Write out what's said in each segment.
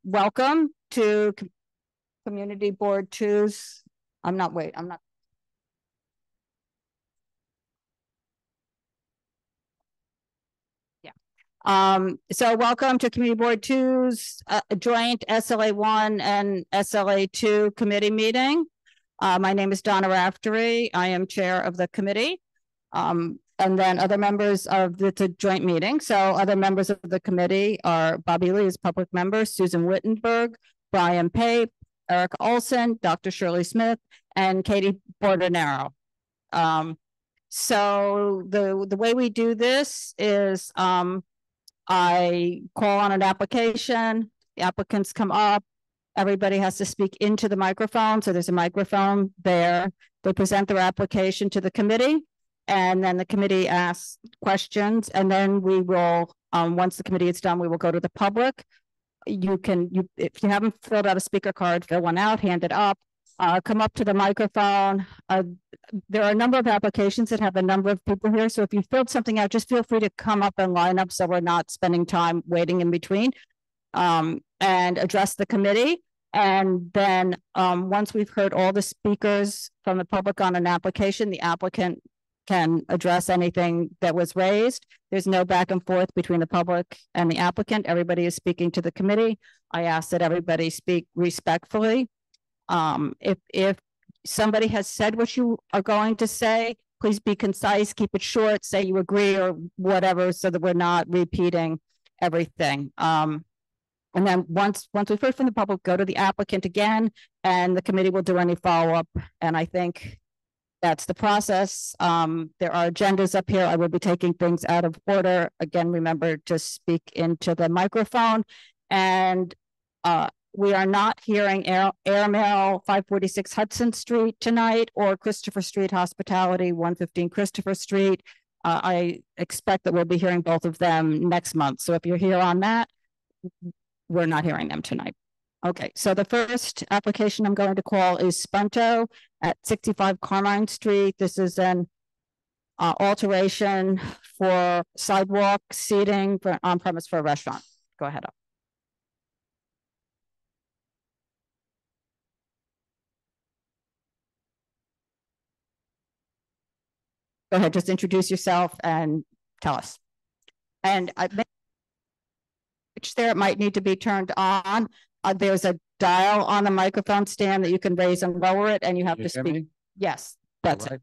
welcome to Community Board 2's, so welcome to Community Board 2's joint SLA-1 and SLA-2 committee meeting. My name is Donna Raftery. I am chair of the committee. And then other members of the joint meeting. So other members of the committee are Bobby Lee is public member, Susan Wittenberg, Brian Pape, Eric Olson, Dr. Shirley Smith, and Katie Bordenaro. So the way we do this is I call on an application, the applicants come up, everybody has to speak into the microphone. So there's a microphone there. They present their application to the committee. And then the committee asks questions, and then we will, once the committee is done, we will go to the public. If you haven't filled out a speaker card, fill one out, hand it up, come up to the microphone. There are a number of applications that have a number of people here. So if you filled something out, just feel free to come up and line up so we're not spending time waiting in between, and address the committee. And then once we've heard all the speakers from the public on an application, the applicant can address anything that was raised. There's no back and forth between the public and the applicant. Everybody is speaking to the committee. I ask that everybody speak respectfully. If somebody has said what you are going to say, please be concise, keep it short, say you agree or whatever, so that we're not repeating everything. And then once we've heard from the public, go to the applicant again, and the committee will do any follow-up. And I think that's the process. There are agendas up here. I will be taking things out of order. Again, remember to speak into the microphone. And we are not hearing Airmail 546 Hudson Street tonight, or Christopher Street Hospitality 115 Christopher Street. I expect that we'll be hearing both of them next month. So if you're here on that, we're not hearing them tonight. Okay, so the first application I'm going to call is Spunto at 65 Carmine Street. This is an alteration for sidewalk seating for on premise for a restaurant. Go ahead. Go ahead, just introduce yourself and tell us. And which there might need to be turned on. There's a dial on the microphone stand that you can raise and lower it, and you have to speak. Yes, that's it.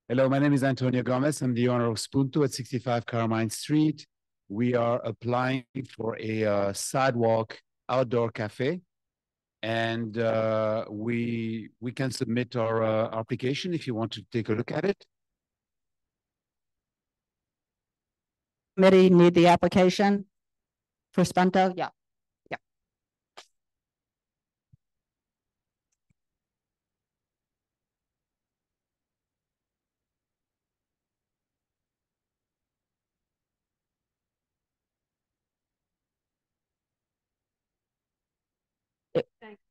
Hello, my name is Antonio Gomez. I'm the owner of Spunto at 65 Carmine Street. We are applying for a sidewalk outdoor cafe, and we can submit our application if you want to take a look at it. Committee need the application for Spunto? Yeah. Yeah. Thanks.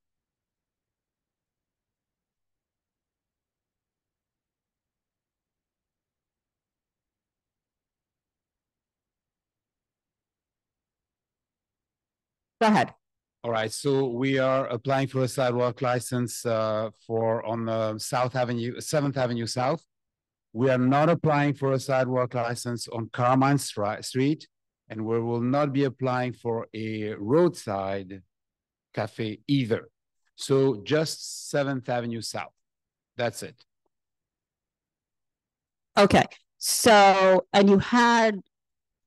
Go ahead. All right, so we are applying for a sidewalk license on the 7th Avenue South. We are not applying for a sidewalk license on Carmine Street, and we will not be applying for a roadside cafe either. So just 7th Avenue South. That's it. Okay, so, and you had,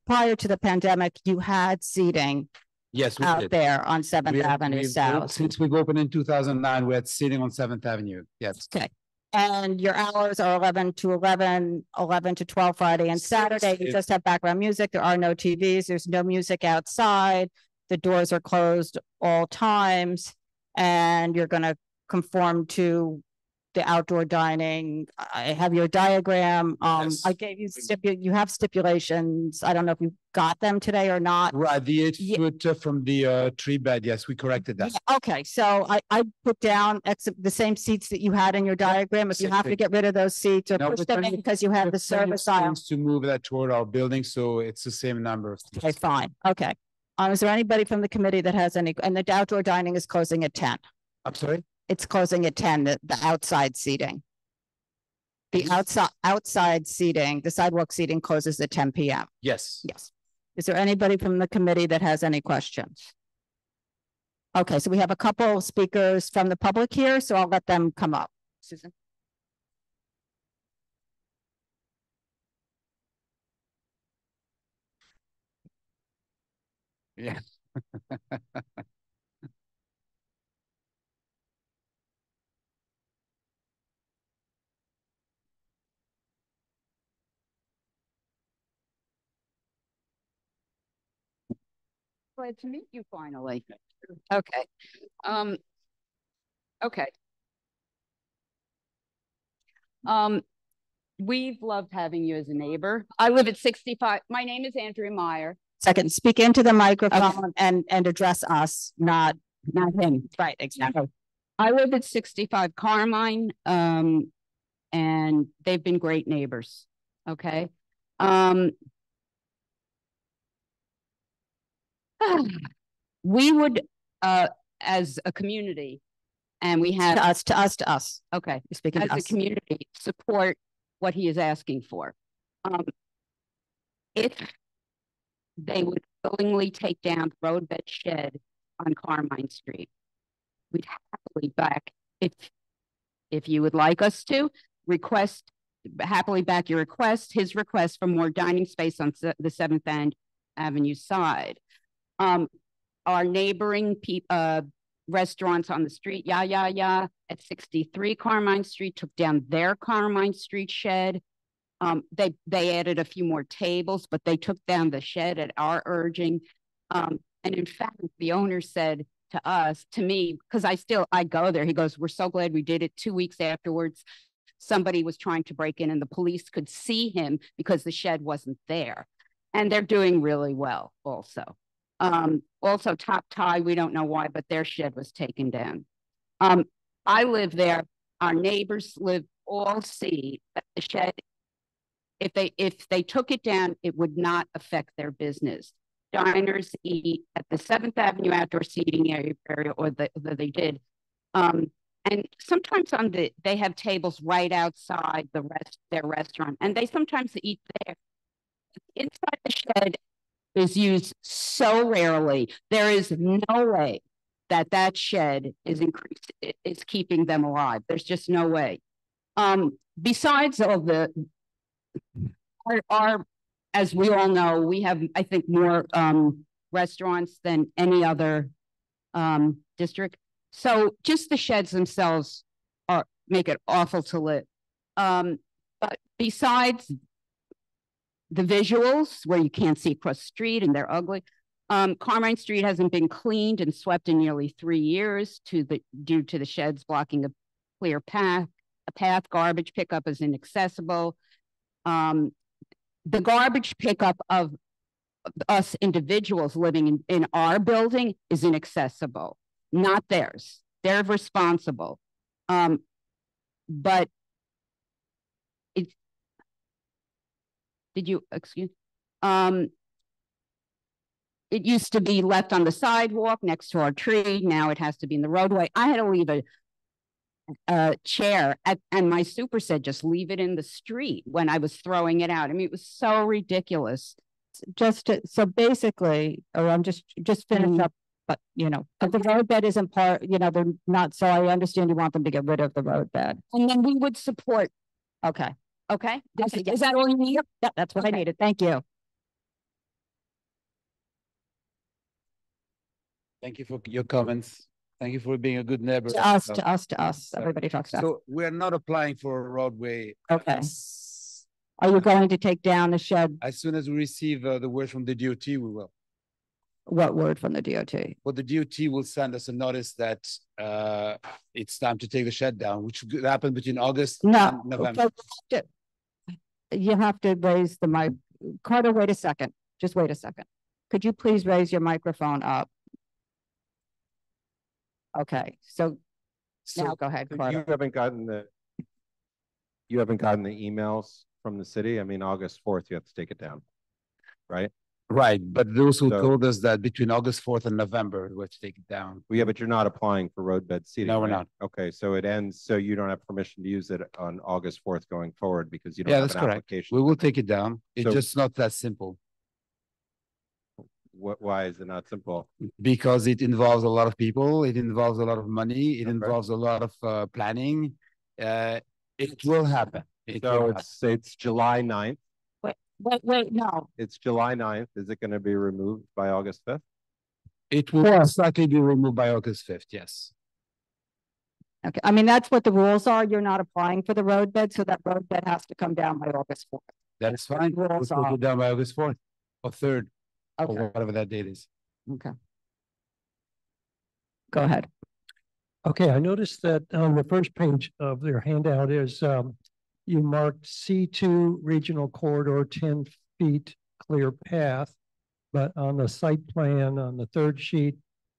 prior to the pandemic, you had seating. Yes, we out did. there on 7th Avenue South. Since we've opened in 2009, we had sitting on 7th Avenue. Yes. Okay. And your hours are 11 to 11, 11 to 12 Friday and Saturday. You just have background music. There are no TVs. There's no music outside. The doors are closed all times. And you're going to conform to the outdoor dining. I have your diagram. Yes. I gave you you have stipulations. I don't know if you got them today or not. Right, the 8 foot from the tree bed. Yes, we corrected that. Yeah, okay, so I put down the same seats that you had in your diagram. If you have to get rid of those seats or push them in because you have the service aisle to move that toward our building, so it's the same number of seats. Okay, fine. Okay, Is there anybody from the committee that has any, and the outdoor dining is closing at 10? I'm sorry? It's closing at 10, the outside seating. The outside seating, the sidewalk seating closes at 10 p.m. Yes. Yes. Is there anybody from the committee that has any questions? Okay, so we have a couple speakers from the public here, so I'll let them come up. Susan? Yeah. Glad to meet you finally. Okay. Okay. We've loved having you as a neighbor. I live at 65. My name is Andrea Meyer. Second, speak into the microphone and address us, not him. Right, exactly. I live at 65 Carmine, and they've been great neighbors. Okay. We would, as a community, and we have to us. Okay, you're speaking as a community, support what he is asking for. If they would willingly take down the roadbed shed on Carmine Street, we'd happily back, if you would like us to, happily back your request, his request for more dining space on the 7th Avenue side. Our neighboring restaurants on the street, at 63 Carmine Street, took down their Carmine Street shed. They added a few more tables, but they took down the shed at our urging. And in fact, the owner said to me, because I go there, he goes, "We're so glad we did it." 2 weeks afterwards, somebody was trying to break in and the police could see him because the shed wasn't there. And they're doing really well also. Also Top Tie, we don't know why, but their shed was taken down. I live there. Our neighbors all see that the shed, if they took it down, it would not affect their business. Diners eat at the 7th Avenue outdoor seating area, or they did. And sometimes they have tables right outside their restaurant, and they sometimes eat there. Inside the shed is used so rarely. There is no way that shed is keeping them alive. There's just no way. Besides all as we all know, we have, I think, more restaurants than any other district. So just the sheds themselves make it awful to live. But besides the visuals where you can't see across the street and they're ugly, Carmine Street hasn't been cleaned and swept in nearly 3 years due to the sheds blocking a clear path. Garbage pickup is inaccessible. The garbage pickup of us individuals living in our building is inaccessible, not theirs. They're responsible. But it used to be left on the sidewalk next to our tree. Now it has to be in the roadway. I had to leave a chair and my super said, just leave it in the street when I was throwing it out. I mean, it was so ridiculous. So basically, or I'm just finish up, but but the roadbed isn't part, they're not, so I understand you want them to get rid of the roadbed. And then we would support. Okay. Okay. Is that all you need? Yeah, that's what I needed. Thank you. Thank you for your comments. Thank you for being a good neighbor. To us. Everybody talks to us. So we're not applying for a roadway. Okay. Are you going to take down the shed? As soon as we receive the word from the DOT, we will. What word from the DOT? Well, the DOT will send us a notice that it's time to take the shed down, which could happen between August and November. You have to raise the mic. Carter, wait a second. Just wait a second. Could you please raise your microphone up? Okay, so now go ahead, Carter. You haven't gotten the emails from the city? I mean, August 4th, you have to take it down, right? Right, but those who So- told us that between August 4th and November, we're to take it down. Well, yeah, but you're not applying for roadbed seating. No, we're right? not. Okay, so it ends, so you don't have permission to use it on August 4th going forward because you don't Yeah, have that's an correct. application. We will take it down. It's So- just not that simple Why is it not simple? because it involves a lot of people. It involves a lot of money. It Okay. involves a lot of planning. It will happen. It So will it's July 9th. Wait, no. It's July 9th. Is it going to be removed by August 5th? It will Sure. most likely be removed by August 5th, yes. Okay, I mean, that's what the rules are. You're not applying for the roadbed, so that roadbed has to come down by August 4th. That is fine. We'll Rules take are- it down by August 4th or 3rd, or Okay, whatever that date is. okay. Go ahead. Okay, I noticed that on the first page of their handout is you marked C2 regional corridor 10 feet clear path. But on the site plan, on the third sheet,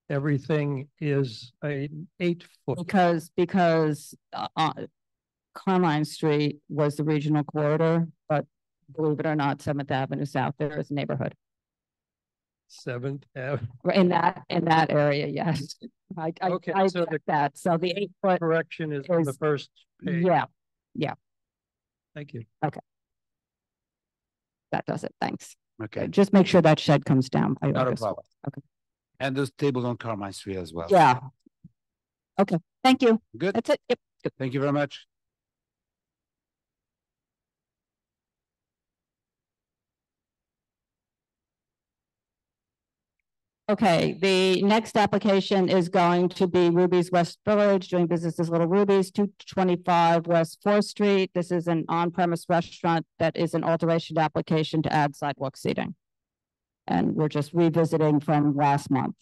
everything is a 8-foot. Because Carmine Street was the regional corridor, but believe it or not, 7th Avenue South there is a neighborhood. 7th Ave. In that area, yes. I Okay, so checked that. So the 8-foot, Correction is on the Is- first page. yeah, Thank you. that does it. Thanks. Okay, Just make sure that shed comes down by not a August. problem. Okay. And those tables on Carmine Street as well. Yeah. Okay, thank you. Good. That's it. Yep. Thank you very much. Okay, the next application is going to be Ruby's West Village, doing business as Little Ruby's, 225 West 4th Street. This is an on-premise restaurant that is an alteration application to add sidewalk seating. And we're just revisiting from last month.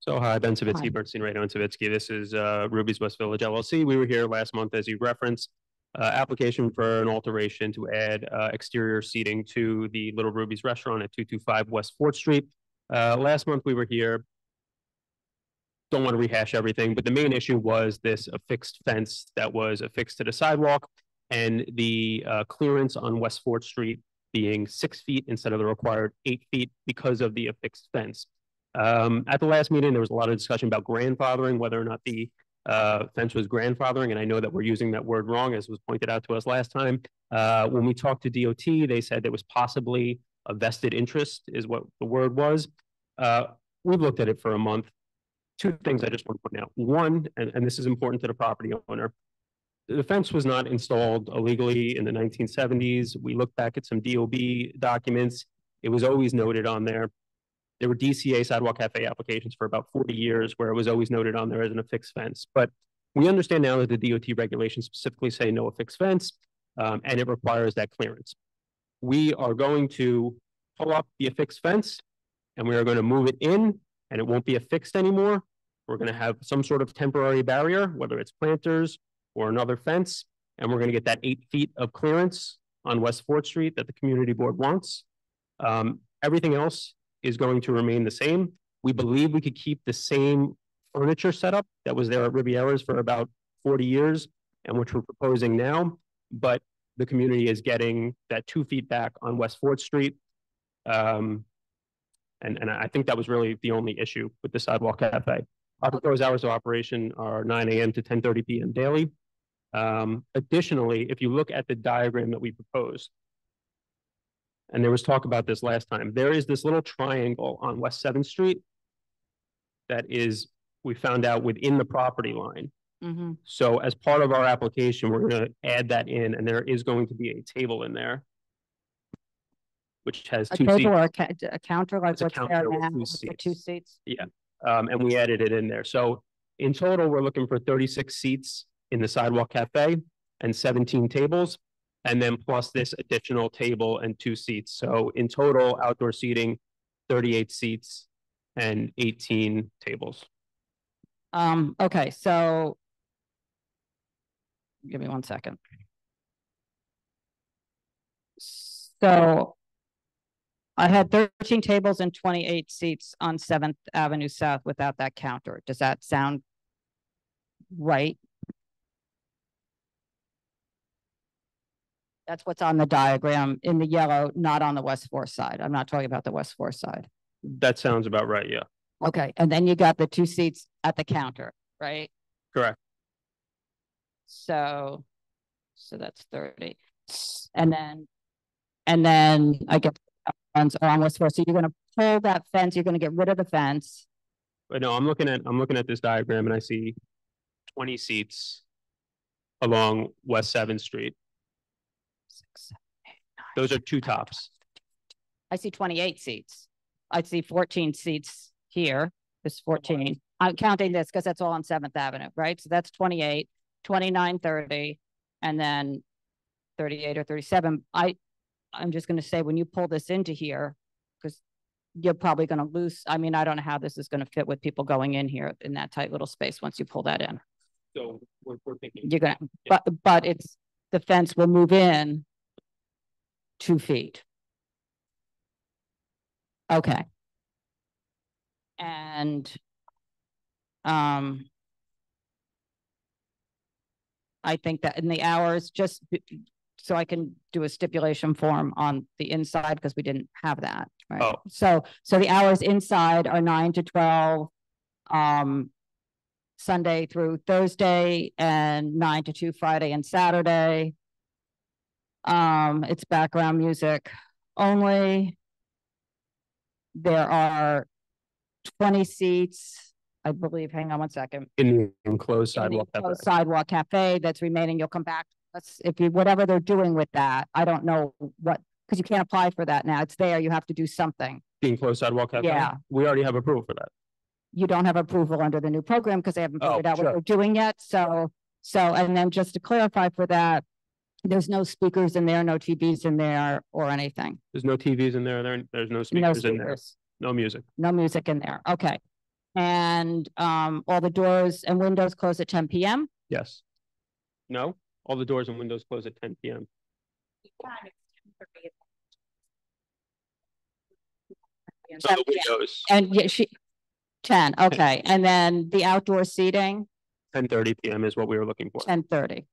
So hi, Ben Hi. Savitsky, Bernstein, Radon Savitsky. This is Ruby's West Village LLC. We were here last month, as you referenced, application for an alteration to add exterior seating to the Little Ruby's restaurant at 225 West 4th Street. Last month we were here. Don't want to rehash everything, but the main issue was this affixed fence that was affixed to the sidewalk and the clearance on West 4th Street being 6 feet instead of the required 8 feet because of the affixed fence. At the last meeting, there was a lot of discussion about grandfathering, whether or not the fence was grandfathering, and I know that we're using that word wrong, as was pointed out to us last time. When we talked to DOT, they said there was possibly a vested interest, is what the word was. We've looked at it for a month. Two things I just want to point out. One, and this is important to the property owner, the fence was not installed illegally in the 1970s. We looked back at some DOB documents. It was always noted on there. There were DCA Sidewalk Cafe applications for about 40 years where it was always noted on there as an affixed fence. But we understand now that the DOT regulations specifically say no affixed fence, and it requires that clearance. We are going to pull up the affixed fence and we are going to move it in, and it won't be affixed anymore. We're going to have some sort of temporary barrier, whether it's planters or another fence, and we're going to get that 8 feet of clearance on West 4th Street that the community board wants. Everything else is going to remain the same. We believe we could keep the same furniture setup that was there at Riviera's for about 40 years and which we're proposing now, but the community is getting that 2 feet back on West 4th Street. And I think that was really the only issue with the Sidewalk Cafe. Our proposed hours of operation are 9 a.m. to 10:30 p.m. daily. Additionally, if you look at the diagram that we proposed, and there was talk about this last time, there is this little triangle on West 7th Street that is, we found out, within the property line. Mm-hmm. So as part of our application, we're going to add that in, and there is going to be a table in there. which has A 2 table seats. or a counter like It's a what's there counter with now 2 with the seats. 2 seats? Yeah, and we added it in there. So in total, we're looking for 36 seats in the Sidewalk Cafe and 17 tables, and then plus this additional table and 2 seats. So in total, outdoor seating, 38 seats and 18 tables. Okay, so give me 1 second. So I had 13 tables and 28 seats on 7th Avenue South without that counter. Does that sound right? That's what's on the diagram in the yellow, not on the West 4th side. I'm not talking about the West 4th side. That sounds about right, yeah. Okay, and then you got the 2 seats at the counter, right? Correct. So that's 30. And then I get fence along West 4th. So you're gonna pull that fence, you're gonna get rid of the fence. But no, I'm looking at this diagram and I see 20 seats along West 7th Street. 6, 7, 8, 9, Those are 2 tops. I see 28 seats. I see 14 seats here. There's 14. I'm counting this because that's all on 7th Avenue, right? So that's 28, 29, 30, and then 38 or 37. I'm just going to say when you pull this into here, because you're probably going to lose. I mean, I don't know how this is going to fit with people going in here in that tight little space once you pull that in. So we're thinking. You're going to, Yeah. but it's, the fence will move in 2 feet. Okay. And I think that in the hours, just so I can do a stipulation form on the inside because we didn't have that, right? Oh. So the hours inside are 9 to 12, Sunday through Thursday, and 9 to 2 Friday and Saturday. It's background music only. There are 20 seats, I believe. Hang on 1 second. In the enclosed In the Sidewalk Cafe. enclosed Sidewalk Cafe that's remaining. You'll come back. If you, whatever they're doing with that, I don't know what, because you can't apply for that now. It's there. You have to do something. The enclosed Sidewalk Cafe? Yeah. We already have approval for that. You don't have approval under the new program because they haven't figured out what sure. they're doing yet. So, and then just to clarify for that, there's no speakers in there, no TVs in there or anything. There's no TVs in there. There's no speakers in there. No music. No music in there. Okay. And all the doors and windows close at 10 p.m. Yes. No? All the doors and windows close at 10 p.m. So the windows. And yeah, 10. Okay. And then the outdoor seating? 10:30 p.m. is what we were looking for. 10:30.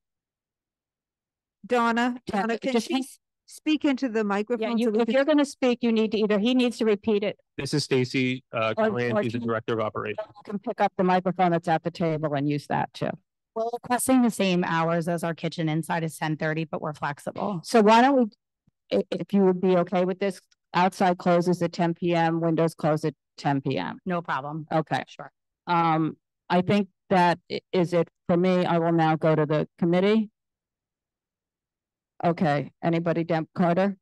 Donna, can she speak into the microphone? Yeah, if you're going to speak, you need to he needs to repeat it. This is Stacy Client, who's the Director of Operations. You can pick up the microphone that's at the table and use that too. We're requesting the same hours as our kitchen inside is 10:30, but we're flexible. So why don't we, if you would be okay with this, outside closes at 10 p.m., windows close at 10 p.m. No problem. Okay. Sure. I think that is it for me. I will now go to the committee. Okay, anybody, Deb Carter?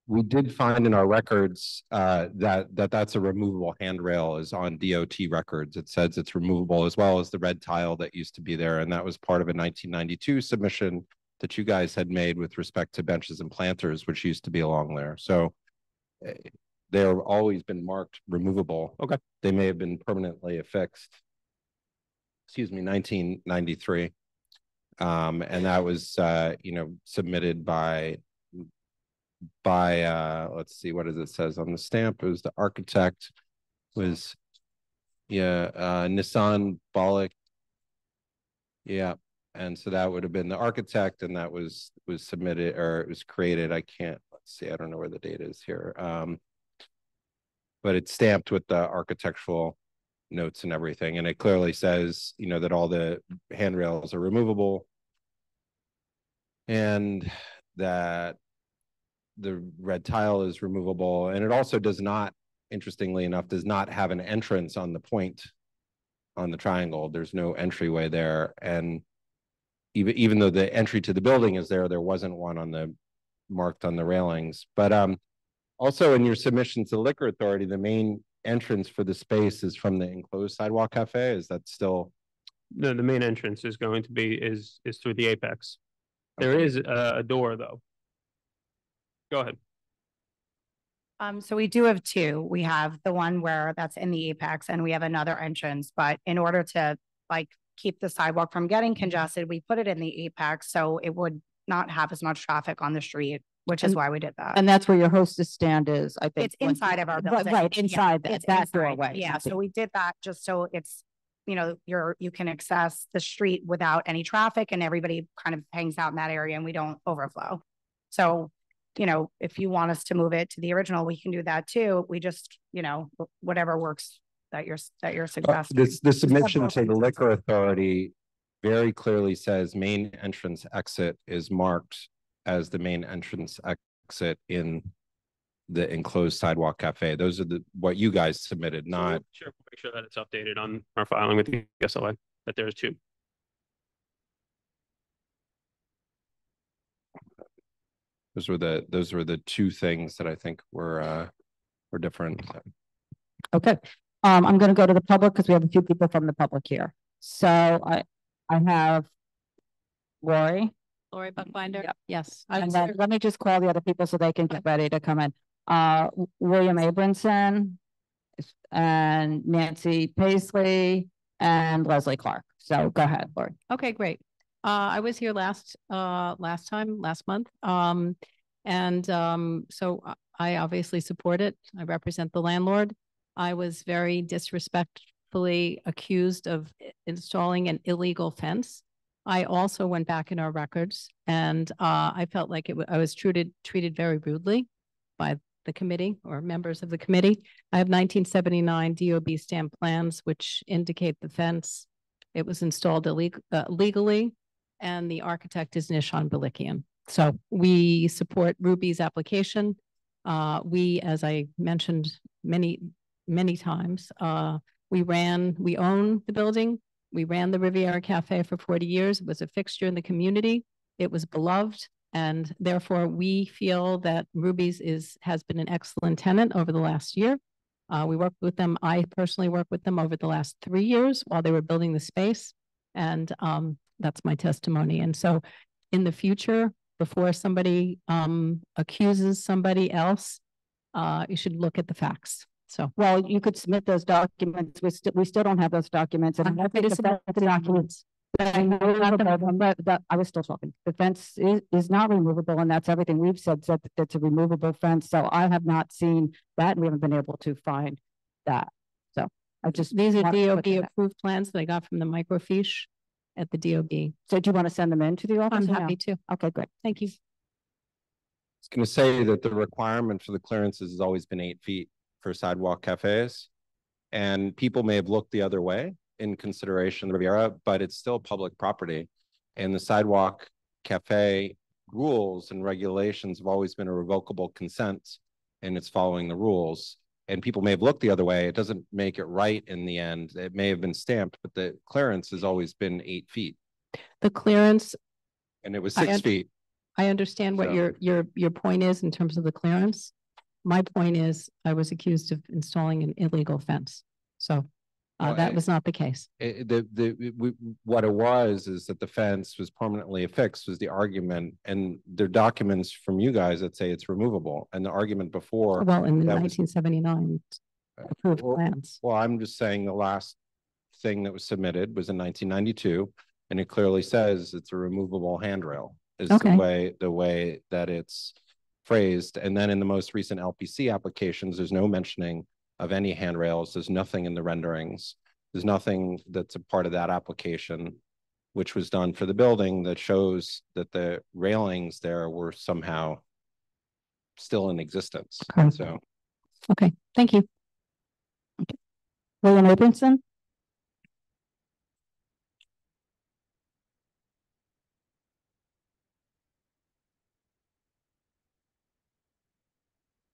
We did find in our records that's a removable handrail is on DOT records. It says it's removable, as well as the red tile that used to be there. And that was part of a 1992 submission that you guys had made with respect to benches and planters, which used to be along there. So they've always been marked removable. Okay. They may have been permanently affixed. 1993. And that was, submitted by let's see, what does it says on the stamp? It was the architect was, Nissan Bollock. Yeah. And so that would have been the architect, and that was submitted, or it was created. Let's see, I don't know where the date is here. But it's stamped with the architectural notes and everything, and it clearly says that all the handrails are removable and that the red tile is removable. And it also does not, interestingly enough, does not have an entrance on the point on the triangle. There's no entryway there. And even though the entry to the building is there, there wasn't one on the marked on the railings. But also in your submission to the Liquor Authority, the main entrance for the space is from the enclosed Sidewalk Cafe. Is that still? No, the main entrance is going to be is through the apex. There is a door though. Go ahead. So we do have two. We have the one where that's in the apex, and we have another entrance. But in order to like keep the sidewalk from getting congested, we put it in the apex so it would not have as much traffic on the street, which is why we did that. And that's where your hostess stand is, I think. It's inside of our building. Right, inside it's that inside. doorway. Yeah, so we did that just so it's, you know, you can access the street without any traffic, and everybody kind of hangs out in that area and we don't overflow. So, you know, if you want us to move it to the original, we can do that too. We just, you know, whatever works that you're suggesting. The submission to the Liquor Authority very clearly says main entrance exit is marked as the main entrance exit in the enclosed Sidewalk Cafe. Those are what you guys submitted, not. Sure, make sure that it's updated on our filing with the SLA, that there's two. Those were the two things that I think were different. Okay. I'm going to go to the public because we have a few people from the public here. So I have Lori. Lori Buckbinder. Yep. Yes. And then let me just call the other people so they can get ready to come in. William Abramson and Nancy Paisley and Leslie Clark. So go ahead, Lori. Okay, great. I was here last month. So I obviously support it. I represent the landlord. I was very disrespectfully accused of installing an illegal fence. I also went back in our records, and I felt like I was treated very rudely by the committee or members of the committee. I have 1979 DOB stamp plans which indicate the fence. It was installed legally, and the architect is Nishan Balikian. So we support Ruby's application. We, as I mentioned many times, we own the building. We ran the Riviera Cafe for 40 years. It was a fixture in the community. It was beloved. And therefore, we feel that Ruby's has been an excellent tenant over the last year. We worked with them. I personally worked with them over the last 3 years while they were building the space. And that's my testimony. And so in the future, before somebody accuses somebody else, you should look at the facts. So, well, you could submit those documents. We still don't have those documents. And I'm happy to submit the documents. But I know that I was still talking. The fence is not removable, and that's everything we've said that it's a removable fence. So I have not seen that, and we haven't been able to find that. So I just these are DOB approved plans that I got from the microfiche at the DOB. So do you want to send them in to the office? I'm happy to. Okay, great. Thank you. I was going to say that the requirement for the clearances has always been 8 feet for sidewalk cafes, and people may have looked the other way in consideration of the Riviera, but it's still public property. And the sidewalk cafe rules and regulations have always been a revocable consent, and it's following the rules. And people may have looked the other way. It doesn't make it right in the end. It may have been stamped, but the clearance has always been 8 feet. The clearance. And it was 6 feet. I understand what your point is in terms of the clearance. My point is I was accused of installing an illegal fence. So that was not the case. What it was is that the fence was permanently affixed was the argument, and there are documents from you guys that say it's removable. And the argument before. Well, in the 1979 approved plans. Well, I'm just saying the last thing that was submitted was in 1992, and it clearly says it's a removable handrail is the way that it's phrased. And then in the most recent LPC applications, there's no mentioning of any handrails. There's nothing in the renderings. There's nothing that's a part of that application, which was done for the building, that shows that the railings there were somehow still in existence. Okay. So, okay, thank you. Okay. William Abramson.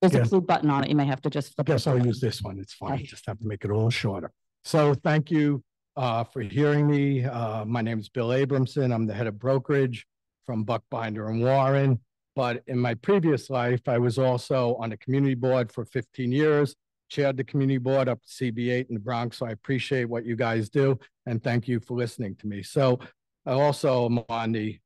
There's a blue button on it. You may have to just flip. I guess I'll use this one. It's fine. Okay. Just have to make it a little shorter. So thank you for hearing me. My name is Bill Abramson. I'm the head of brokerage from Buckbinder and Warren. But in my previous life, I was also on the community board for 15 years, chaired the community board up at CB8 in the Bronx. So I appreciate what you guys do. And thank you for listening to me. So I also am on the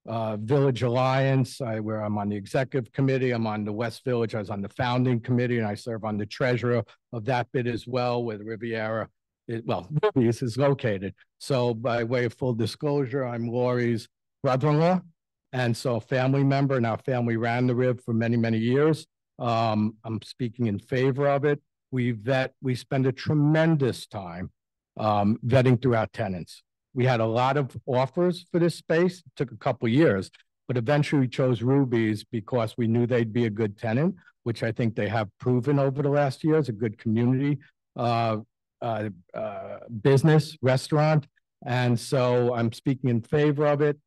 Village Alliance, where I'm on the executive committee. I'm on the West Village. I was on the founding committee, and I serve on the treasurer of that bit as well, where the Riviera, Ruby's is located. So by way of full disclosure, I'm Lori's brother-in-law, and so a family member. Now, family ran the Riv for many, many years. I'm speaking in favor of it. We spend a tremendous time vetting through our tenants. We had a lot of offers for this space. It took a couple of years, but eventually we chose Ruby's because we knew they'd be a good tenant, which I think they have proven over the last years, a good community business, restaurant. And so I'm speaking in favor of it.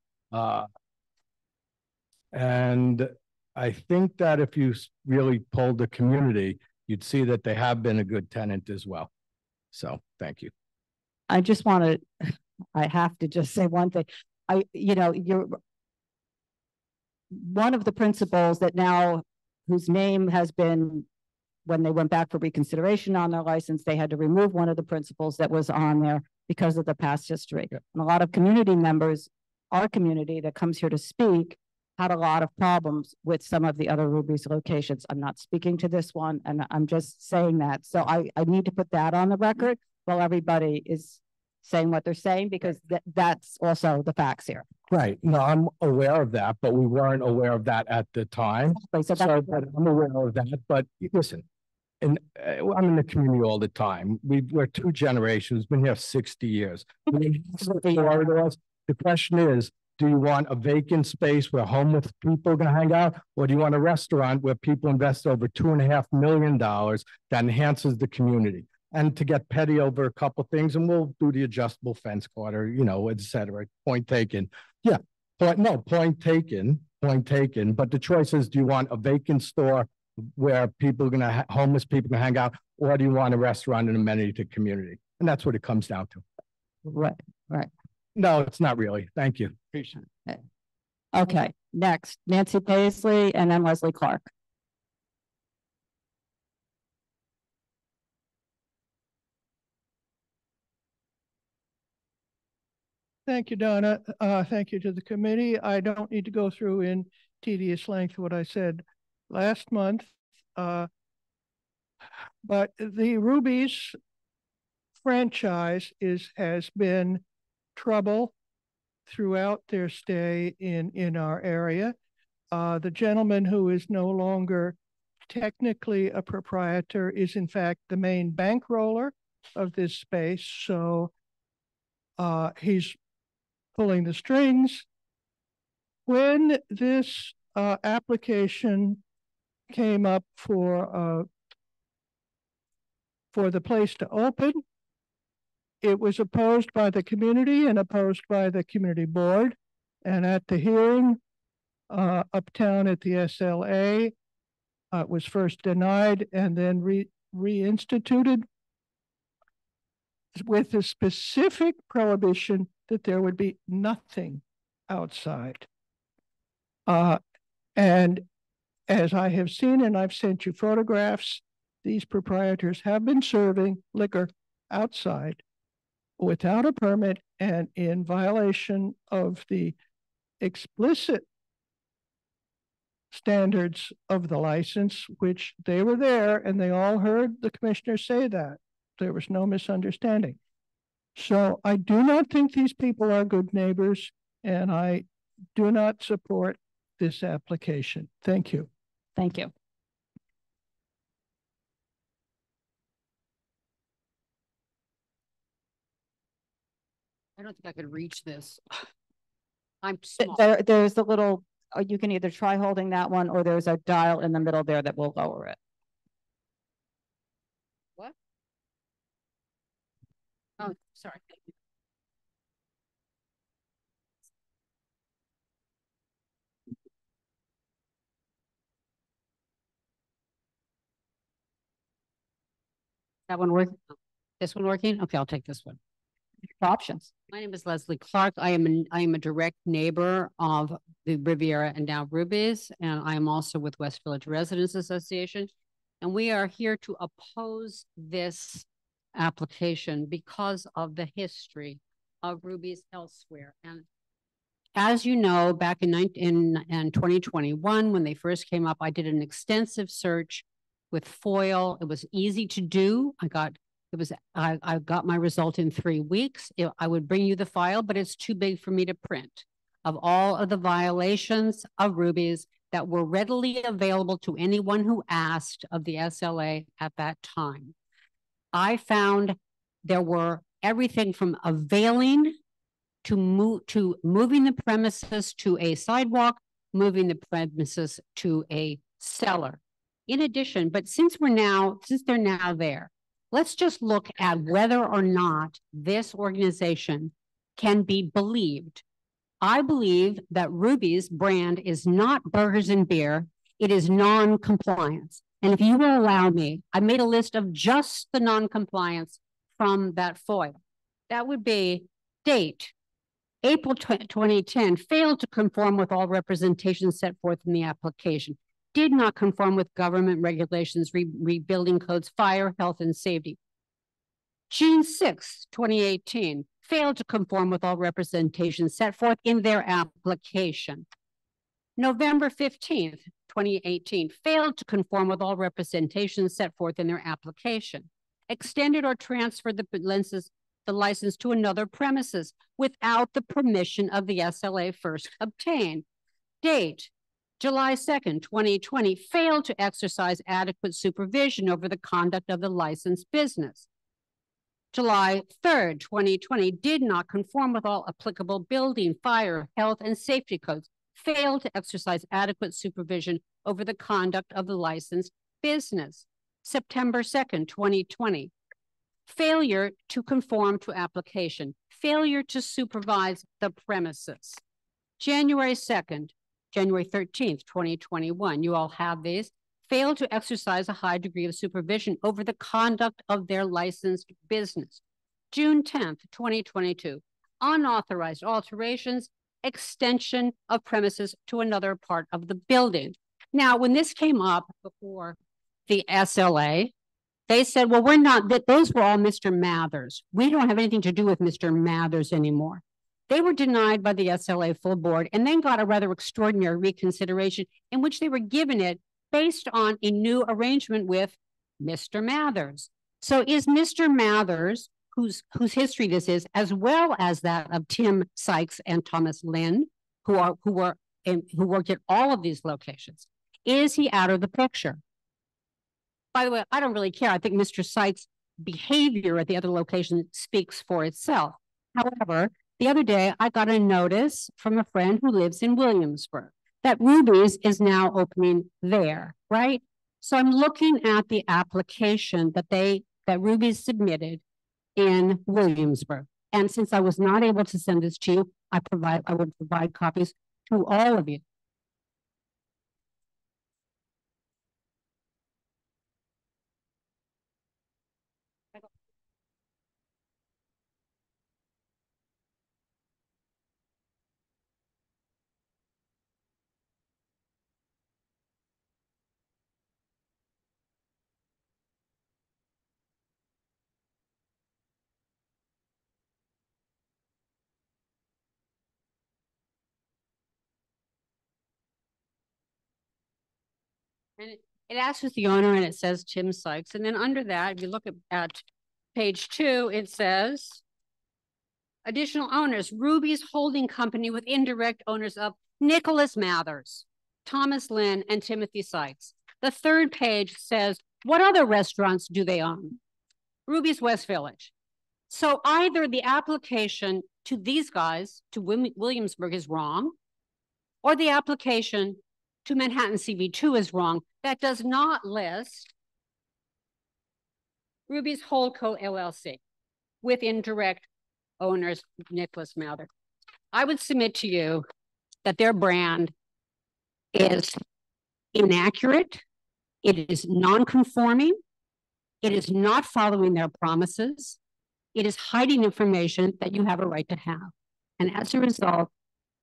And I think that if you really polled the community, you'd see that they have been a good tenant as well. So thank you. I have to just say one thing. You're one of the principals that now, whose name has been, when they went back for reconsideration on their license, they had to remove one of the principals that was on there because of the past history. Yeah. And a lot of community members, our community that comes here to speak, had a lot of problems with some of the other Ruby's locations. I'm not speaking to this one, and I'm just saying that. So I need to put that on the record while everybody is saying what they're saying, because that's also the facts here. Right. No, I'm aware of that, but we weren't aware of that at the time. Exactly. So but I'm aware of that. But listen, I'm in the community all the time. We're two generations, been here 60 years. The question is, do you want a vacant space where homeless people are going to hang out? Or do you want a restaurant where people invest over $2.5 million that enhances the community? And to get petty over a couple of things, and we'll do the adjustable fence quarter, et cetera. Point taken. Yeah. Point taken. But the choice is, do you want a vacant store where people are going to, homeless people can hang out, or do you want a restaurant and amenity to community? And that's what it comes down to. Right. No, it's not really. Thank you. Appreciate it. Okay. Next, Nancy Paisley and then Leslie Clark. Thank you, Donna. Thank you to the committee. I don't need to go through in tedious length what I said last month, but the Ruby's franchise has been trouble throughout their stay in our area. The gentleman who is no longer technically a proprietor is in fact the main bankroller of this space. So he's pulling the strings. When this application came up for the place to open, it was opposed by the community and opposed by the community board. And at the hearing uptown at the SLA, it was first denied and then reinstituted with a specific prohibition that there would be nothing outside. And as I have seen, and I've sent you photographs, these proprietors have been serving liquor outside without a permit and in violation of the explicit standards of the license, which they were there and they all heard the commissioner say that. There was no misunderstanding. So I do not think these people are good neighbors, and I do not support this application. Thank you. Thank you. I don't think I could reach this. I'm small. There's a little, you can either try holding that one, or there's a dial in the middle there that will lower it. What? Oh, sorry. That one working? This one working? Okay, I'll take this one. options. My name is Leslie Clark. I am a direct neighbor of the Riviera and now Ruby's, and I am also with West Village Residents Association. And we are here to oppose this application because of the history of Ruby's elsewhere. And as you know, back in 2021, when they first came up, I did an extensive search with FOIL. It was easy to do. I got my result in 3 weeks. I would bring you the file, but it's too big for me to print, of all of the violations of Ruby's that were readily available to anyone who asked of the SLA at that time. I found there were everything from availing to moving the premises to a sidewalk, moving the premises to a cellar. In addition, but since they're now there, let's just look at whether or not this organization can be believed. I believe that Ruby's brand is not burgers and beer. It is non-compliance. And if you will allow me, I made a list of just the non-compliance from that FOIL. That would be date, April 2010, failed to conform with all representations set forth in the application. Did not conform with government regulations, rebuilding codes, fire, health, and safety. June 6, 2018, failed to conform with all representations set forth in their application. November 15th, 2018, failed to conform with all representations set forth in their application. Extended or transferred the license to another premises without the permission of the SLA first obtained. Date, July 2nd, 2020, failed to exercise adequate supervision over the conduct of the licensed business. July 3rd, 2020, did not conform with all applicable building, fire, health, and safety codes, failed to exercise adequate supervision over the conduct of the licensed business. September 2nd, 2020, failure to conform to application, failure to supervise the premises. January 13th, 2021, you all have these, failed to exercise a high degree of supervision over the conduct of their licensed business. June 10th, 2022, unauthorized alterations, extension of premises to another part of the building. Now, when this came up before the SLA, they said, well, those were all Mr. Mathers. We don't have anything to do with Mr. Mathers anymore. They were denied by the SLA full board and then got a rather extraordinary reconsideration in which they were given it based on a new arrangement with Mr. Mathers. So is Mr. Mathers, whose history this is, as well as that of Tim Sykes and Thomas Lynn, who worked at all of these locations, is he out of the picture? By the way, I don't really care. I think Mr. Sykes' behavior at the other location speaks for itself. However, the other day, I got a notice from a friend who lives in Williamsburg that Ruby's is now opening there, right? So I'm looking at the application that Ruby's submitted in Williamsburg. And since I was not able to send this to you, I would provide copies to all of you. And it asks who's the owner and it says Tim Sykes. And then under that, if you look at page 2, it says additional owners, Ruby's holding company with indirect owners of Nicholas Mathers, Thomas Lynn, and Timothy Sykes. The third page says, what other restaurants do they own? Ruby's West Village. So either the application to these guys, to Williamsburg, is wrong, or the application to Manhattan CB2 is wrong. That does not list Ruby's Holdco LLC with indirect owners, Nicholas Mathers. I would submit to you that their brand is inaccurate. It is non-conforming. It is not following their promises. It is hiding information that you have a right to have. And as a result,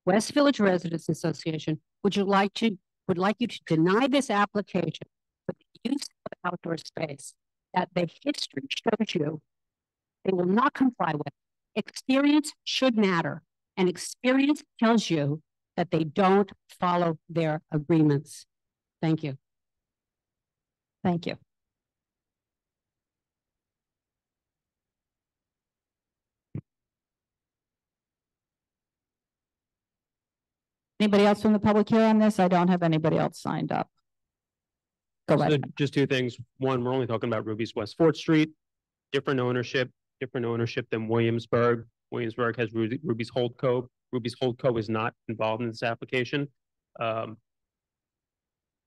West Village Residents Association would like you to deny this application for the use of outdoor space that the history shows you they will not comply with. Experience should matter, and experience tells you that they don't follow their agreements. Thank you. Thank you. Anybody else from the public here on this? I don't have anybody else signed up. Go ahead. So just two things. One, we're only talking about Ruby's West 4th Street, different ownership than Williamsburg. Williamsburg has Ruby's Holdco. Ruby's Holdco is not involved in this application. I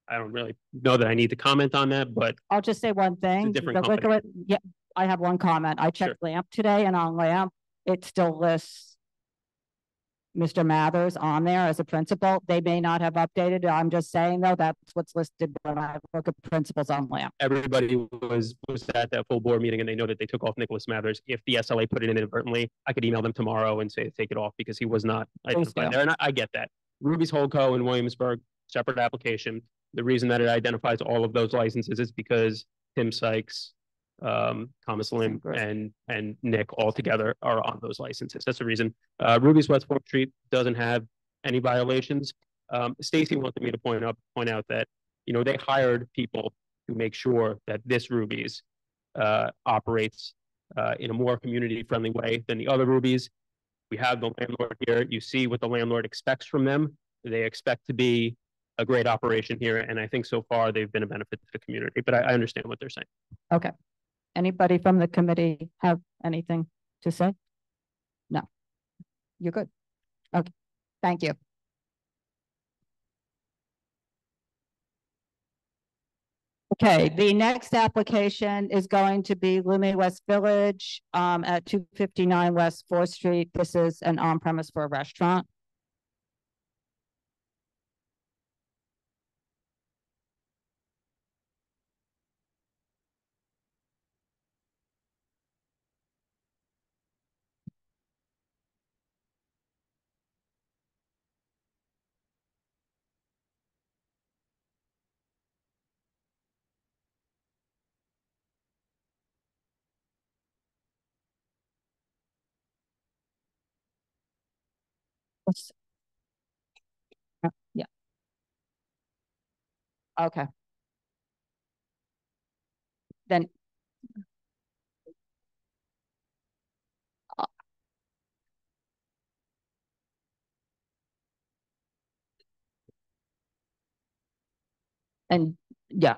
don't really know that I need to comment on that, but I'll just say one thing. Yeah, I have one comment. I checked LAMP today, and on LAMP, it still lists Mr. Mathers on there as a principal. They may not have updated it. I'm just saying, though, that's what's listed when I look at principals on LAMP. Everybody was at that full board meeting, and they know that they took off Nicholas Mathers. If the SLA put it in inadvertently, I could email them tomorrow and say to take it off because he was not identified there. And I get that. Ruby's Holdco in Williamsburg, separate application. The reason that it identifies all of those licenses is because Tim Sykes, Thomas Lim, and Nick all together are on those licenses. That's the reason. Ruby's West 4th Street doesn't have any violations. Stacy wanted me to point out that, you know, they hired people to make sure that this Ruby's operates in a more community-friendly way than the other Ruby's. We have the landlord here. You see what the landlord expects from them. They expect to be a great operation here, and I think so far they've been a benefit to the community, but I understand what they're saying. Okay. Anybody from the committee have anything to say? No. You're good. Okay. Thank you. Okay, the next application is going to be Lume West Village at 259 West 4th Street. This is an on-premise for a restaurant. Yeah. Okay. Then and yeah.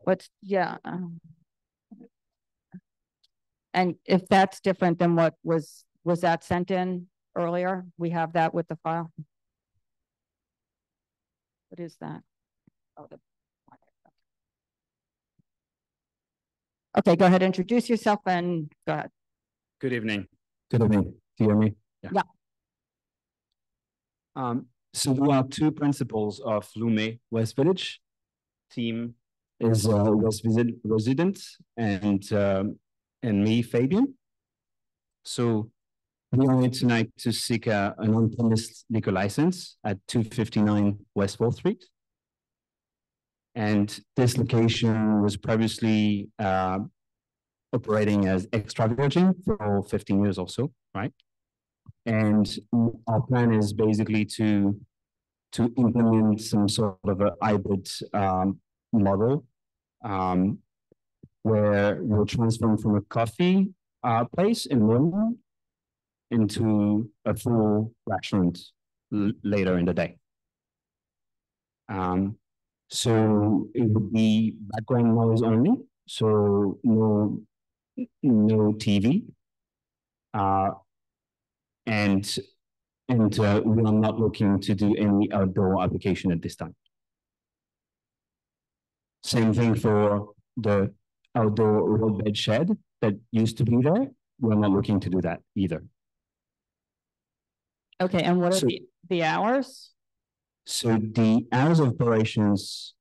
What's and if that's different than what was that sent in earlier, we have that with the file. What is that? Oh, okay, go ahead, introduce yourself and go ahead. Good evening. Good evening. Do you hear me? Yeah. So we are two principals of Lume West Village. Team is West resident and me, Fabian. So we are here tonight to seek an on-premise liquor license at 259 West 4th Street. And this location was previously operating as Extra Virgin for 15 years or so, right? And our plan is basically to implement some sort of a hybrid model where we're transferring from a coffee place in London into a full restaurant later in the day. So it would be background noise only, so no TV, and we are not looking to do any outdoor application at this time. Same thing for the outdoor roadbed shed that used to be there. We're not looking to do that either. Okay, and what are the hours? So the hours of operations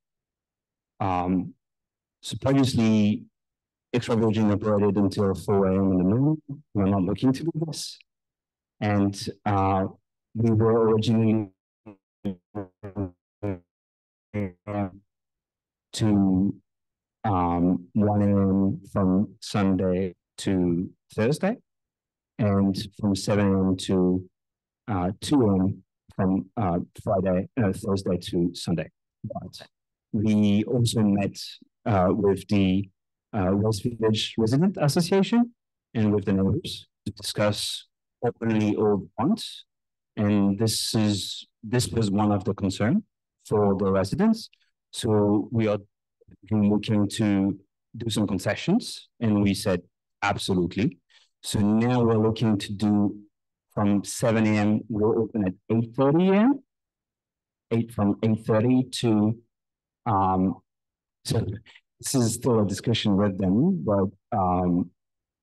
So previously, Extra Virgin operated until 4 a.m. in the morning. We're not looking to do this. And we were originally to 1 a.m. from Sunday to Thursday, and from 7 a.m. to 2 a.m. from Thursday to Sunday. But we also met with the West Village Resident Association and with the neighbors to discuss openly all the points. And this was one of the concerns for the residents. So we are looking to do some concessions, and we said absolutely. So now we're looking to do from 7 a.m. we'll open at 8:30 a.m. From 8:30 to so this is still a discussion with them, but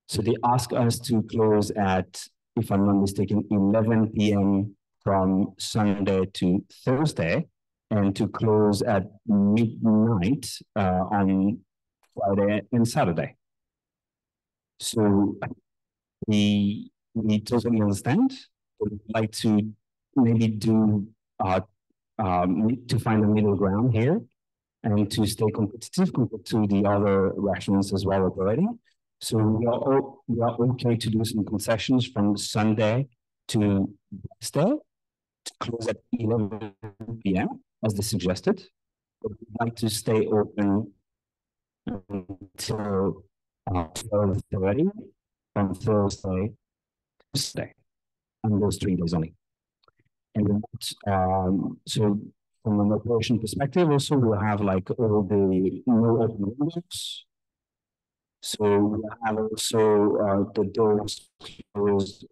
so they ask us to close at, if I'm not mistaken, 11 p.m. from Sunday to Thursday, and to close at midnight on Friday and Saturday. So we totally understand. We'd like to maybe do to find a middle ground here and to stay competitive compared to the other restaurants as well operating. So we are okay to do some concessions from Sunday to Wednesday to close at 11 p.m. as they suggested. But we'd like to stay open until 12:30 from Thursday to Sunday, on those 3 days only. And so from an operation perspective, also we'll have like all the no open windows. So we'll have also the doors closed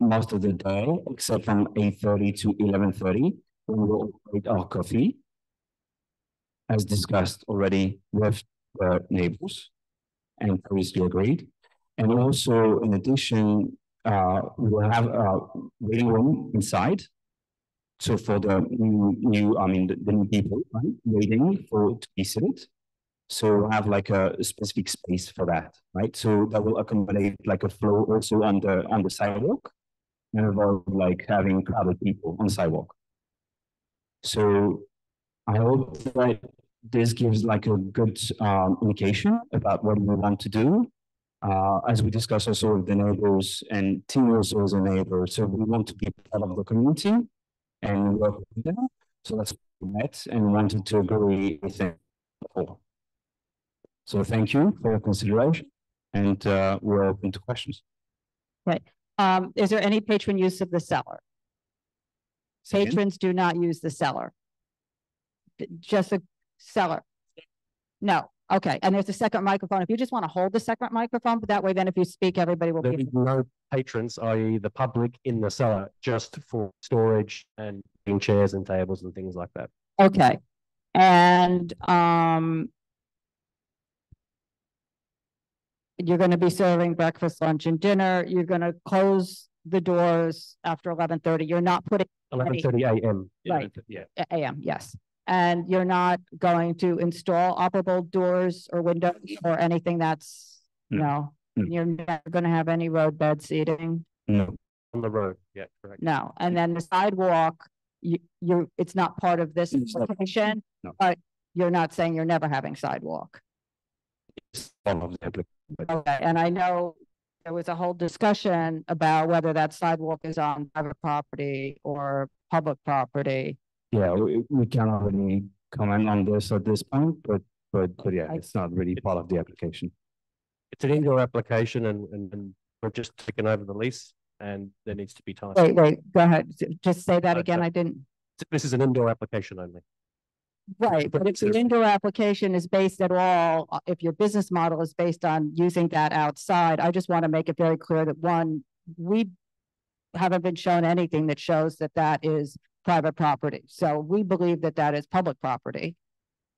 most of the day, except from 8:30 to 11:30, when we'll operate our coffee, as discussed already with the neighbors and previously agreed. And also, in addition, we'll have a waiting room inside. So for the the new people, right, waiting to be seated. So we'll have like a specific space for that, right? So that will accommodate like a flow also on the sidewalk, and avoid like having crowded people on the sidewalk. So I hope that this gives like a good indication about what we want to do. As we discuss also with the neighbors, and Tim also is a neighbor, so we want to be part of the community and work with them. So that's what we met and wanted to agree with them before. So thank you for your consideration, and we're open to questions. Right. Is there any patron use of the cellar? Patrons do not use the cellar. Just a cellar. No. Okay. And there's a second microphone. If you just want to hold the second microphone, but that way, then if you speak, everybody will There be. is no patrons, i.e. the public in the cellar, just for storage and chairs and tables and things like that. Okay. And you're going to be serving breakfast, lunch, and dinner. You're going to close the doors after 11:30. You're not putting 11:30 a.m. Right. Yeah. A.m. Yes. And you're not going to install operable doors or windows or anything that's no. You're not going to have any roadbed seating. No. On the road. Yeah, correct. No. And then the sidewalk, it's not part of this application, but you're not saying you're never having sidewalk. Okay. And I know there was a whole discussion about whether that sidewalk is on private property or public property. Yeah, we cannot really comment on this at this point, but yeah, it's not really part of the application. It's an indoor application, and we're just taking over the lease, and there needs to be time. Wait, go ahead. Just say that again. I didn't. This is an indoor application only. Right, but if the indoor application is based at all, if your business model is based on using that outside, I just want to make it very clear that one, we haven't been shown anything that shows that that is private property. So we believe that that is public property,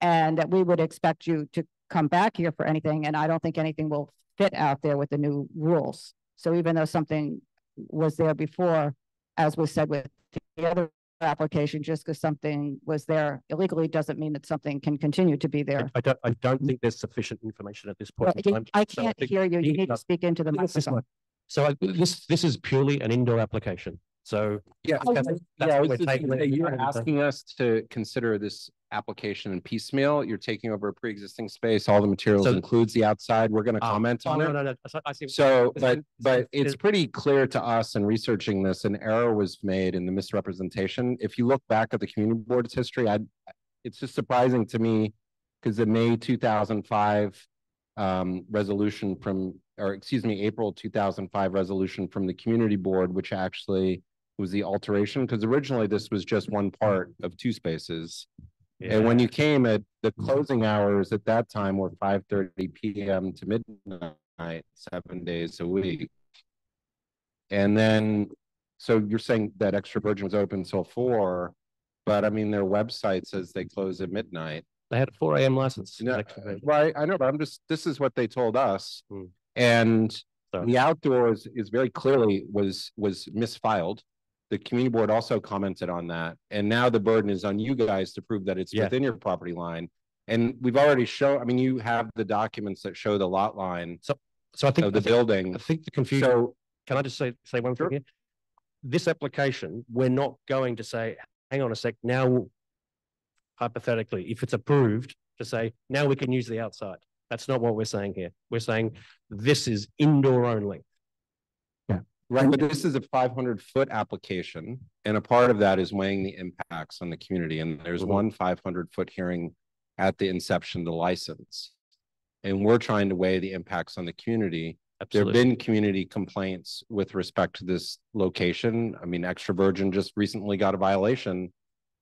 and that we would expect you to come back here for anything. And I don't think anything will fit out there with the new rules. So even though something was there before, as was said with the other application just because something was there illegally doesn't mean that something can continue to be there. I don't think there's sufficient information at this point in time. I can't hear you. You need to speak into the microphone. So this is purely an indoor application. So yeah, you're asking us to consider this application in piecemeal. You're taking over a pre-existing space. All the materials includes the outside. We're going to comment on it. No. I see. So, but it's pretty clear to us in researching this, an error was made in the misrepresentation. If you look back at the community board's history, it's just surprising to me because the May 2005 resolution April 2005 resolution from the community board, which actually was the alteration, because originally this was just one part of two spaces. Yeah. And when you came at the closing hours at that time were 5:30 p.m. to midnight, 7 days a week. And then, so you're saying that Extra Virgin was open till 4, but I mean, their website says they close at midnight. They had a 4 a.m. license. No, right, I know, but this is what they told us. And the outdoors is very clearly was misfiled. The community board also commented on that. And now the burden is on you guys to prove that it's within your property line. And we've already shown, I mean, you have the documents that show the lot line so I think of the building. I think the confusion, so, can I just say one thing here? This application, we're not going to say, hang on a sec, now, hypothetically, if it's approved, to say, now we can use the outside. That's not what we're saying here. We're saying this is indoor only. Right, but this is a 500-foot application, and a part of that is weighing the impacts on the community. And there's one 500-foot hearing at the inception of the license, and we're trying to weigh the impacts on the community. Absolutely. There have been community complaints with respect to this location. I mean, Extra Virgin just recently got a violation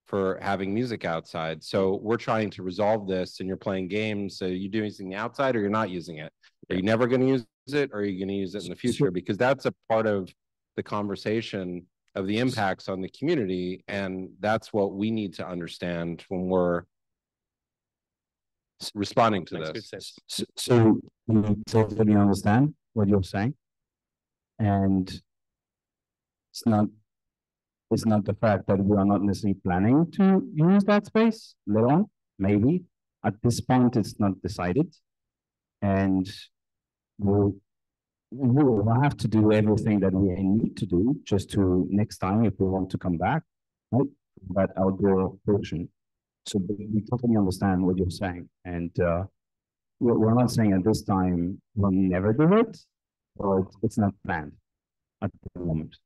for having music outside. So we're trying to resolve this, and you're playing games. So you using the outside, or you're not using it? Are you never going to use it, or are you going to use it in the future? Because that's a part of the conversation of the impacts on the community, and that's what we need to understand when we're responding to this. So we totally understand what you're saying, and it's not the fact that we are not necessarily planning to use that space later on. Maybe at this point it's not decided, and we'll have to do everything that we need to do just to next time if we want to come back, right? That outdoor portion. So we totally understand what you're saying, and we're not saying at this time we'll never do it, but it's not planned at the moment.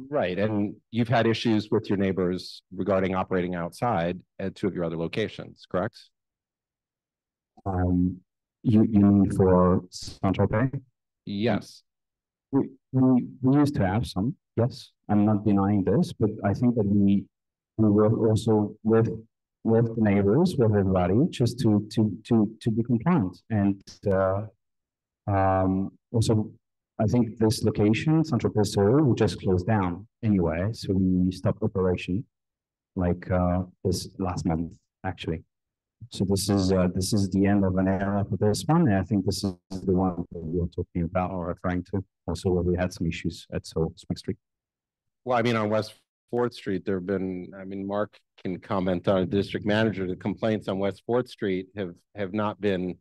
Right, and you've had issues with your neighbors regarding operating outside at 2 of your other locations, correct? You mean for Central Bay? Yes. We used to have some, yes. I'm not denying this, but I think that we work also with the neighbors, with everybody, just to be compliant. And also, I think this location, Central Bay we just closed down anyway, so we stopped operation like this last month, actually. So this is the end of an era for this one, and I think this is the one that we're talking about or referring to. Also, where we had some issues at Spring Street. Well, I mean, on West 4th Street, there have been. I mean, Mark can comment on district manager. The complaints on West 4th Street have not been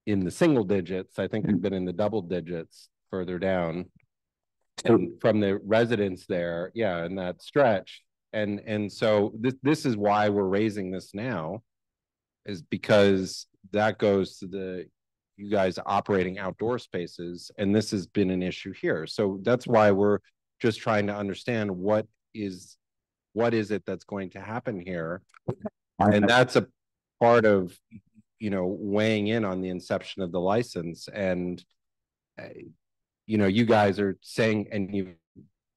in the single digits. I think they've been in the double digits further down, and from the residents there, yeah, in that stretch. And so this is why we're raising this now, is because that goes to you guys operating outdoor spaces, and this has been an issue here. So that's why we're just trying to understand what is it that's going to happen here, and that's a part of weighing in on the inception of the license. And you guys are saying, and you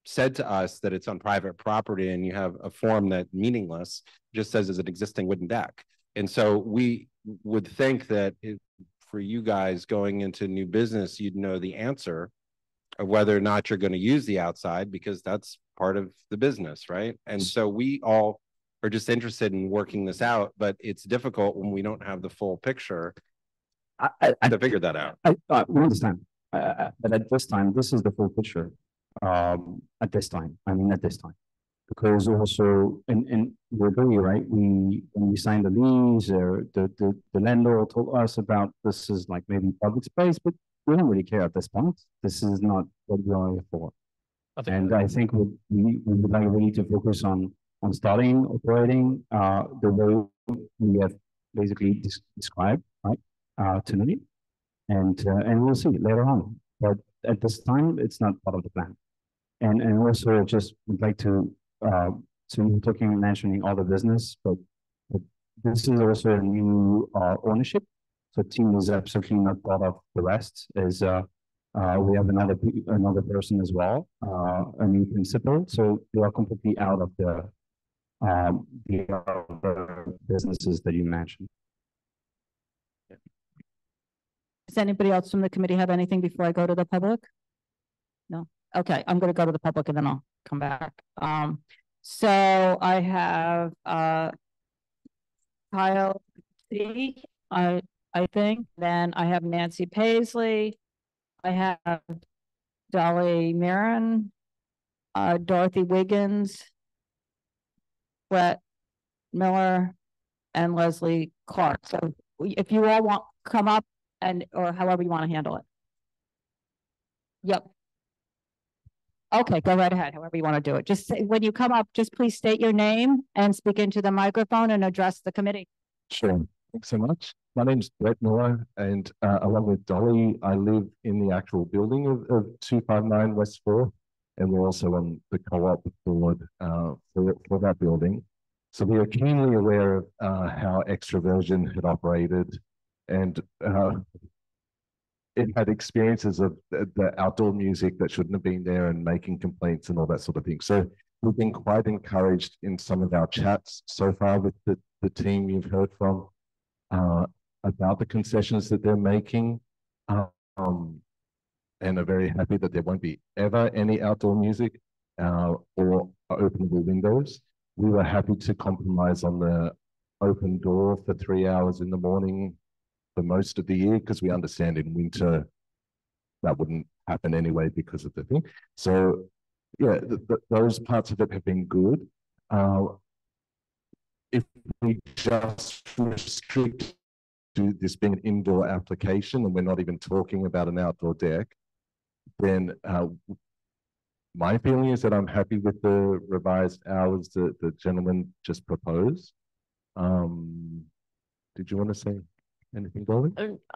said to us that it's on private property, and you have a form that meaningless, just says is an existing wooden deck. And so we would think that for you guys going into new business, you'd know the answer of whether or not you're going to use the outside, because that's part of the business, right? And so we all are just interested in working this out, but it's difficult when we don't have the full picture to figure that out. We understand, but at this time, this is the full picture. at this time. I mean, at this time. Because also, and we agree, right? When we signed the lease, the landlord told us about this is like maybe public space, but we don't really care at this point. This is not what we are here for. And I think we would like really to focus on starting operating the way we have basically described, right, tonight, and we'll see later on. But at this time, it's not part of the plan. And also, just would like to so you're mentioning all the business, but this is also a new ownership. So team is absolutely not part of the rest. Is we have another person as well, a new principal. So they are completely out of the other businesses that you mentioned. Does anybody else from the committee have anything before I go to the public? No. Okay, I'm going to go to the public and then I'll come back. So I have Kyle C, I think. Then I have Nancy Paisley. I have Dolly Marin, Dorothy Wiggins, Brett Miller, and Leslie Clark. So if you all want to come up or however you want to handle it. Yep. Okay, go right ahead, however you want to do it. Just say, when you come up, just please state your name and speak into the microphone and address the committee. Sure. Thanks so much. My name is Brett Miller, and along with Dolly, I live in the actual building of 259 West 4th, and we're also on the co-op board for that building. So we are keenly aware of how Extraversion had operated, and it had experiences of the outdoor music that shouldn't have been there and making complaints and all that sort of thing. So we've been quite encouraged in some of our chats so far with the team you've heard from about the concessions that they're making, and are very happy that there won't be ever any outdoor music or openable windows. We were happy to compromise on the open door for 3 hours in the morning for most of the year, because we understand in winter that wouldn't happen anyway because of the thing. So yeah, those parts of it have been good. If we just restrict to this being an indoor application and we're not even talking about an outdoor deck, then my feeling is that I'm happy with the revised hours that the gentleman just proposed. Did you want to say anything, Dolly?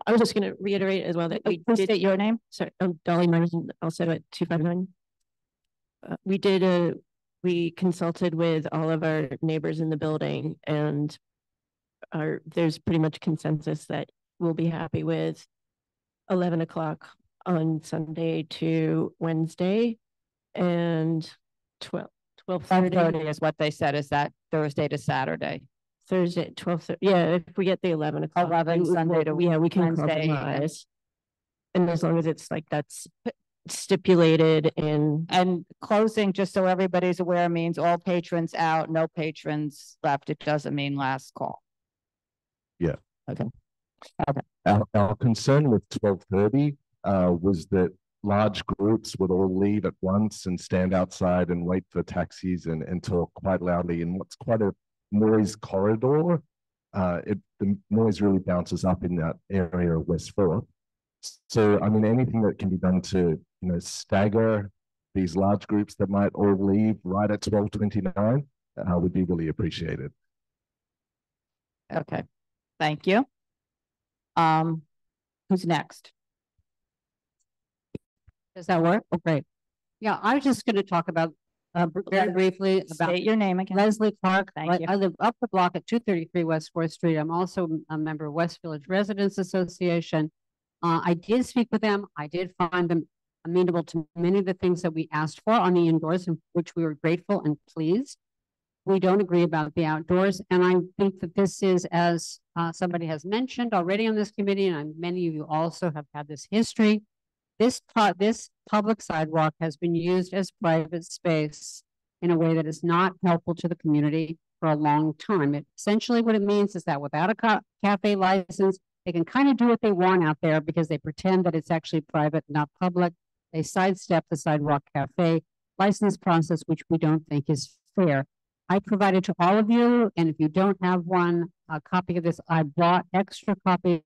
I was just going to reiterate as well that we did state your name. Sorry, Dolly Martin, also at 259. We consulted with all of our neighbors in the building, and there's pretty much consensus that we'll be happy with 11 o'clock on Sunday to Wednesday, and 12:30 is what they said. Is that Thursday to Saturday? Thursday, 12:30. Yeah, if we get the 11 o'clock. 11 Sunday to we can Wednesday. compromise. And as long as it's like that's stipulated in. And closing, just so everybody's aware, means all patrons out, no patrons left. It doesn't mean last call. Yeah. Okay. Our concern with 12:30 was that large groups would all leave at once and stand outside and wait for taxis and talk quite loudly in what's quite a noise corridor. The noise really bounces up in that area of West 4th. So, I mean, anything that can be done to, stagger these large groups that might all leave right at 12:29 would be really appreciated. Okay, thank you. Who's next? Does that work? Oh, great. Yeah, I was just going to talk about very briefly about State your name again. Leslie Clark. Thank you. I live up the block at 233 West 4th Street. I'm also a member of West Village Residents Association. I did speak with them. I did find them amenable to many of the things that we asked for on the indoors, in which we were grateful and pleased. We don't agree about the outdoors. And I think that this is, as somebody has mentioned already on this committee, and many of you also have had this history, this public sidewalk has been used as private space in a way that is not helpful to the community for a long time. Essentially what it means is that without a cafe license, they can kind of do what they want out there because they pretend that it's actually private, not public. they sidestep the Sidewalk Cafe license process, which we don't think is fair. I provided to all of you, and if you don't have one, a copy of this, I bought extra copies,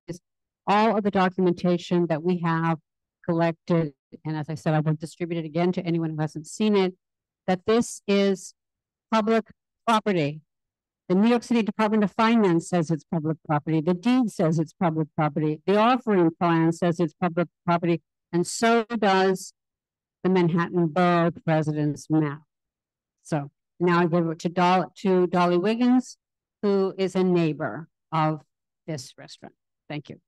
all of the documentation that we have collected. And as I said, I will distribute it again to anyone who hasn't seen it, that this is public property. The New York City Department of Finance says it's public property. The deed says it's public property. The offering plan says it's public property. And so does the Manhattan Borough President's map. So now I give it to Dolly Wiggins, who is a neighbor of this restaurant. Thank you.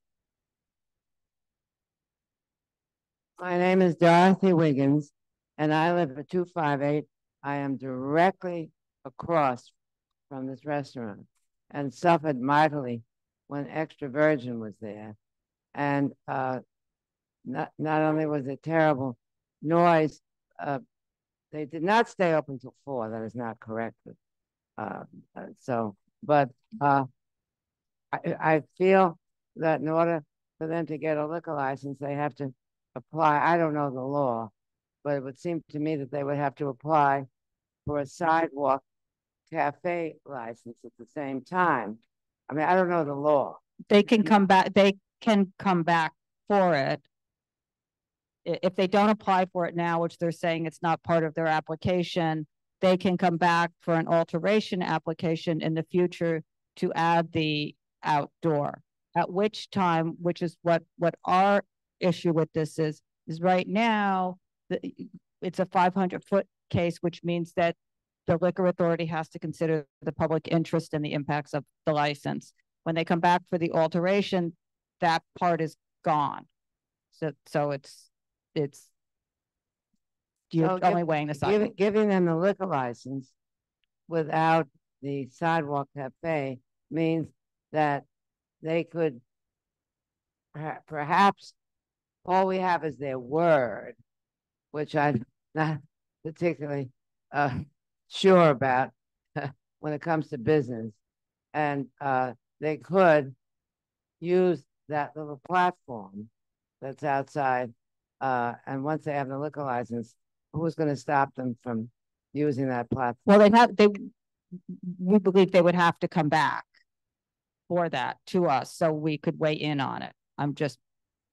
My name is Dorothy Wiggins, and I live at 258. I am directly across from this restaurant and suffered mightily when Extra Virgin was there. And not only was it terrible noise, they did not stay open till 4. That is not correct. But I feel that in order for them to get a liquor license, they have to apply. I don't know the law, but it would seem to me that they would have to apply for a Sidewalk Cafe license at the same time. I mean, I don't know the law. They can come back. They can come back for it. If they don't apply for it now, which they're saying it's not part of their application, they can come back for an alteration application in the future to add the outdoor. At which time, which is what our issue with this is right now, it's a 500-foot case, which means that the liquor authority has to consider the public interest and the impacts of the license. When they come back for the alteration, that part is gone. So you're only weighing the sidewalk. Giving them the liquor license without the Sidewalk Cafe means that they could perhaps, all we have is their word, which I'm not particularly sure about when it comes to business. And they could use that little platform that's outside. And once they have the liquor license, who's going to stop them from using that platform? Well, we believe they would have to come back for that to us so we could weigh in on it.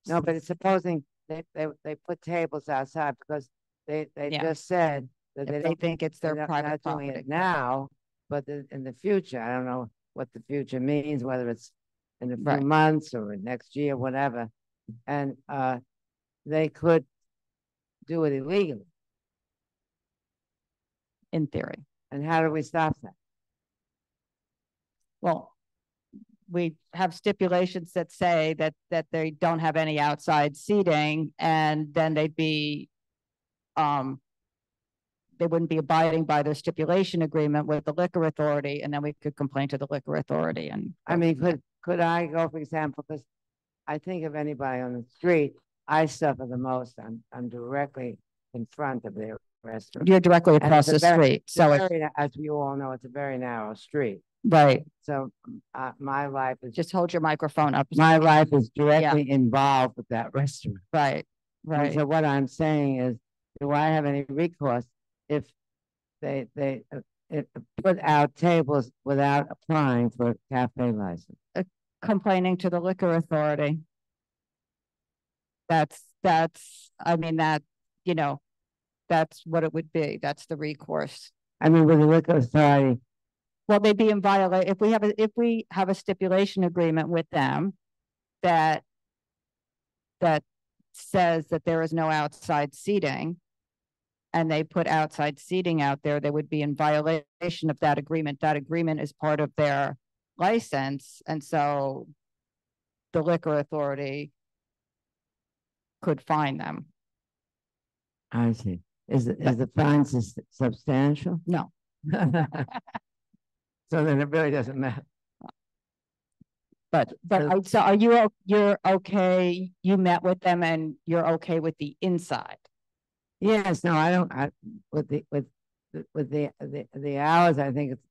No, but it's supposing they put tables outside because they just said that they think it's their private not property. doing it now, but in the future, I don't know what the future means, whether it's in a few months or next year, whatever. And they could do it illegally. In theory. And how do we stop that? Well, we have stipulations that say that they don't have any outside seating, and then they'd be they wouldn't be abiding by their stipulation agreement with the liquor authority, and then we could complain to the liquor authority. And I mean, could I go, for example, because I think of anybody on the street, I suffer the most. I'm directly in front of their restaurant. You're directly across the street, so as you all know, it's a very narrow street. Right. So my life is just hold your microphone up. My life is directly involved with that restaurant. Right. Right. And so what I'm saying is, do I have any recourse if they put out tables without applying for a cafe license? Complaining to the liquor authority. That's I mean, that, you know, that's what it would be. That's the recourse. I mean, with the liquor authority. Well, they'd be in violation if we have a stipulation agreement with them that says that there is no outside seating, and they put outside seating out there, they would be in violation of that agreement. That agreement is part of their license, and so the liquor authority could fine them. I see. Is the fine substantial? No. So then it really doesn't matter. But so are you're okay? You met with them and you're okay with the inside? Yes. No, I don't. With the hours, I think it's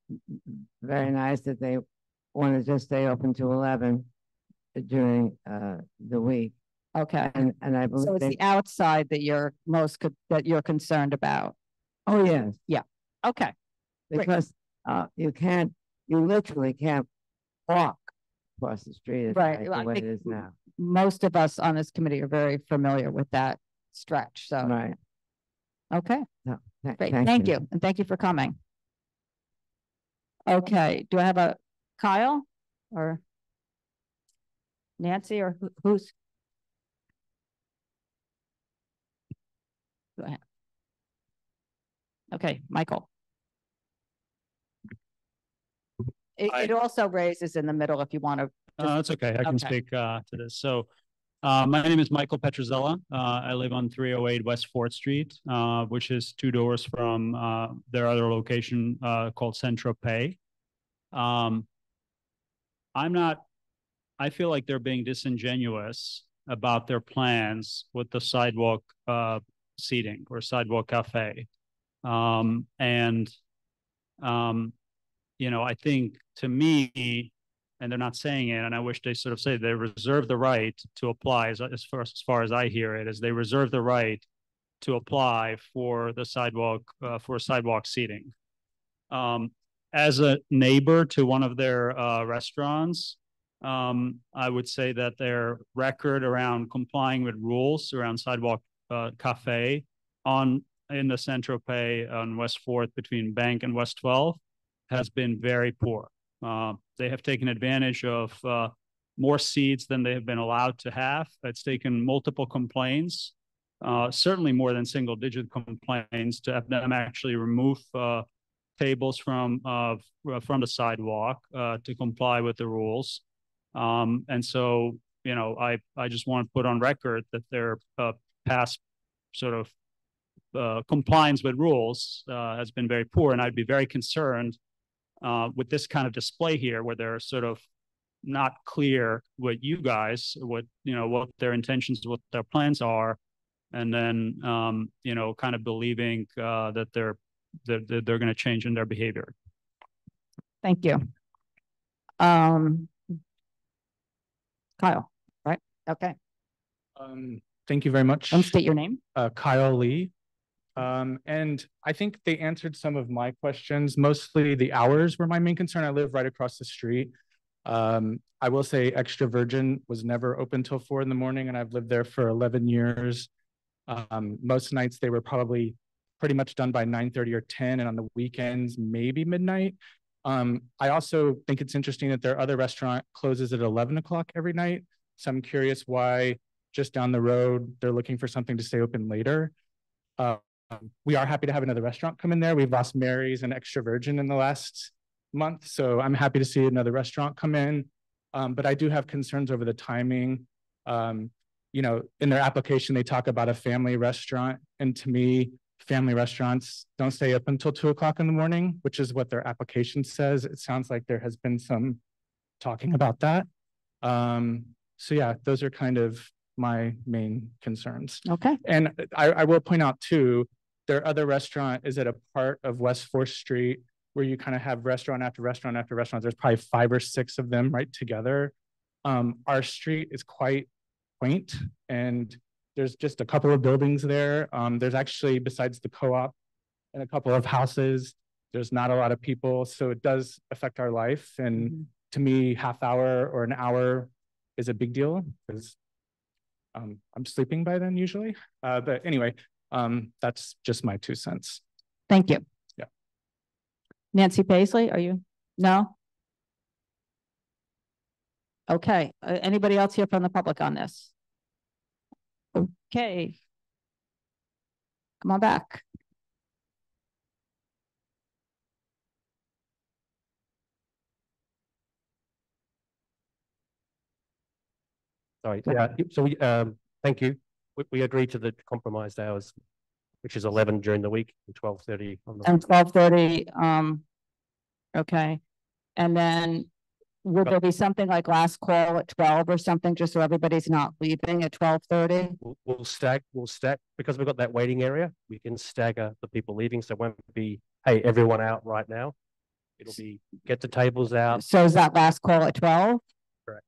very nice that they want to just stay open to 11 during the week. Okay. And I believe So it's the outside that you're that you're concerned about. oh, yes. Yeah. Okay. Great. Because you literally can't walk across the street Right. the way it is now. Most of us on this committee are very familiar with that stretch. So, Right. okay. No, Great. Thank you. And thank you for coming. Okay. Do I have a Kyle or Nancy or who's? Go ahead. Okay, Michael. It also raises in the middle if you want to. That's okay. I can speak to this. So my name is Michael Petrozella. I live on 308 West 4th Street, which is 2 doors from their other location called Saint-Tropez. I feel like they're being disingenuous about their plans with the sidewalk seating or Sidewalk Cafe. I think to me, and they're not saying it, and I wish they sort of say they reserve the right to apply, as far as I hear it, is they reserve the right to apply for the sidewalk, for sidewalk seating. As a neighbor to one of their restaurants, I would say that their record around complying with rules around Sidewalk Cafe in the Saint-Tropez on West 4th between Bank and West 12 has been very poor. They have taken advantage of more seats than they have been allowed to have. It's taken multiple complaints, certainly more than single-digit complaints, to have them actually remove tables from the sidewalk to comply with the rules. And so, I just want to put on record that their past sort of compliance with rules has been very poor, and I'd be very concerned with this kind of display here, where they're sort of not clear what their intentions, what their plans are, and then kind of believing that they're going to change in their behavior. Thank you. Kyle, right? Okay. Thank you very much. State your name. Kyle Lee. And I think they answered some of my questions. Mostly the hours were my main concern. I live right across the street. I will say Extra Virgin was never open till 4 in the morning, and I've lived there for 11 years. Most nights they were probably pretty much done by 9:30 or 10, and on the weekends, maybe midnight. I also think it's interesting that their other restaurant closes at 11 o'clock every night. So I'm curious why just down the road, they're looking for something to stay open later. We are happy to have another restaurant come in there. We've lost Mary's and Extra Virgin in the last month, so I'm happy to see another restaurant come in. But I do have concerns over the timing. In their application, they talk about a family restaurant, and to me, family restaurants don't stay up until 2 o'clock in the morning, which is what their application says. It sounds like there has been some talking about that. So yeah, those are kind of my main concerns. Okay. And I will point out too, their other restaurant is at a part of West 4th Street where you kind of have restaurant after restaurant after restaurant. There's probably 5 or 6 of them right together. Our street is quite quaint, and there's just a couple of buildings there. There's actually, besides the co-op and a couple of houses, there's not a lot of people. So it does affect our life. And to me, half hour or an hour is a big deal because I'm sleeping by then usually. But anyway, that's just my 2 cents. Thank you. Yeah. Nancy Paisley, are you? No? Okay. Anybody else here from the public on this? Okay. Come on back. Sorry. Yeah. So we thank you. We agreed to the compromised hours, which is 11 during the week and 12:30 on the. And 12:30. Okay. And then would there be something like last call at 12 or something, just so everybody's not leaving at 12:30? We'll stack because we've got that waiting area. We can stagger the people leaving, so it won't be, hey, everyone out right now. It'll be get the tables out. So is that last call at 12? Correct.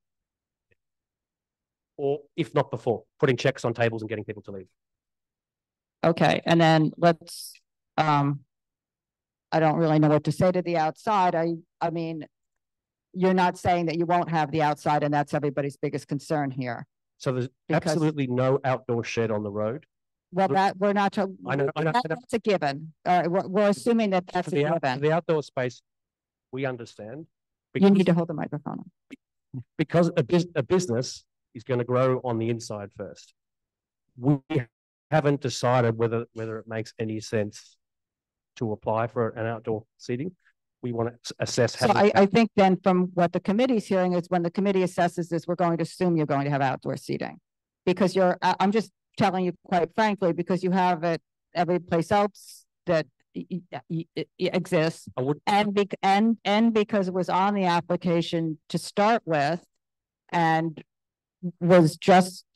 or if not before, putting checks on tables and getting people to leave. Okay, and then let's, I don't really know what to say to the outside. I mean, you're not saying that you won't have the outside, and that's everybody's biggest concern here. So there's absolutely no outdoor shed on the road. Well, that we're not. I know. That's a given. We're assuming that that's a given. For the outdoor space, we understand. You need to hold the microphone on. Because a business is going to grow on the inside first. We haven't decided whether it makes any sense to apply for an outdoor seating. We want to assess how. So I think then from what the committee's hearing is when the committee assesses this, we're going to assume you're going to have outdoor seating. Because I'm just telling you quite frankly, because you have it every place else that exists. And because it was on the application to start with and was just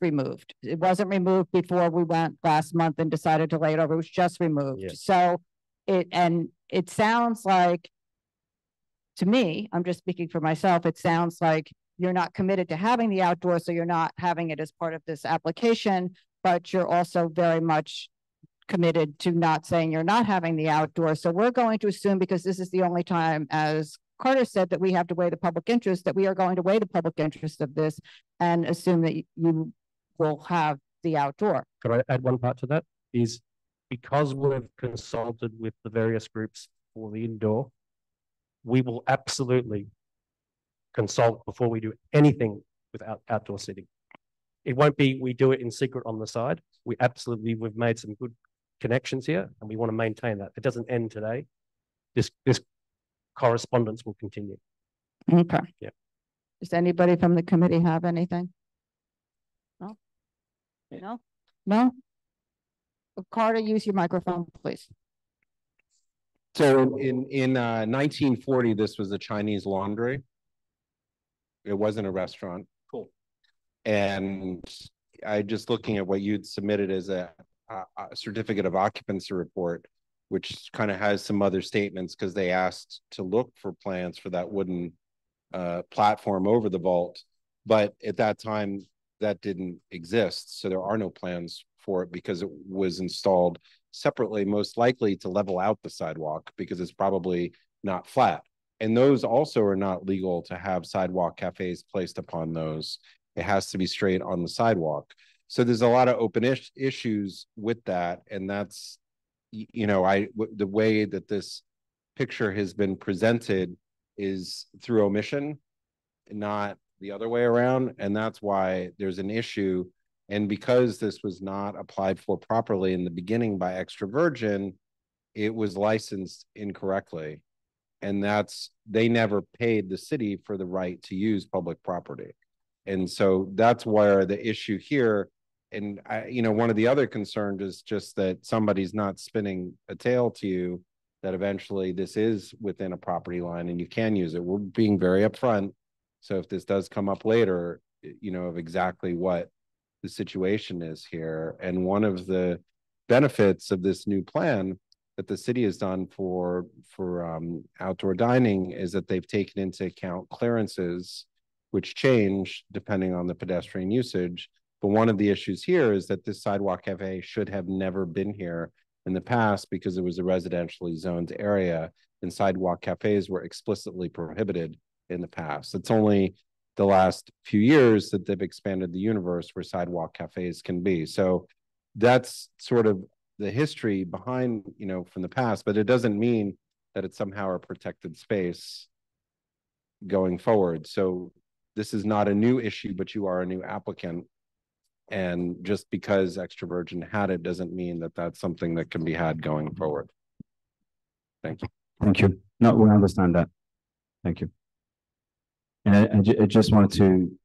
removed. It wasn't removed before we went last month and decided to lay it over. It was just removed. Yeah. So it sounds like, to me, I'm just speaking for myself, it sounds like you're not committed to having the outdoor, so you're not having it as part of this application, but you're also very much committed to not saying you're not having the outdoor. So we're going to assume, because this is the only time, as Carter said, that we have to weigh the public interest, that we are going to weigh the public interest of this and assume that you will have the outdoor. Could I add one part to that? Is because we've consulted with the various groups for the indoor, we will absolutely consult before we do anything with outdoor seating. It won't be we do it in secret on the side. We've made some good connections here and we want to maintain that. It doesn't end today. This correspondence will continue. Okay. Yeah. Does anybody from the committee have anything? No? No? No? Carter, use your microphone, please. So in 1940, this was a Chinese laundry. It wasn't a restaurant. Cool. And I just looking at what you'd submitted as a certificate of occupancy report, which kind of has some other statements because they asked to look for plans for that wooden platform over the vault. But at that time, that didn't exist. So there are no plans for it because it was installed separately, most likely to level out the sidewalk because it's probably not flat. And those also are not legal to have sidewalk cafes placed upon those. It has to be straight on the sidewalk. So there's a lot of open issues with that. And that's, you know, the way that this picture has been presented is through omission, not the other way around. And that's why there's an issue. And because this was not applied for properly in the beginning by Extra Virgin, it was licensed incorrectly. And they never paid the city for the right to use public property. And so that's where the issue here, and one of the other concerns is just that somebody's not spinning a tale to you that eventually this is within a property line and you can use it. We're being very upfront. So if this does come up later, of exactly what the situation is here. And one of the benefits of this new plan that the city has done for outdoor dining is that they've taken into account clearances, which change depending on the pedestrian usage. But one of the issues here is that this sidewalk cafe should have never been here in the past because it was a residentially zoned area and sidewalk cafes were explicitly prohibited in the past. It's only the last few years that they've expanded the universe where sidewalk cafes can be. So that's sort of the history behind, from the past, but it doesn't mean that it's somehow a protected space going forward. So this is not a new issue, but you are a new applicant. And just because Extra Virgin had it doesn't mean that that's something that can be had going forward. Thank you. Thank you. No, we understand that. Thank you. And I just wanted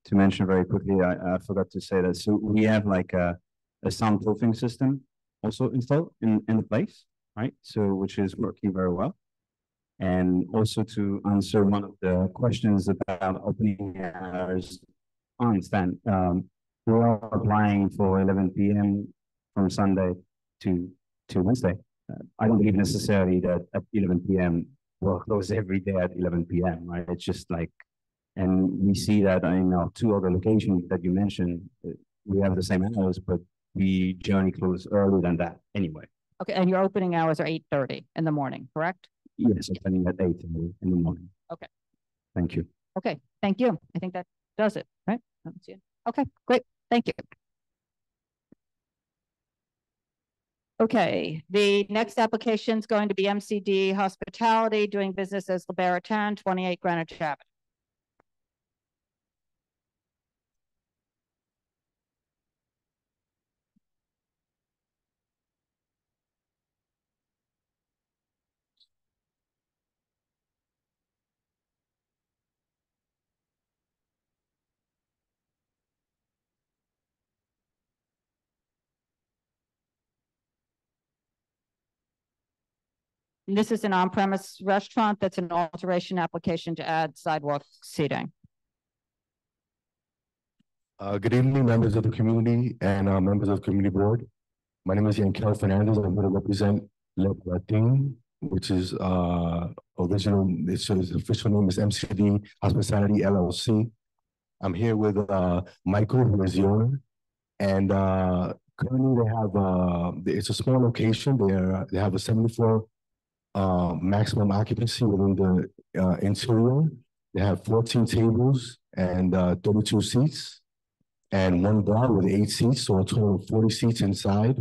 to mention very quickly, I forgot to say that. So we have like a soundproofing system also installed in the place, right? So which is working very well. And also to answer one of the questions about opening hours, I understand. We are applying for 11 p.m. from Sunday to Wednesday. I don't believe necessarily that at 11 p.m. we'll close every day at 11 p.m. right? It's just like And we see that in our two other locations that you mentioned, we have the same hours, but we generally close earlier than that anyway. Okay, and your opening hours are 8:30 in the morning, correct? Yes, opening at 8 in the morning. Okay. Thank you. Okay, thank you. I think that does it, right? I don't see it. Okay, great. Thank you. Okay, the next application is going to be MCD Hospitality, doing business as Baratin, 28 Greenwich Avenue. And this is an on-premise restaurant that's an alteration application to add sidewalk seating. Good evening, members of the community and members of the community board. My name is Yankel Fernandez. I'm going to represent Baratin, which is its official name is MCD Hospitality LLC. I'm here with Michael, who is the owner, and currently they have it's a small location. They have a 74 maximum occupancy within the interior. They have 14 tables and 32 seats, and one bar with 8 seats, so a total of 40 seats inside.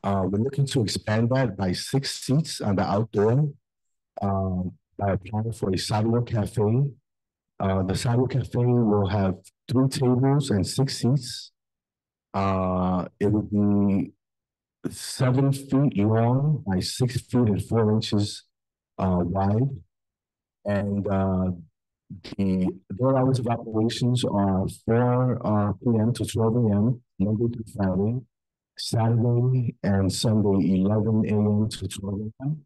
We're looking to expand that by 6 seats on the outdoor by applying for a Sidewalk Cafe. The Sidewalk Cafe will have 3 tables and 6 seats. It would be 7 feet long by 6 feet and 4 inches wide. And the door hours of operations are 4 p.m. to 12 a.m. Monday through Friday, Saturday and Sunday 11 a.m. to 12 a.m.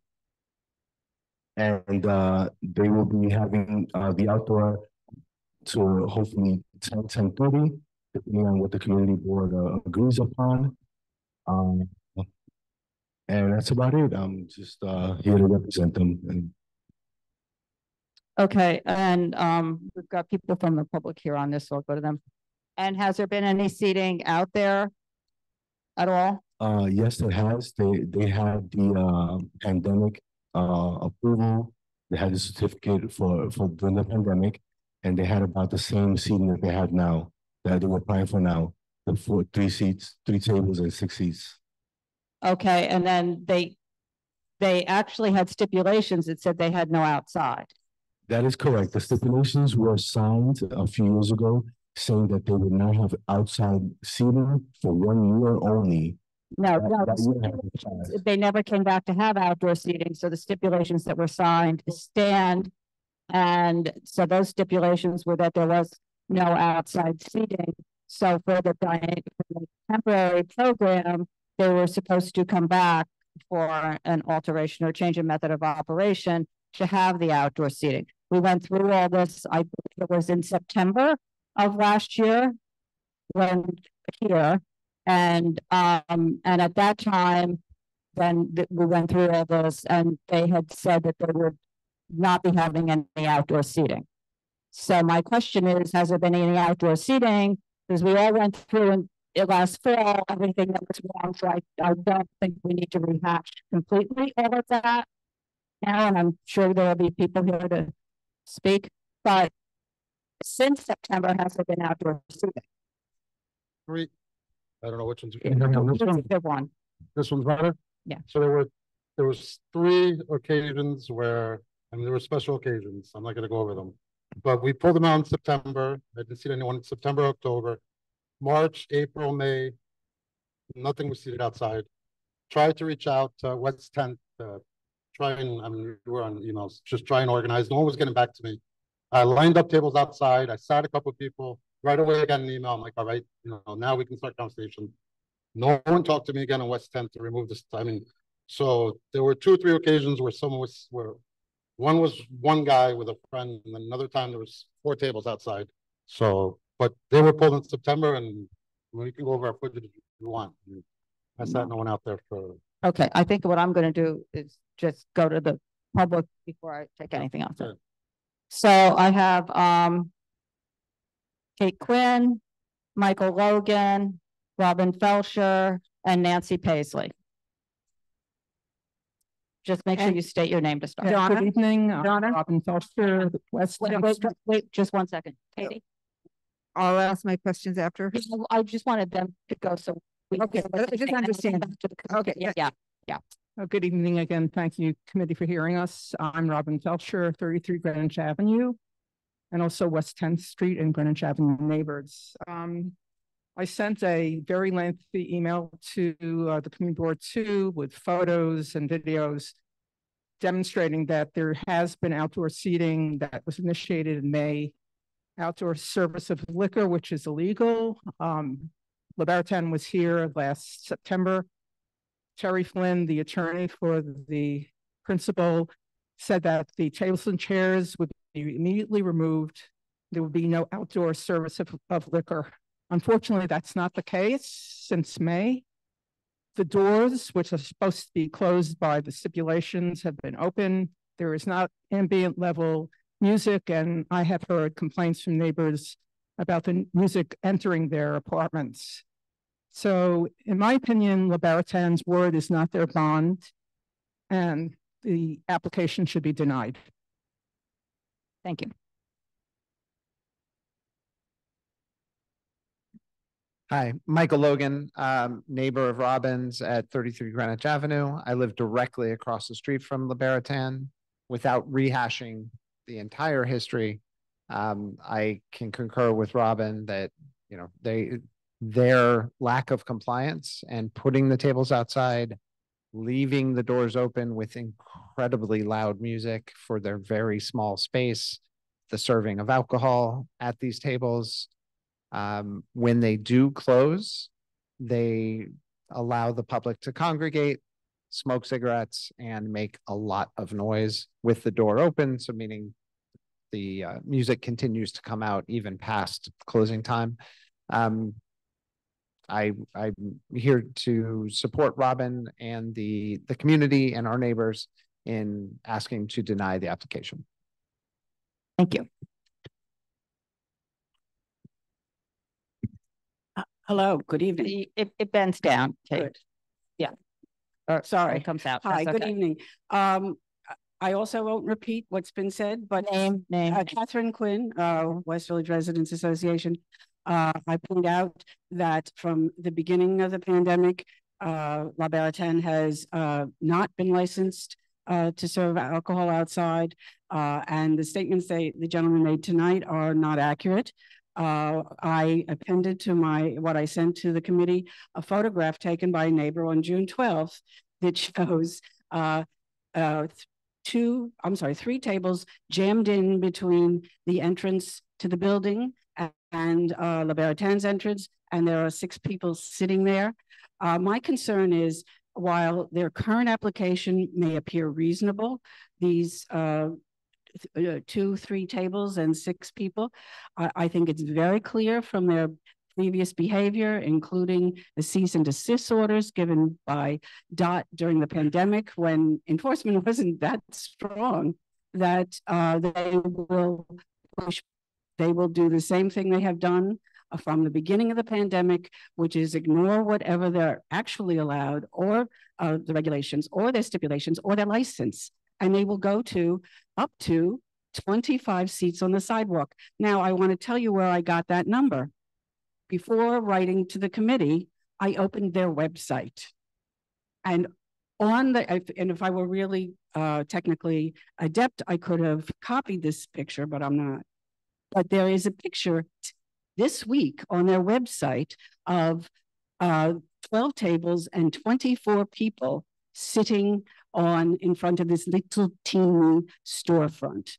And they will be having the outdoor to hopefully 10:30, depending on what the community board agrees upon. And that's about it. I'm just here to represent them. And okay, and we've got people from the public here on this, so I'll go to them. And has there been any seating out there at all? Yes, there has. They had the pandemic approval. They had the certificate for during the pandemic, and they had about the same seating that they have now, that they were applying for now. The 3 seats, 3 tables and 6 seats. Okay, and then they actually had stipulations that said they had no outside. That is correct. The stipulations were signed a few years ago, saying that they would not have outside seating for 1 year only. No, they never came back to have outdoor seating. So the stipulations that were signed stand. And so those stipulations were that there was no outside seating. So for the temporary program, they were supposed to come back for an alteration or change in method of operation to have the outdoor seating. We went through all this, I believe it was in September of last year when here. And at that time, then we went through all this and they had said that they would not be having any outdoor seating. So my question is, has there been any outdoor seating? Because we all went through and last fall, everything that was wrong. So I don't think we need to rehash completely all of that now. And I'm sure there will be people here to speak, but since September, has there been outdoor seating? 3. I don't know which one's one. This one's better. Yeah. So there was 3 occasions where, I mean, there were special occasions. I'm not going to go over them, but we pulled them out in September. I didn't see anyone in September, October, March, April, May. Nothing was seated outside. Tried to reach out to West 10th, try and, I mean, we were on emails, just try and organize. No one was getting back to me. I lined up tables outside. I sat a couple of people. Right away, I got an email. I'm like, all right, now we can start conversation. No one talked to me again on West 10th to remove this. I mean, so there were 2 or 3 occasions where one was one guy with a friend, and then another time there was 4 tables outside. So, but they were pulled in September, and we can go over our footage if you want. I sat no one out there for. Okay, I think what I'm going to do is just go to the public before I take anything else. Okay. So I have Kate Quinn, Michael Logan, Robin Felsher, and Nancy Paisley. Just make sure you state your name to start. Good evening, Robin Felster, West. Wait, just 1 second. Katie? I'll ask my questions after. I just wanted them to go so we Okay, I just understand. Okay, yeah. Good evening again. Thank you, committee, for hearing us. I'm Robin Felcher, 33 Greenwich Avenue, and also West 10th Street and Greenwich Avenue neighbors. I sent a very lengthy email to the community board too, with photos and videos demonstrating that there has been outdoor seating that was initiated in May, outdoor service of liquor, which is illegal. Baratin was here last September. Terry Flynn, the attorney for the principal, said that the tables and chairs would be immediately removed. There would be no outdoor service of liquor. Unfortunately, that's not the case since May. The doors, which are supposed to be closed by the stipulations, have been open. There is not ambient level music, and I have heard complaints from neighbors about the music entering their apartments. So in my opinion, Baratin's word is not their bond, and the application should be denied. Thank you. Hi, Michael Logan, neighbor of Robbins at 33 Greenwich Avenue. I live directly across the street from Baratin. Without rehashing the entire history, I can concur with Robin that, you know, their lack of compliance and putting the tables outside, leaving the doors open with incredibly loud music for their very small space, the serving of alcohol at these tables. When they do close, they allow the public to congregate, smoke cigarettes, and make a lot of noise with the door open. So meaning the music continues to come out even past closing time. I'm here to support Robin and the community and our neighbors in asking to deny the application. Thank you. Hello, good evening. It bends down. Good. Yeah. Sorry. It comes out. Hi, That's good okay. evening. I also won't repeat what's been said, but name. Catherine Quinn, West Village Residents Association. I point out that from the beginning of the pandemic, Baratin has not been licensed to serve alcohol outside, and the statements the gentleman made tonight are not accurate. I appended to what I sent to the committee a photograph taken by a neighbor on June 12th that shows three tables jammed in between the entrance to the building and Baratin's entrance, and there are 6 people sitting there. My concern is, while their current application may appear reasonable, these 2-3 tables and 6 people, I think it's very clear from their previous behavior, including the cease and desist orders given by DOT during the pandemic when enforcement wasn't that strong, that they will do the same thing they have done from the beginning of the pandemic, which is ignore whatever they're actually allowed, or the regulations, or their stipulations, or their license, and they will go to up to 25 seats on the sidewalk. Now, I want to tell you where I got that number. Before writing to the committee, I opened their website, and if I were really technically adept, I could have copied this picture, but I'm not. But there is a picture this week on their website of 12 tables and 24 people sitting in front of this little teeny storefront.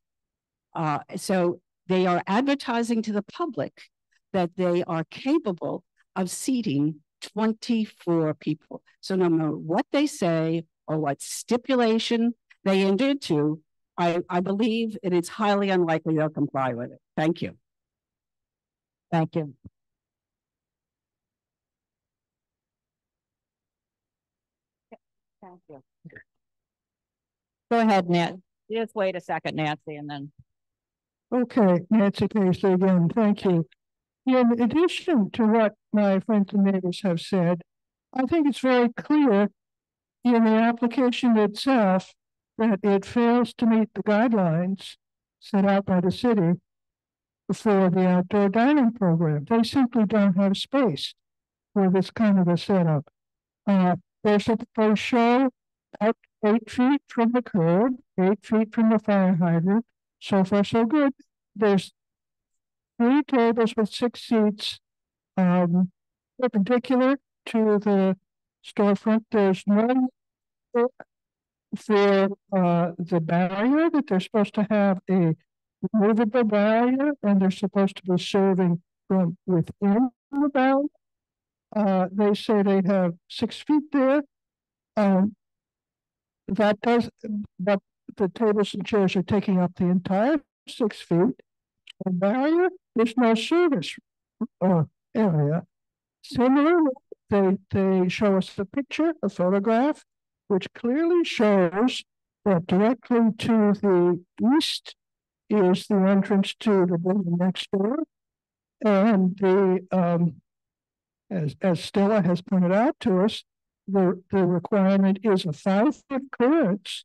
So they are advertising to the public that they are capable of seating 24 people. So no matter what they say or what stipulation they enter into, I believe it is highly unlikely they'll comply with it. Thank you. Thank you. Thank you. Go ahead, Nancy. Just wait a second, Nancy, and then. Okay, Nancy Paisley again. Thank you. in addition to what my friends and neighbors have said, I think it's very clear in the application itself that it fails to meet the guidelines set out by the city for the outdoor dining program. They simply don't have space for this kind of a setup. They show out 8 feet from the curb, 8 feet from the fire hydrant. So far, so good. There's 3 tables with 6 seats perpendicular to the storefront. There's no for the barrier that they're supposed to have a movable barrier, and they're supposed to be serving from within the barrier. They say they have 6 feet there. That does, but the tables and chairs are taking up the entire 6 feet. The barrier, there's no service area. Similarly, they show us a picture, a photograph, which clearly shows that directly to the east is the entrance to the building next door. And the as Stella has pointed out to us, the requirement is a 5-foot clearance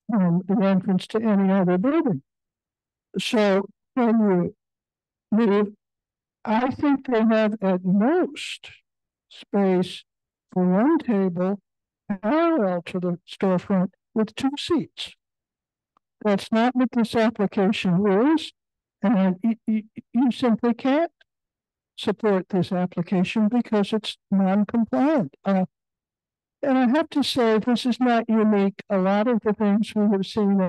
from the entrance to any other building. So when you move, I think they have at most space for 1 table parallel to the storefront with 2 seats. That's not what this application is, and you simply can't support this application because it's non-compliant. And I have to say, this is not unique. A lot of the things we have seen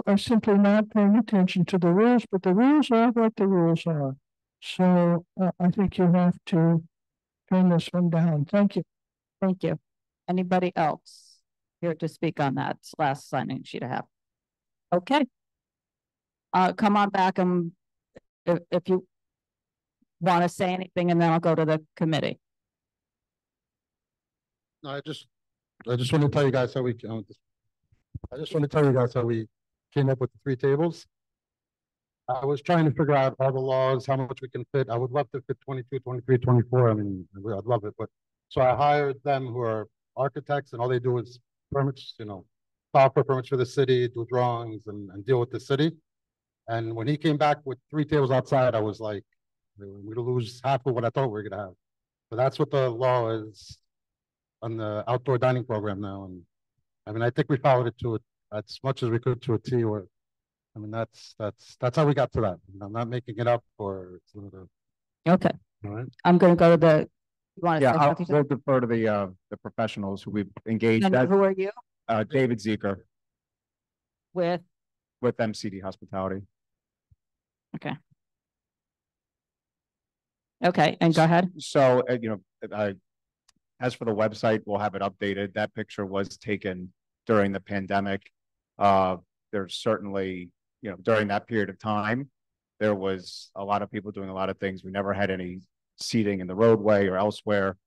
are simply not paying attention to the rules, but the rules are what the rules are. So I think you have to turn this one down. Thank you. Thank you. Anybody else here to speak on that last signing sheet I have? Okay. Come on back and if you want to say anything, and then I'll go to the committee. No, I just want to tell you guys how we. I just want to tell you guys how we came up with the 3 tables. I was trying to figure out all the laws, how much we can fit. I would love to fit 22, 23, 24. I mean, I'd love it, but so I hired them who are architects, and all they do is permits, file for permits for the city, do drawings, and deal with the city. And when he came back with 3 tables outside, I was like, we'd lose half of what I thought we were gonna have. But that's what the law is on the outdoor dining program now. And I mean, I think we followed it to it as much as we could to a T. Or, I mean, that's how we got to that. I'm not making it up or. Okay. All right. I'm going to go to the. I'll defer to the professionals who we've engaged. And who are you? David Zeker With MCD Hospitality. Okay. Okay, and go ahead. So, as for the website, we'll have it updated. That picture was taken during the pandemic. There's certainly, during that period of time, there was a lot of people doing a lot of things. We never had any seating in the roadway or elsewhere.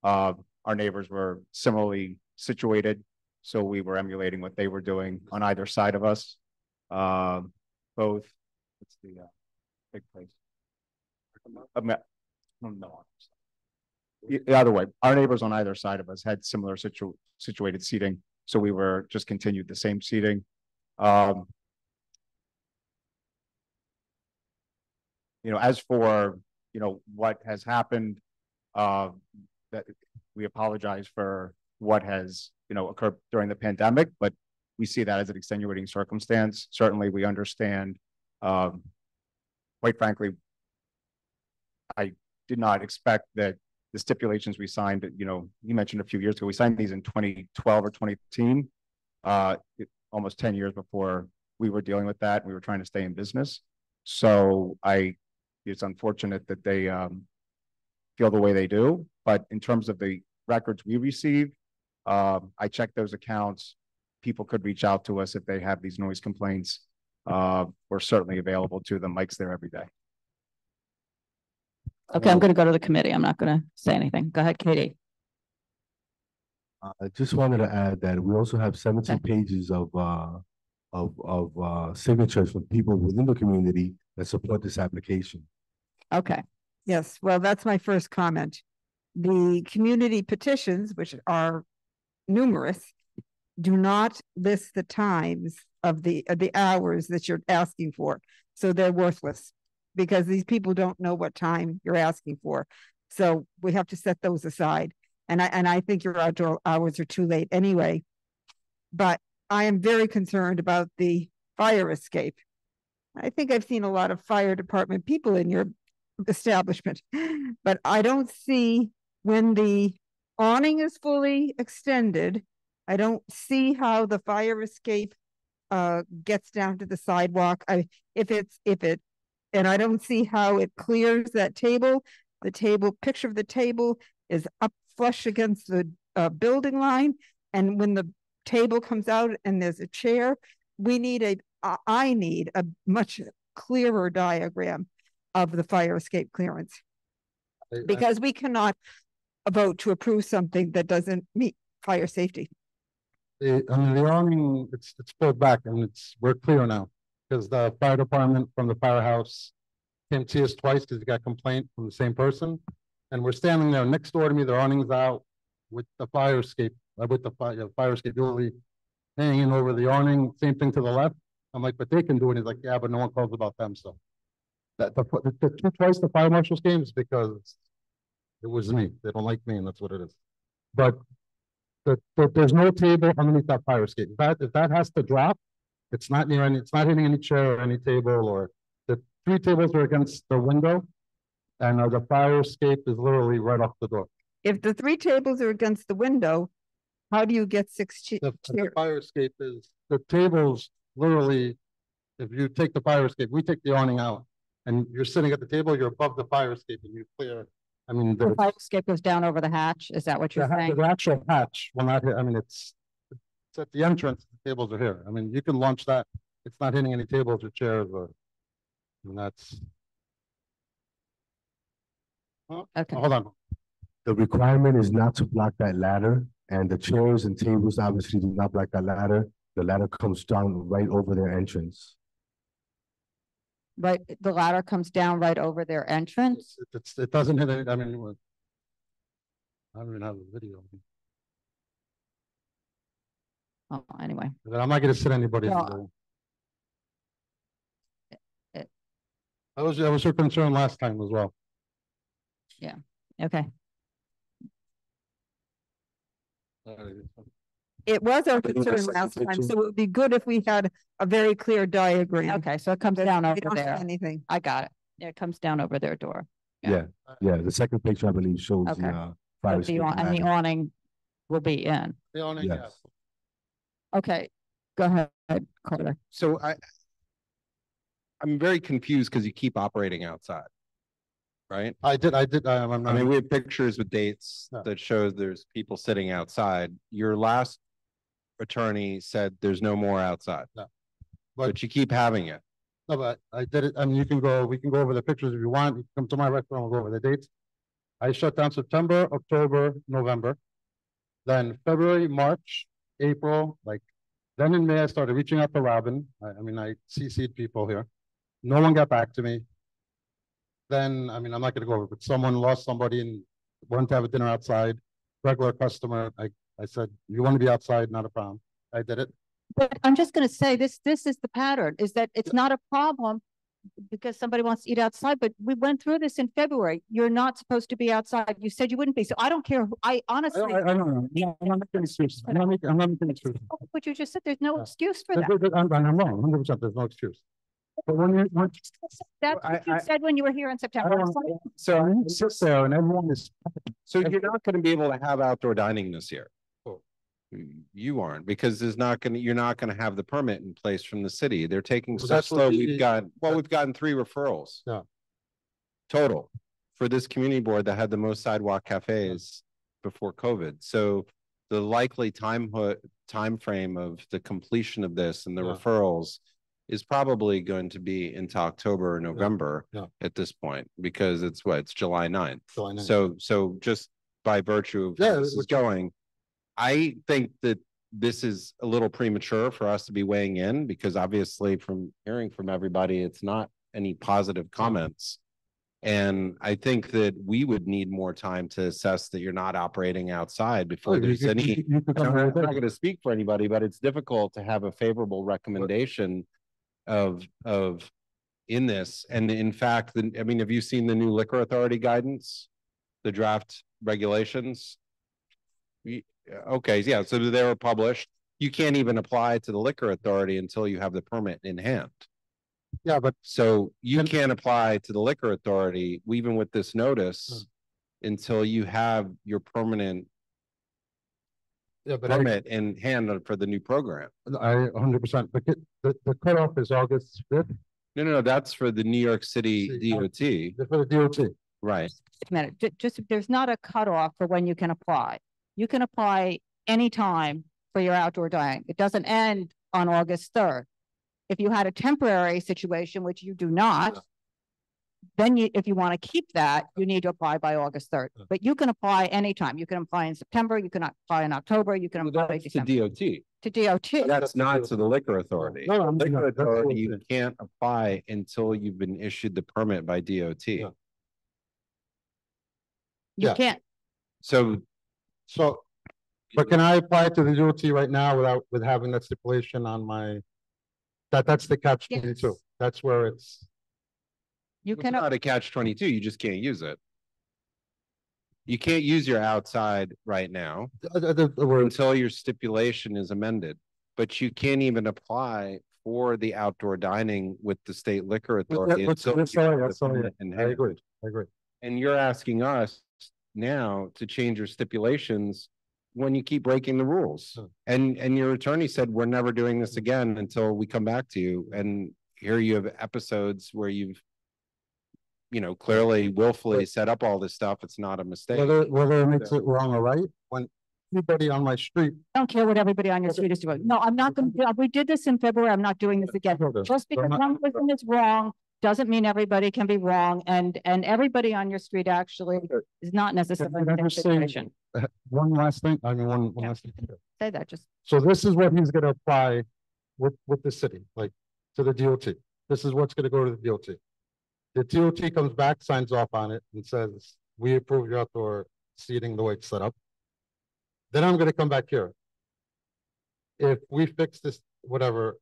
Our neighbors were similarly situated, so we were emulating what they were doing on either side of us. Both, what's the big place? No. The other way, our neighbors on either side of us had similar situated seating, so we were just continued the same seating. As for what has happened, that we apologize for what has occurred during the pandemic, but we see that as an extenuating circumstance. Certainly, we understand. Quite frankly, I did not expect that the stipulations we signed, you mentioned a few years ago, we signed these in 2012 or 2013, almost 10 years before we were dealing with that. We were trying to stay in business. So it's unfortunate that they feel the way they do. But in terms of the records we received, I checked those accounts. People could reach out to us if they have these noise complaints. We're certainly available to them. Mike's there every day. Okay, I'm going to go to the committee. I'm not going to say anything. Go ahead, Katie. I just wanted to add that we also have 17 pages of signatures from people within the community that support this application. Okay. Yes, well, that's my first comment. The community petitions, which are numerous, do not list the times of the hours that you're asking for. So they're worthless because these people don't know what time you're asking for. So we have to set those aside. And I think your outdoor hours are too late anyway. But I am very concerned about the fire escape. I think I've seen a lot of fire department people in your establishment, but I don't see when the awning is fully extended. I don't see how the fire escape gets down to the sidewalk. And I don't see how it clears that table. The picture of the table is up flush against the building line. And when the table comes out and there's a chair, I need a much clearer diagram of the fire escape clearance. Because we cannot vote to approve something that doesn't meet fire safety. The awning, it's pulled back and we're clear now because the fire department from the firehouse came to us twice because we got a complaint from the same person. And we're standing there next door to me, the awning's out with the fire escape, fire escape really hanging over the awning, same thing to the left. I'm like, but they can do it. He's like, yeah, but no one calls about them. So that twice the fire marshals came is because it was me. They don't like me, and that's what it is. But there's no table underneath that fire escape. If that has to drop, it's not hitting any chair or any table, or the 3 tables are against the window, and the fire escape is literally right off the door. If the 3 tables are against the window, how do you get 6 chairs? The fire escape is the tables literally. If you take the fire escape, we take the awning out, and you're sitting at the table. You're above the fire escape, and you clear. I mean, the fire escape goes down over the hatch. Is that what you're saying? The actual hatch will not hit. I mean, it's at the entrance. The tables are here. I mean, you can launch that. It's not hitting any tables or chairs, and that's. Okay. Hold on. The requirement is not to block that ladder, and the chairs and tables obviously do not block that ladder. The ladder comes down right over their entrance. Right, the ladder comes down right over their entrance. It doesn't hit any. I mean, I don't even have a video. Oh, anyway. I'm not going to sit anybody. No. That was your concern last time as well. Yeah. Okay. It was our concern last time, so it would be good if we had a very clear diagram. Okay, so it comes down over there. Anything. I got it. Yeah, it comes down over their door. Yeah. The second picture, I believe, shows the fire escape. And the awning will be in. The awning, yes. Okay, go ahead, Carter. So I'm very confused because you keep operating outside, right? I did. I mean, we have pictures with dates that shows there's people sitting outside. Your last attorney said there's no more outside. No. But you keep having it. No, but I did it. I mean, we can go over the pictures if you want. You can come to my restaurant, we'll go over the dates. I shut down September, October, November. Then February, March, April, then in May, I started reaching out to Robin. I CC'd people here. No one got back to me. Then, I'm not going to go over it, but someone lost somebody and wanted to have a dinner outside. Regular customer. I said, you want to be outside, not a problem. I did it. But I'm just going to say this is the pattern, is that it's not a problem because somebody wants to eat outside, but we went through this in February. You're not supposed to be outside. You said you wouldn't be. So I don't care. I honestly. I don't know. I'm not making excuses. I'm not making excuses. But you just said there's no excuse for that. I'm wrong. 100%. There's no excuse. But that's what you said when you were here in September. So I sit there and everyone is. So you're not going to be able to have outdoor dining this year. You aren't, because you're not going to have the permit in place from the city. They're taking stuff slow. We've gotten 3 referrals. Yeah. Total for this community board that had the most sidewalk cafes before COVID. So the likely time frame of the completion of this and the referrals is probably going to be into October or November at this point, because it's July 9th. July 9th. So just by virtue of how this is going, I think that this is a little premature for us to be weighing in, because obviously from hearing from everybody, it's not any positive comments. And I think that we would need more time to assess that you're not operating outside before there's any. I'm not going to speak for anybody, but it's difficult to have a favorable recommendation of in this. And in fact, I mean, have you seen the new liquor authority guidance, the draft regulations? Okay, yeah, so they were published. You can't even apply to the liquor authority until you have the permit in hand. Yeah, but so you can't apply to the liquor authority, even with this notice, until you have your permanent permit in hand for the new program. I 100%. But the cutoff is August 5th. No, that's for the New York City DOT. For the DOT. Right. A minute, just there's not a cutoff for when you can apply. You can apply anytime for your outdoor dining. It doesn't end on August 3rd. If you had a temporary situation, which you do not, then if you want to keep that, you need to apply by August 3rd. But you can apply anytime. You can apply in September, you can apply in October, you can apply to DOT. To DOT. That's not to the liquor authority. No, liquor authority, you can't apply until you've been issued the permit by DOT. You can't. So, but can I apply to the DOT right now with having that stipulation on my? That's the catch-22. Yes. That's where it's. You cannot. It's not a catch-22. You just can't use it. You can't use your outside right now until your stipulation is amended. But you can't even apply for the outdoor dining with the state liquor authority. I agree. And you're asking us now to change your stipulations when you keep breaking the rules. And your attorney said, we're never doing this again until we come back to you. And here you have episodes where you've, clearly willfully set up all this stuff. It's not a mistake. Whether it makes it wrong or right, when everybody on my street. I don't care what everybody on your street is doing. No, I'm not going to, we did this in February. I'm not doing this again. Just because one person is wrong doesn't mean everybody can be wrong. And everybody on your street actually is not necessarily in the situation. One last thing. One last thing. Say that just. So this is what he's going to apply with the city, like to the DOT. This is what's going to go to the DOT. The DOT comes back, signs off on it, and says, we approve your outdoor seating the way it's set up. Then I'm going to come back here. If we fix this, whatever,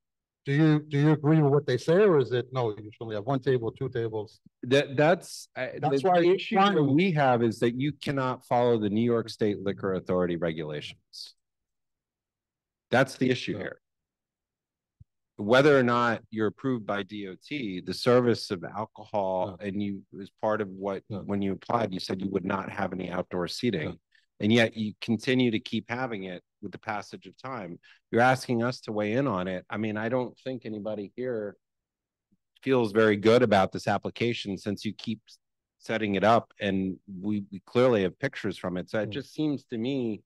do you agree with what they say, or is it no? You should only have one table, two tables. That's why the issue that we have is that you cannot follow the New York State Liquor Authority regulations. That's the issue here. Whether or not you're approved by DOT, the service of alcohol, and you as part of what when you applied, you said you would not have any outdoor seating, and yet you continue to keep having it with the passage of time. You're asking us to weigh in on it. I mean, I don't think anybody here feels very good about this application since you keep setting it up, and we clearly have pictures from it. So it just seems to me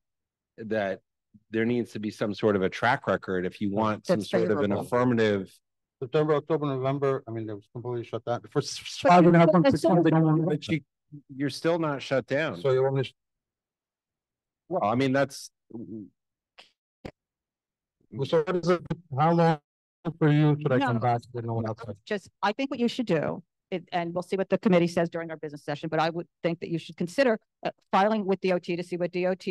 that there needs to be some sort of a track record if you want some sort of an affirmative. September, October, November. I mean, they was completely shut down. For 5.5 months, they don't want to. You're still not shut down. So you want to. Well, I mean, that's. So what is it? How long for you should I come back with no one else? I think what you should do, and we'll see what the committee says during our business session, but I would think that you should consider filing with DOT to see what DOT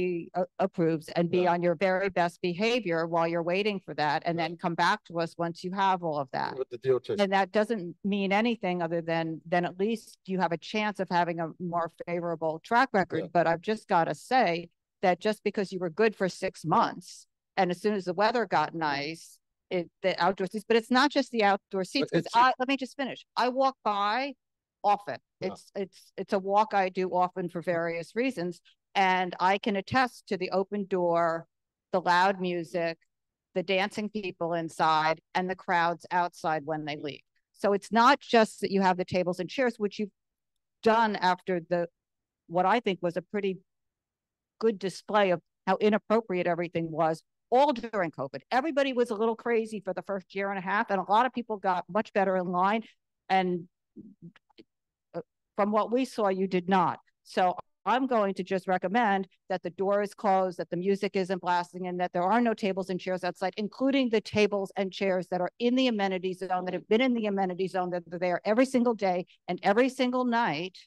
approves and be on your very best behavior while you're waiting for that, and then come back to us once you have all of that. With the DOT. And that doesn't mean anything other than at least you have a chance of having a more favorable track record. But I've just got to say that just because you were good for 6 months, and as soon as the weather got nice, the outdoor seats, but it's not just the outdoor seats. Let me just finish. I walk by often. It's a walk I do often for various reasons, and I can attest to the open door, the loud music, the dancing people inside, and the crowds outside when they leave. So it's not just that you have the tables and chairs, which you've done after what I think was a pretty good display of how inappropriate everything was. All during COVID, everybody was a little crazy for the first year and a half, and a lot of people got much better in line. And from what we saw, you did not. So I'm going to just recommend that the door is closed, that the music isn't blasting, and that there are no tables and chairs outside, including the tables and chairs that are in the amenity zone, that have been in the amenity zone, that are there every single day and every single night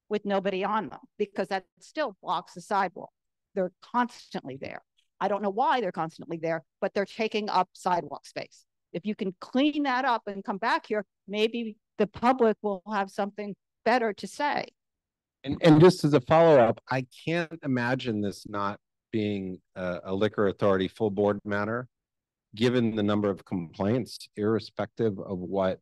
with nobody on them, because that still blocks the sidewalk. They're constantly there. I don't know why they're constantly there, but they're taking up sidewalk space. If you can clean that up and come back here, maybe the public will have something better to say. And just as a follow-up, I can't imagine this not being a liquor authority full board matter, given the number of complaints, irrespective of what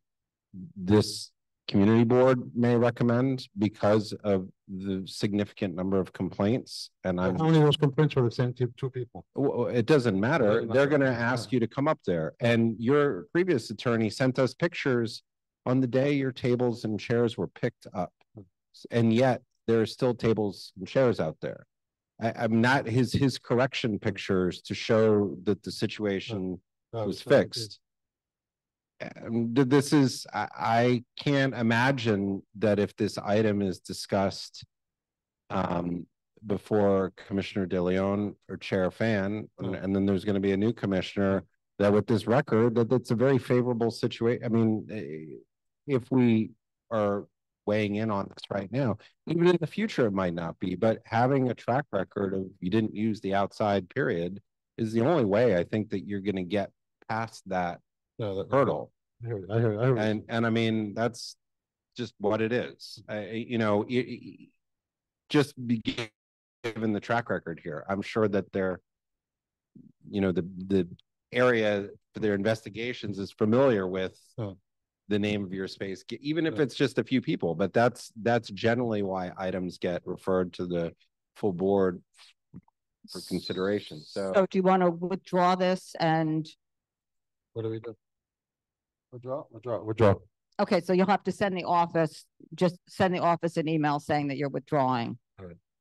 this community board may recommend, because of the significant number of complaints. And how many of those complaints were the same two people? It doesn't matter. They're going to ask you to come up there. And your previous attorney sent us pictures on the day your tables and chairs were picked up. And yet there are still tables and chairs out there. I'm not his correction pictures to show that the situation was fixed. This is, I can't imagine that if this item is discussed before Commissioner De Leon or Chair Fan, and then there's going to be a new commissioner, that with this record, that it's a very favorable situation. I mean, if we are weighing in on this right now, even in the future, it might not be, but having a track record of you didn't use the outside period is the only way I think that you're going to get past that hurdle. I hear. And I mean, that's just what it is. You know, just be given the track record here. I'm sure that they're, you know, the area for their investigations is familiar with the name of your space, even if it's just a few people, but that's generally why items get referred to the full board for consideration. So do you want to withdraw this and? What do we do? Withdraw. Okay, so you'll have to send the office, just send the office an email saying that you're withdrawing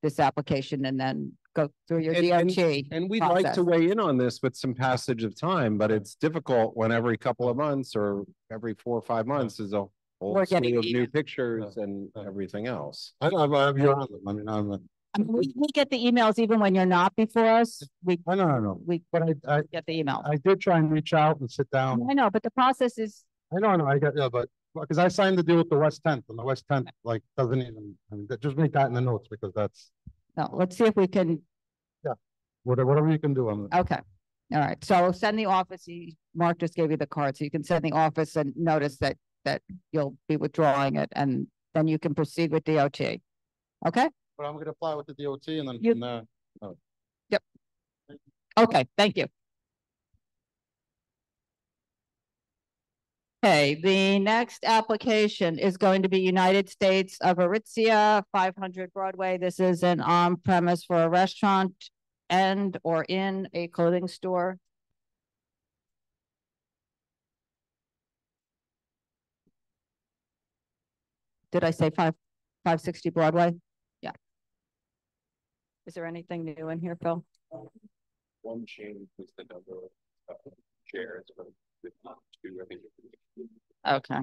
this application, and then go through your DOT. And we'd like to weigh in on this with some passage of time, but it's difficult when every couple of months or every 4 or 5 months is a whole slew of new pictures and everything else. I mean, we get the emails even when you're not before us. I know. But I get the emails. I did try and reach out and sit down. I know, but the process is. I know. I got but because I signed the deal with the West 10th, and the West 10th like doesn't even. I mean, just make that in the notes, because that's. No, let's see if we can. Yeah, whatever you can do. Okay. All right. So send the office. Mark just gave you the card, so you can send the office and notice that you'll be withdrawing it, and then you can proceed with DOT. Okay. But I'm going to apply with the DOT, and then from there. Yep. Okay. Thank you. Okay, the next application is going to be United States of Aritzia, 500 Broadway. This is an on-premise for a restaurant and or in a clothing store. Did I say 560 Broadway? Yeah. Is there anything new in here, Phil? One change was the number of chairs, but not two, I think. Okay.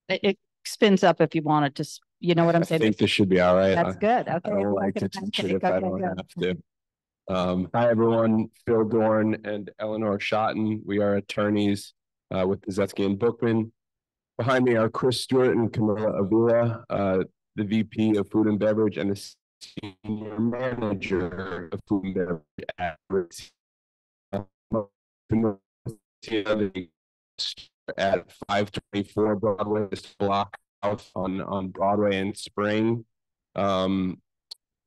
It spins up if you wanted to, you know what I'm saying? I think this should be all right. That's good. Okay. I don't like to teach it if I don't have to. Hi, everyone. Phil Dorn and Eleanor Schotten. We are attorneys with Zetsky and Bookman. Behind me are Chris Stewart and Camilla Avila, the VP of Food and Beverage and the Senior Manager of Food and Beverage at Aritzia. At 524 Broadway, this block out on Broadway in Spring. Their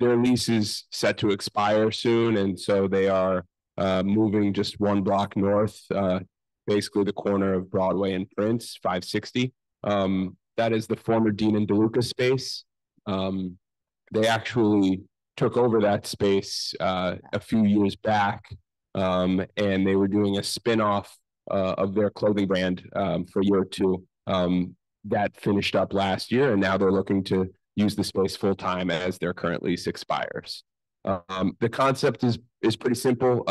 lease is set to expire soon, and so they are moving just one block north, basically the corner of Broadway and Prince, 560. That is the former Dean and DeLuca space. They actually took over that space a few years back, and they were doing a spin-off of their clothing brand for year two. That finished up last year, and now they're looking to use the space full-time as their current lease expires. The concept is pretty simple.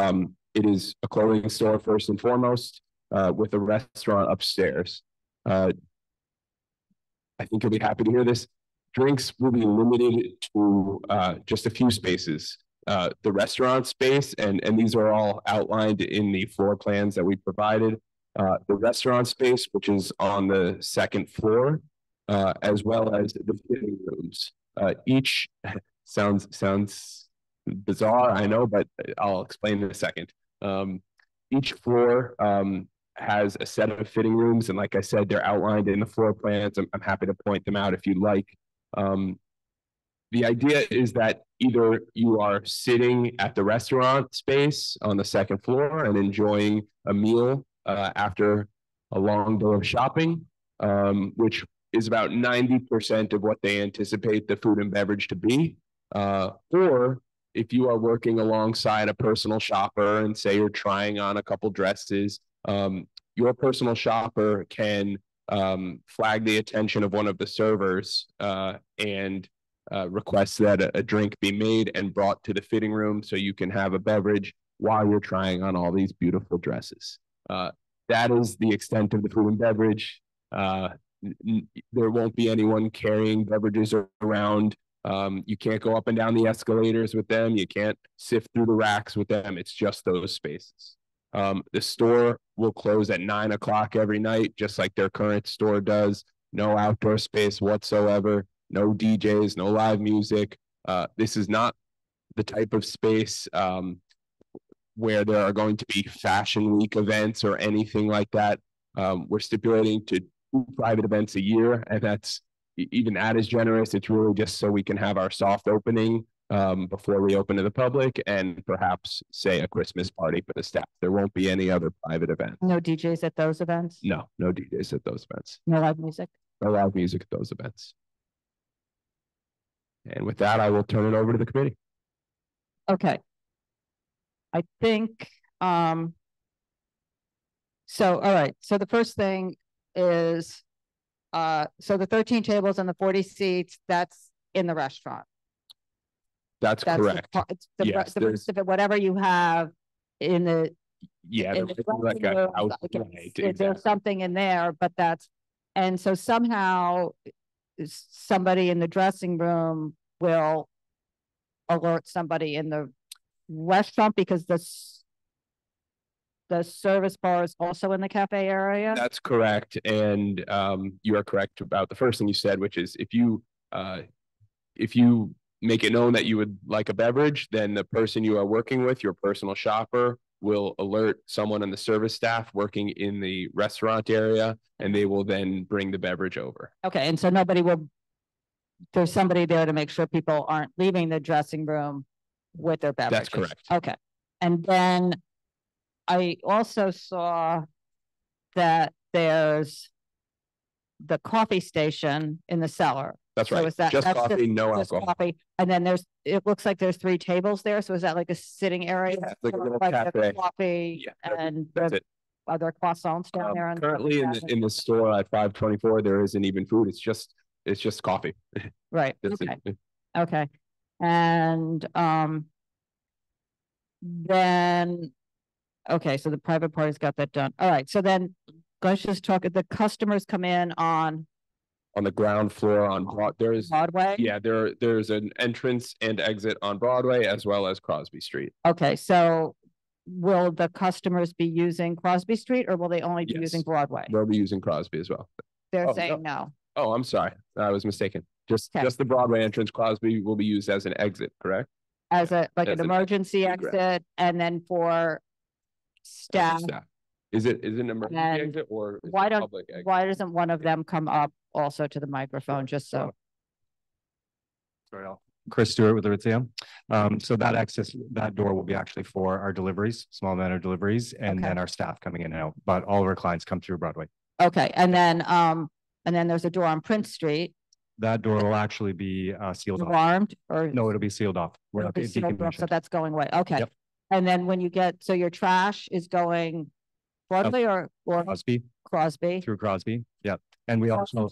It is a clothing store first and foremost, with a restaurant upstairs. I think you'll be happy to hear this. Drinks will be limited to just a few spaces. The restaurant space, and these are all outlined in the floor plans that we provided. The restaurant space, which is on the second floor, as well as the fitting rooms. Each sounds bizarre, I know, but I'll explain in a second. Each floor has a set of fitting rooms, and like I said, they're outlined in the floor plans. I'm happy to point them out if you'd like. The idea is that either you are sitting at the restaurant space on the second floor and enjoying a meal after a long day of shopping, which is about 90% of what they anticipate the food and beverage to be. Or if you are working alongside a personal shopper and say you're trying on a couple dresses, your personal shopper can flag the attention of one of the servers and request that a drink be made and brought to the fitting room so you can have a beverage while you're trying on all these beautiful dresses. That is the extent of the food and beverage. There won't be anyone carrying beverages around. You can't go up and down the escalators with them. You can't sift through the racks with them. It's just those spaces. The store will close at 9 o'clock every night, just like their current store does. No outdoor space whatsoever. No DJs, no live music. This is not the type of space where there are going to be fashion week events or anything like that. We're stipulating to 2 private events a year, and that's even that is generous. It's really just so we can have our soft opening before we open to the public, and perhaps say a Christmas party for the staff. There won't be any other private events. No DJs at those events? No DJs at those events. No live music? No live music at those events. And with that, I will turn it over to the committee. Okay. I think, all right. So the first thing is, so the 13 tables and the 40 seats, that's in the restaurant. That's correct. Yes, the rest of it, whatever you have in the, like a house, right, exactly. There's something in there, but that's, and so somehow somebody in the dressing room will alert somebody in the restaurant, because the service bar is also in the cafe area. That's correct. And you are correct about the first thing you said, which is if you make it known that you would like a beverage, then the person you are working with, your personal shopper, will alert someone on the service staff working in the restaurant area, and they will then bring the beverage over. Okay, and so there's somebody there to make sure people aren't leaving the dressing room with their beverages. That's correct. Okay. And then I also saw that there's the coffee station in the cellar. That's right. So just coffee, no alcohol. Coffee. And then it looks like there's 3 tables there. So is that like a sitting area? Yeah, like a little cafe. Coffee, yeah, and that's it. Are there croissants down there? Currently in the store at 524, there isn't even food. It's just coffee. Right. Okay. And then, okay, so the private party's got that done. All right. So then let's just talk. The customers come in on the ground floor on Broadway. Yeah, there's an entrance and exit on Broadway as well as Crosby Street. Okay, so will the customers be using Crosby Street, or will they only be using Broadway? They'll be using Crosby as well. They're saying no. Oh, I'm sorry. I was mistaken. Just the Broadway entrance. Crosby will be used as an exit, correct? As an emergency exit, and then for staff. Is it an emergency exit, or is it public exit? Why doesn't one of them come up also to the microphone, just so? Sorry, Chris Stewart with Aritzia. So that door will be actually for our deliveries, small amount of deliveries, and then our staff coming in and out. But all of our clients come through Broadway. Okay, and then there's a door on Prince Street. That door will actually be sealed off. Alarmed or? No, it'll be sealed off. We're It'll not be sealed off, so that's going away. Okay. Yep. And then when you get, so your trash is going Broadway or Crosby. Crosby? Through Crosby. Yep. And we also,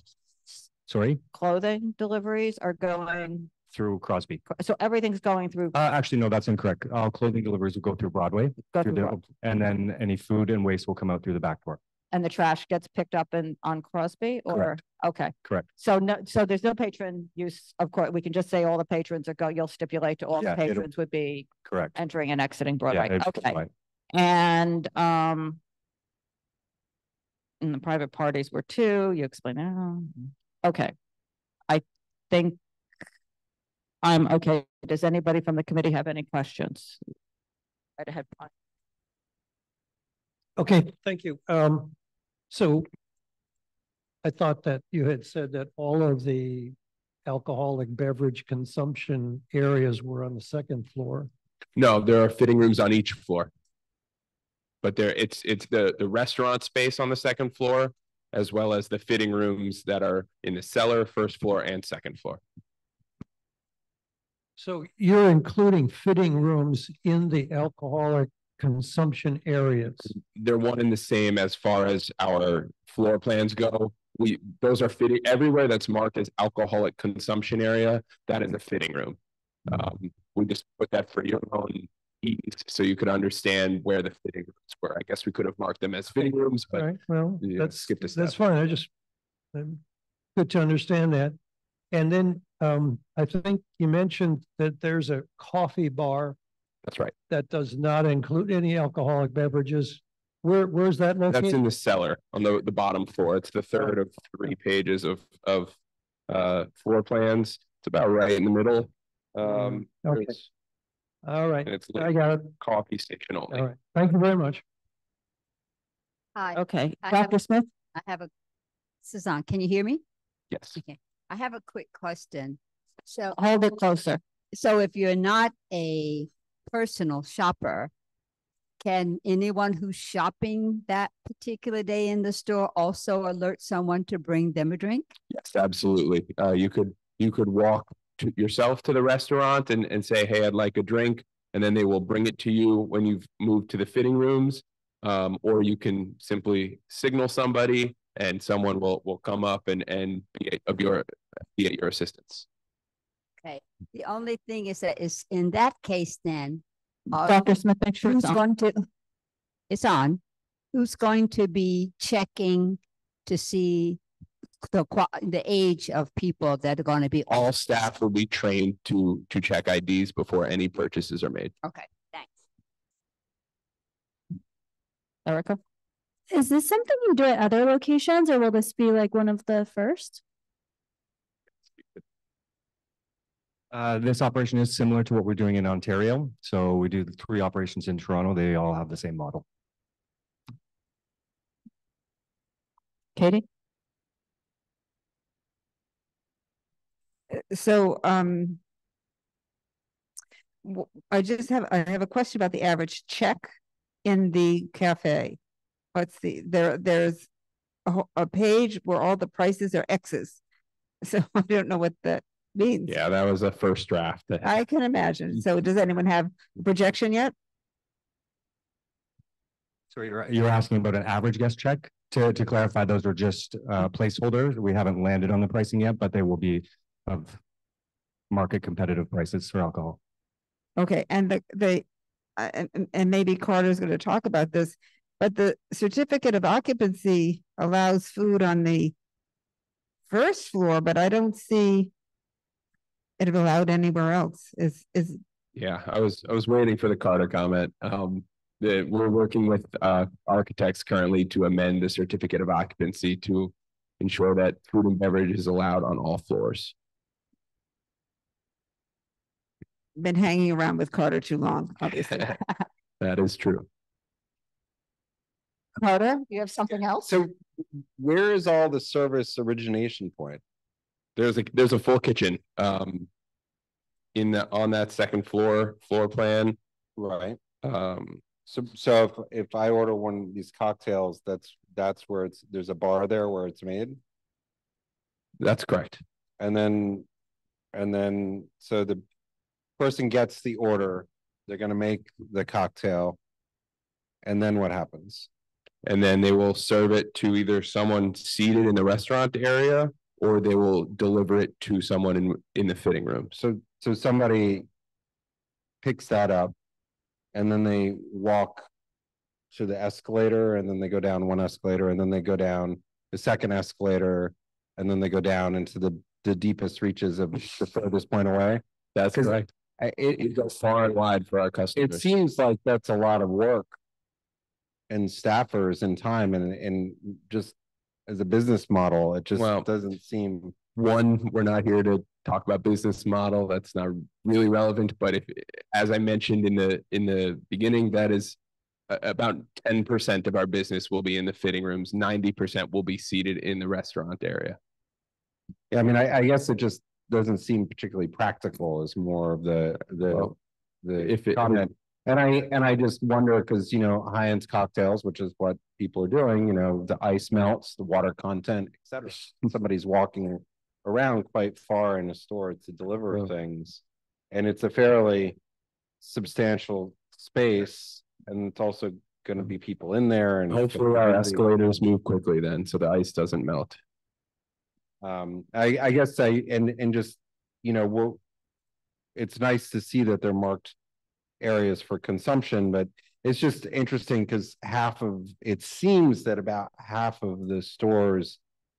sorry? Clothing deliveries are going Through Crosby. so everything's going through. Actually, no, that's incorrect. Clothing deliveries will go through Broadway. And then any food and waste will come out through the back door. And the trash gets picked up on Crosby or? Correct. Okay. Correct. So no, so there's no patron use, of course, we can just say all the patrons are you'll stipulate to all the Yeah, it'll- patrons would be Correct. entering and exiting Yeah, Broadway. it's Okay. fine. And, and the private parties were two, you explained that. Okay. I think I'm okay. Does anybody from the committee have any questions? Right ahead. Okay, thank you. So I thought that you had said that all of the alcoholic beverage consumption areas were on the second floor. No, there are fitting rooms on each floor. But it's the restaurant space on the second floor, as well as the fitting rooms that are in the cellar, first floor, and second floor. So you're including fitting rooms in the alcoholic consumption areas. They're one and the same as far as our floor plans go. Those are fitting everywhere that's marked as alcoholic consumption area. That is a fitting room. We just put that for your own ease, so you could understand where the fitting rooms were. I guess we could have marked them as fitting rooms, but right. Well, skip this. That's fine. Good to understand that. And then I think you mentioned that there's a coffee bar. That's right. That does not include any alcoholic beverages. Where's that located? That's in the cellar on the bottom floor. It's the third of 3 pages of floor plans. It's about right in the middle. Okay. All right. It's I got it. Coffee station only. All right. Thank you very much. Hi. Okay. I Dr. have a- Smith? I have a, Suzanne, can you hear me? Yes. Okay. I have a quick question. So hold it closer. So if you're not a personal shopper, can anyone who's shopping that particular day in the store also alert someone to bring them a drink? Yes, absolutely. You could walk yourself to the restaurant and say, hey, I'd like a drink. And then they will bring it to you when you've moved to the fitting rooms. Or you can simply signal somebody and someone will come up and be at your assistance. Okay. The only thing is that is in that case, then Dr. Smith, make sure who's it's on. going to, it's on. Who's going to be checking to see the age of people that are going to be? All staff will be trained to check IDs before any purchases are made. Okay, thanks. Erica? Is this something you do at other locations, or will this be like one of the first? This operation is similar to what we're doing in Ontario. So we do the 3 operations in Toronto. They all have the same model. Katie? So, I have a question about the average check in the cafe. Let's see, there's a page where all the prices are X's. So I don't know what that means. Yeah, that was a first draft. I can imagine. So does anyone have a projection yet? So you're asking about an average guest check? To clarify, those are just placeholders. We haven't landed on the pricing yet, but they will be of market competitive prices for alcohol. Okay, and and maybe Carter's going to talk about this, but the certificate of occupancy allows food on the first floor, but I don't see it allowed anywhere else. Yeah, I was waiting for the Carter comment. We're working with architects currently to amend the certificate of occupancy to ensure that food and beverage is allowed on all floors. Been hanging around with Carter too long, obviously. That is true. Carter, you have something else? So where is all the service origination point? There's a full kitchen on that second floor plan. Right. So if I order one of these cocktails, that's where there's a bar there where it's made? That's correct. and then so the person gets the order, they're going to make the cocktail, and then what happens? And then they will serve it to either someone seated in the restaurant area, or they will deliver it to someone in the fitting room. So somebody picks that up, and then they walk to the escalator, and then they go down one escalator, and then they go down the second escalator, and then they go down into the deepest reaches of the furthest point away. That's correct. It goes far and wide for our customers. It seems like that's a lot of work and staffers and time, and just as a business model, it just doesn't seem. One, we're not here to talk about business model. That's not really relevant. But if, as I mentioned in the beginning, that is about 10% of our business will be in the fitting rooms. 90% will be seated in the restaurant area. Yeah, I mean, I guess it just doesn't seem particularly practical. Is more of the comment. And I just wonder, because high-end cocktails, which is what people are doing, the ice melts, the water content, etc. Somebody's walking around quite far in a store to deliver things, and it's a fairly substantial space, and it's also going to be people in there. And hopefully our escalators move quickly then, so the ice doesn't melt. I guess just it's nice to see that they're marked areas for consumption, but it's just interesting because it seems that about half of the stores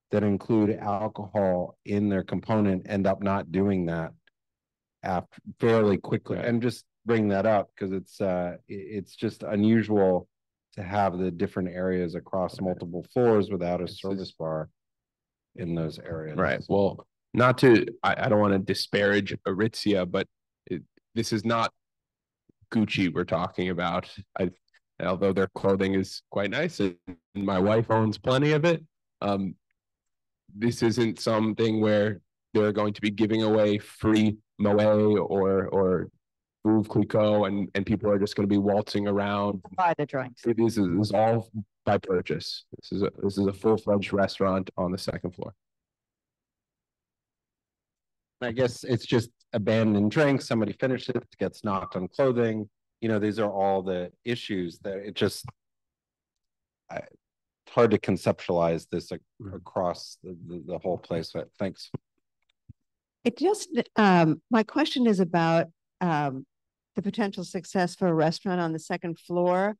that include alcohol in their component end up not doing that fairly quickly. And just bring that up because it's just unusual to have the different areas across multiple floors without a service bar in those areas. Right. Well, I don't want to disparage Aritzia, but this is not Gucci we're talking about. Although their clothing is quite nice and my wife owns plenty of it, this isn't something where they're going to be giving away free Moet or Veuve Clicquot and people are just going to be waltzing around. Buy the drinks. This is all by purchase. This is a full-fledged restaurant on the second floor. I guess it's just abandoned drinks. Somebody finishes it, gets knocked on clothing. These are all the issues that it's hard to conceptualize this across the whole place. But thanks. It just, my question is about the potential success for a restaurant on the second floor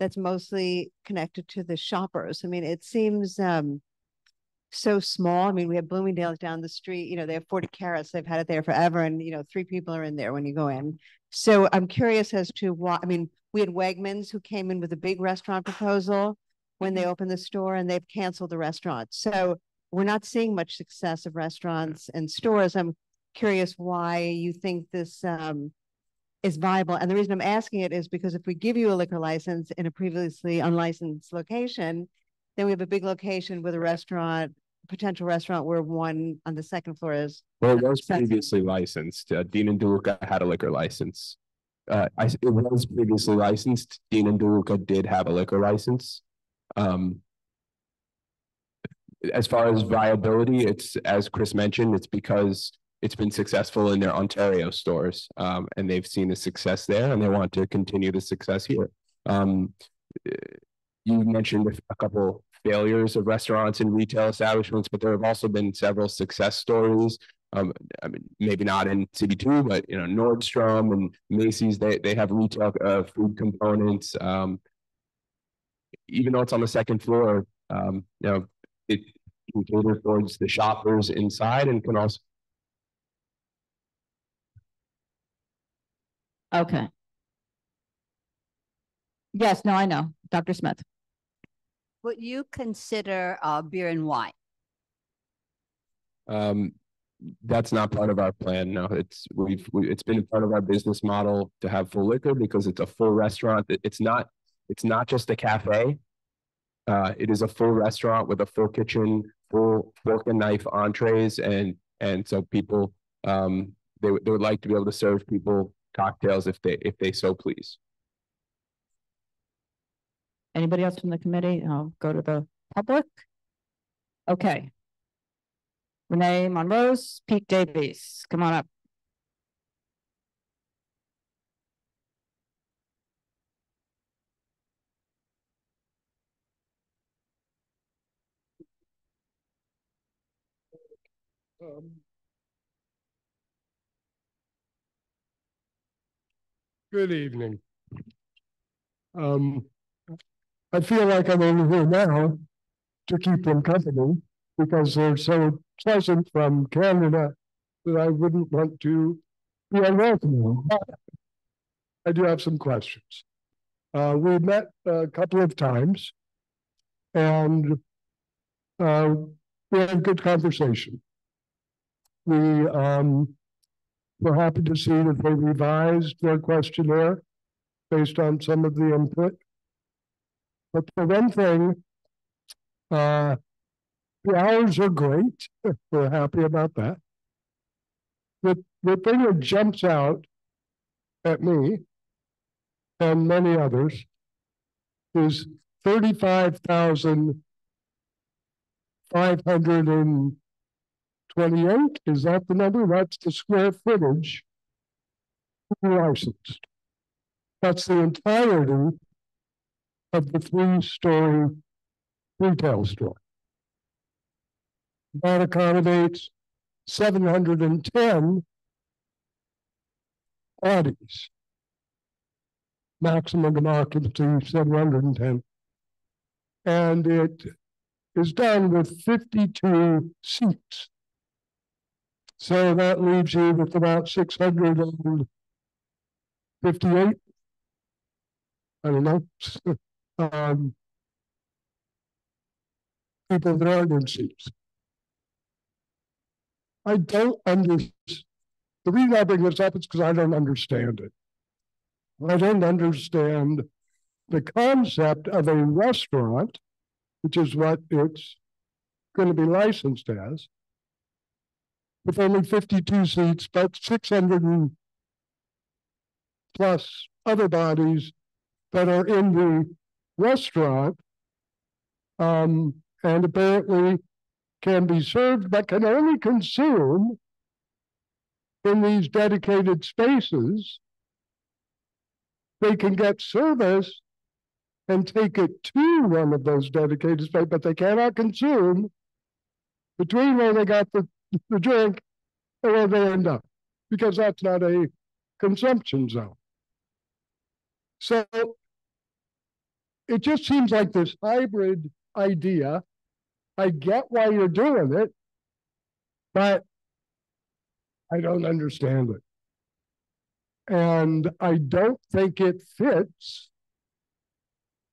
that's mostly connected to the shoppers. I mean, it seems so small. I mean, we have Bloomingdale's down the street, they have 40 Carats. They've had it there forever. And, 3 people are in there when you go in. So I'm curious as to why. I mean, we had Wegmans who came in with a big restaurant proposal when they opened the store, and they've canceled the restaurant. So we're not seeing much success of restaurants and stores. I'm curious why you think this is viable. And the reason I'm asking it is because if we give you a liquor license in a previously unlicensed location, then we have a big location with a potential restaurant where one on the second floor is. Well, it was previously licensed. Dean and DeLuca had a liquor license. It was previously licensed. Dean and DeLuca did have a liquor license. As far as viability, it's, as Chris mentioned, it's because it's been successful in their Ontario stores, and they've seen the success there, and they want to continue the success here. You mentioned a couple failures of restaurants and retail establishments, but there have also been several success stories. I mean, maybe not in CB2, but Nordstrom and Macy's, they have retail food components. Even though it's on the second floor, it can cater towards the shoppers inside and can also. Okay. Yes, no, I know. Dr. Smith. Would you consider beer and wine? That's not part of our plan. No, it's been part of our business model to have full liquor because it's a full restaurant. It's not just a cafe. It is a full restaurant with a full kitchen, full fork and knife entrees, and so people they would like to be able to serve people cocktails if they so please. Anybody else from the committee? I'll go to the public. Okay. Renee Monrose, Pete Davies, come on up. Good evening. I feel like I'm over here now to keep them company because they're so pleasant from Canada that I wouldn't want to be unwelcome. I do have some questions. We met a couple of times and we had a good conversation. We were happy to see that they revised their questionnaire based on some of the input. But the one thing, the hours are great. We're happy about that. The thing that jumps out at me and many others is 35,528. Is that the number? That's the square footage licensed. That's the entirety of the 3-story retail store. That accommodates 710 bodies. Maximum occupancy 710. And it is done with 52 seats. So that leaves you with about 658. I don't know. People that aren't in seats. I don't understand. The reason I bring this up is because I don't understand it. I don't understand the concept of a restaurant, which is what it's going to be licensed as, with only 52 seats, but 600 and plus other bodies that are in the restaurant, and apparently can be served, but can only consume in these dedicated spaces. They can get service and take it to one of those dedicated spaces, but they cannot consume between where they got the drink and where they end up, because that's not a consumption zone. So it just seems like this hybrid idea. I get why you're doing it, but I don't understand it. And I don't think it fits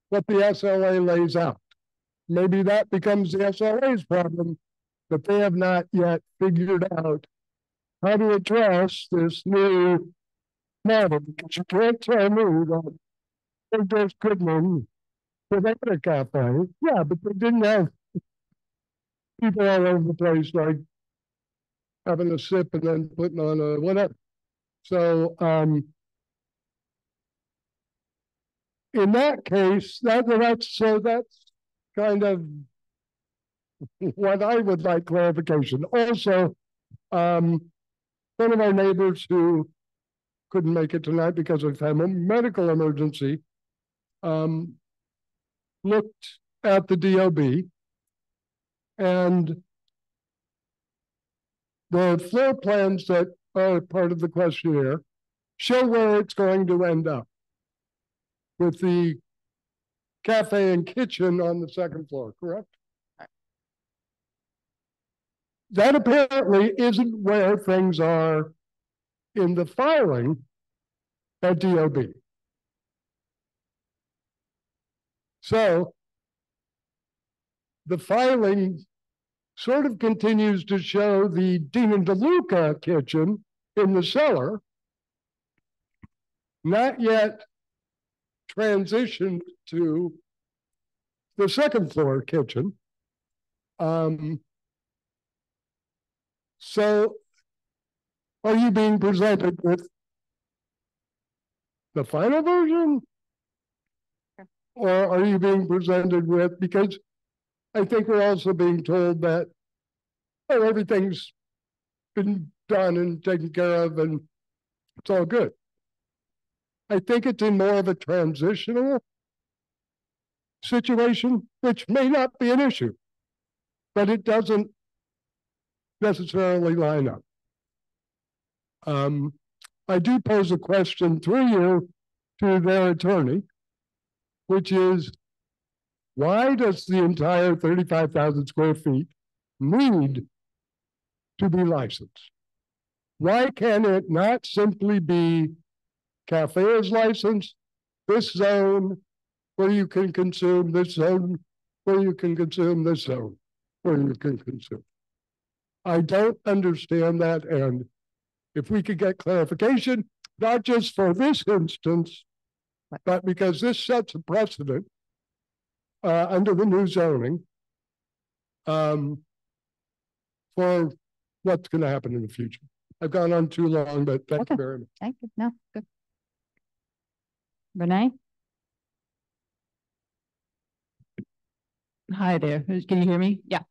what the SLA lays out. Maybe that becomes the SLA's problem, but they have not yet figured out how to address this new model, because you can't tell me that there's Goodman without a cafe. Yeah, but they didn't have people all over the place, like having a sip and then putting on a whatever. So in that case, that's kind of what I would like clarification. Also, one of our neighbors who couldn't make it tonight because of a medical emergency looked at the DOB, and the floor plans that are part of the questionnaire show where it's going to end up, with the cafe and kitchen on the second floor, correct? That apparently isn't where things are in the filing at DOB. So the filing sort of continues to show the Dean and DeLuca kitchen in the cellar, not yet transitioned to the second floor kitchen. So are you being presented with the final version? Or are you being presented with, because I think we're also being told that oh, everything's been done and taken care of and it's all good. I think it's in more of a transitional situation, which may not be an issue, but it doesn't necessarily line up. I do pose a question through you to their attorney, which is, why does the entire 35,000 square feet need to be licensed? Why can it not simply be cafe is licensed, this zone where you can consume, this zone where you can consume, this zone where you can consume? I don't understand that, and if we could get clarification, not just for this instance, but because this sets a precedent under the new zoning for what's going to happen in the future. I've gone on too long, but thank you very much. Thank you. No, good. Renee? Hi there. Can you hear me? Yeah.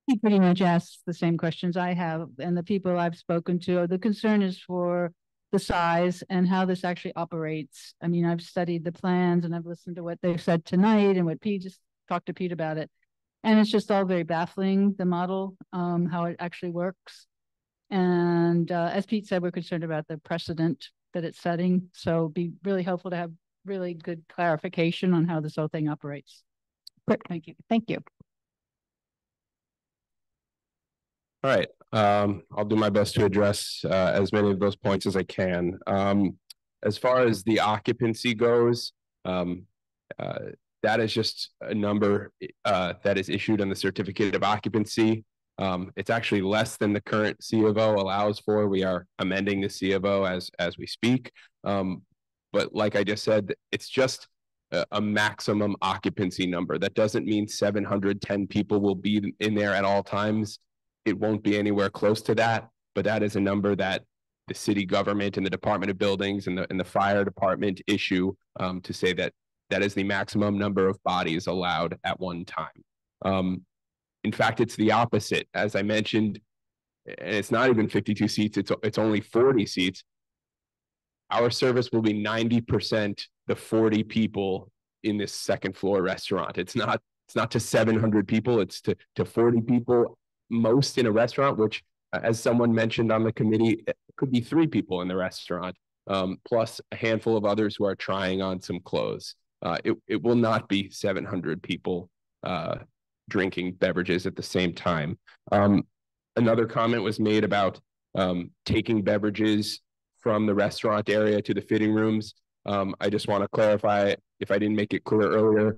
He pretty much asks the same questions I have, and the people I've spoken to. The concern is for the size and how this actually operates. I mean, I've studied the plans and I've listened to what they've said tonight and what Pete just talked to Pete about it. And it's just all very baffling, the model, how it actually works. And as Pete said, we're concerned about the precedent that it's setting. So it'd be really helpful to have really good clarification on how this whole thing operates. Great, thank you. Thank you. All right, I'll do my best to address as many of those points as I can. As far as the occupancy goes, that is just a number that is issued on the certificate of occupancy. It's actually less than the current C of O allows for. We are amending the C of O as we speak. But like I just said, it's just a maximum occupancy number. That doesn't mean 710 people will be in there at all times. It won't be anywhere close to that, but that is a number that the city government and the Department of Buildings and the fire department issue to say that that is the maximum number of bodies allowed at one time. In fact, it's the opposite. As I mentioned, and it's not even 52 seats, it's only 40 seats. Our service will be 90% the 40 people in this second floor restaurant. It's not to 700 people, it's to 40 people, most in a restaurant, which as someone mentioned on the committee, it could be 3 people in the restaurant, plus a handful of others who are trying on some clothes. It will not be 700 people drinking beverages at the same time. Another comment was made about taking beverages from the restaurant area to the fitting rooms. I just want to clarify, if I didn't make it clear earlier,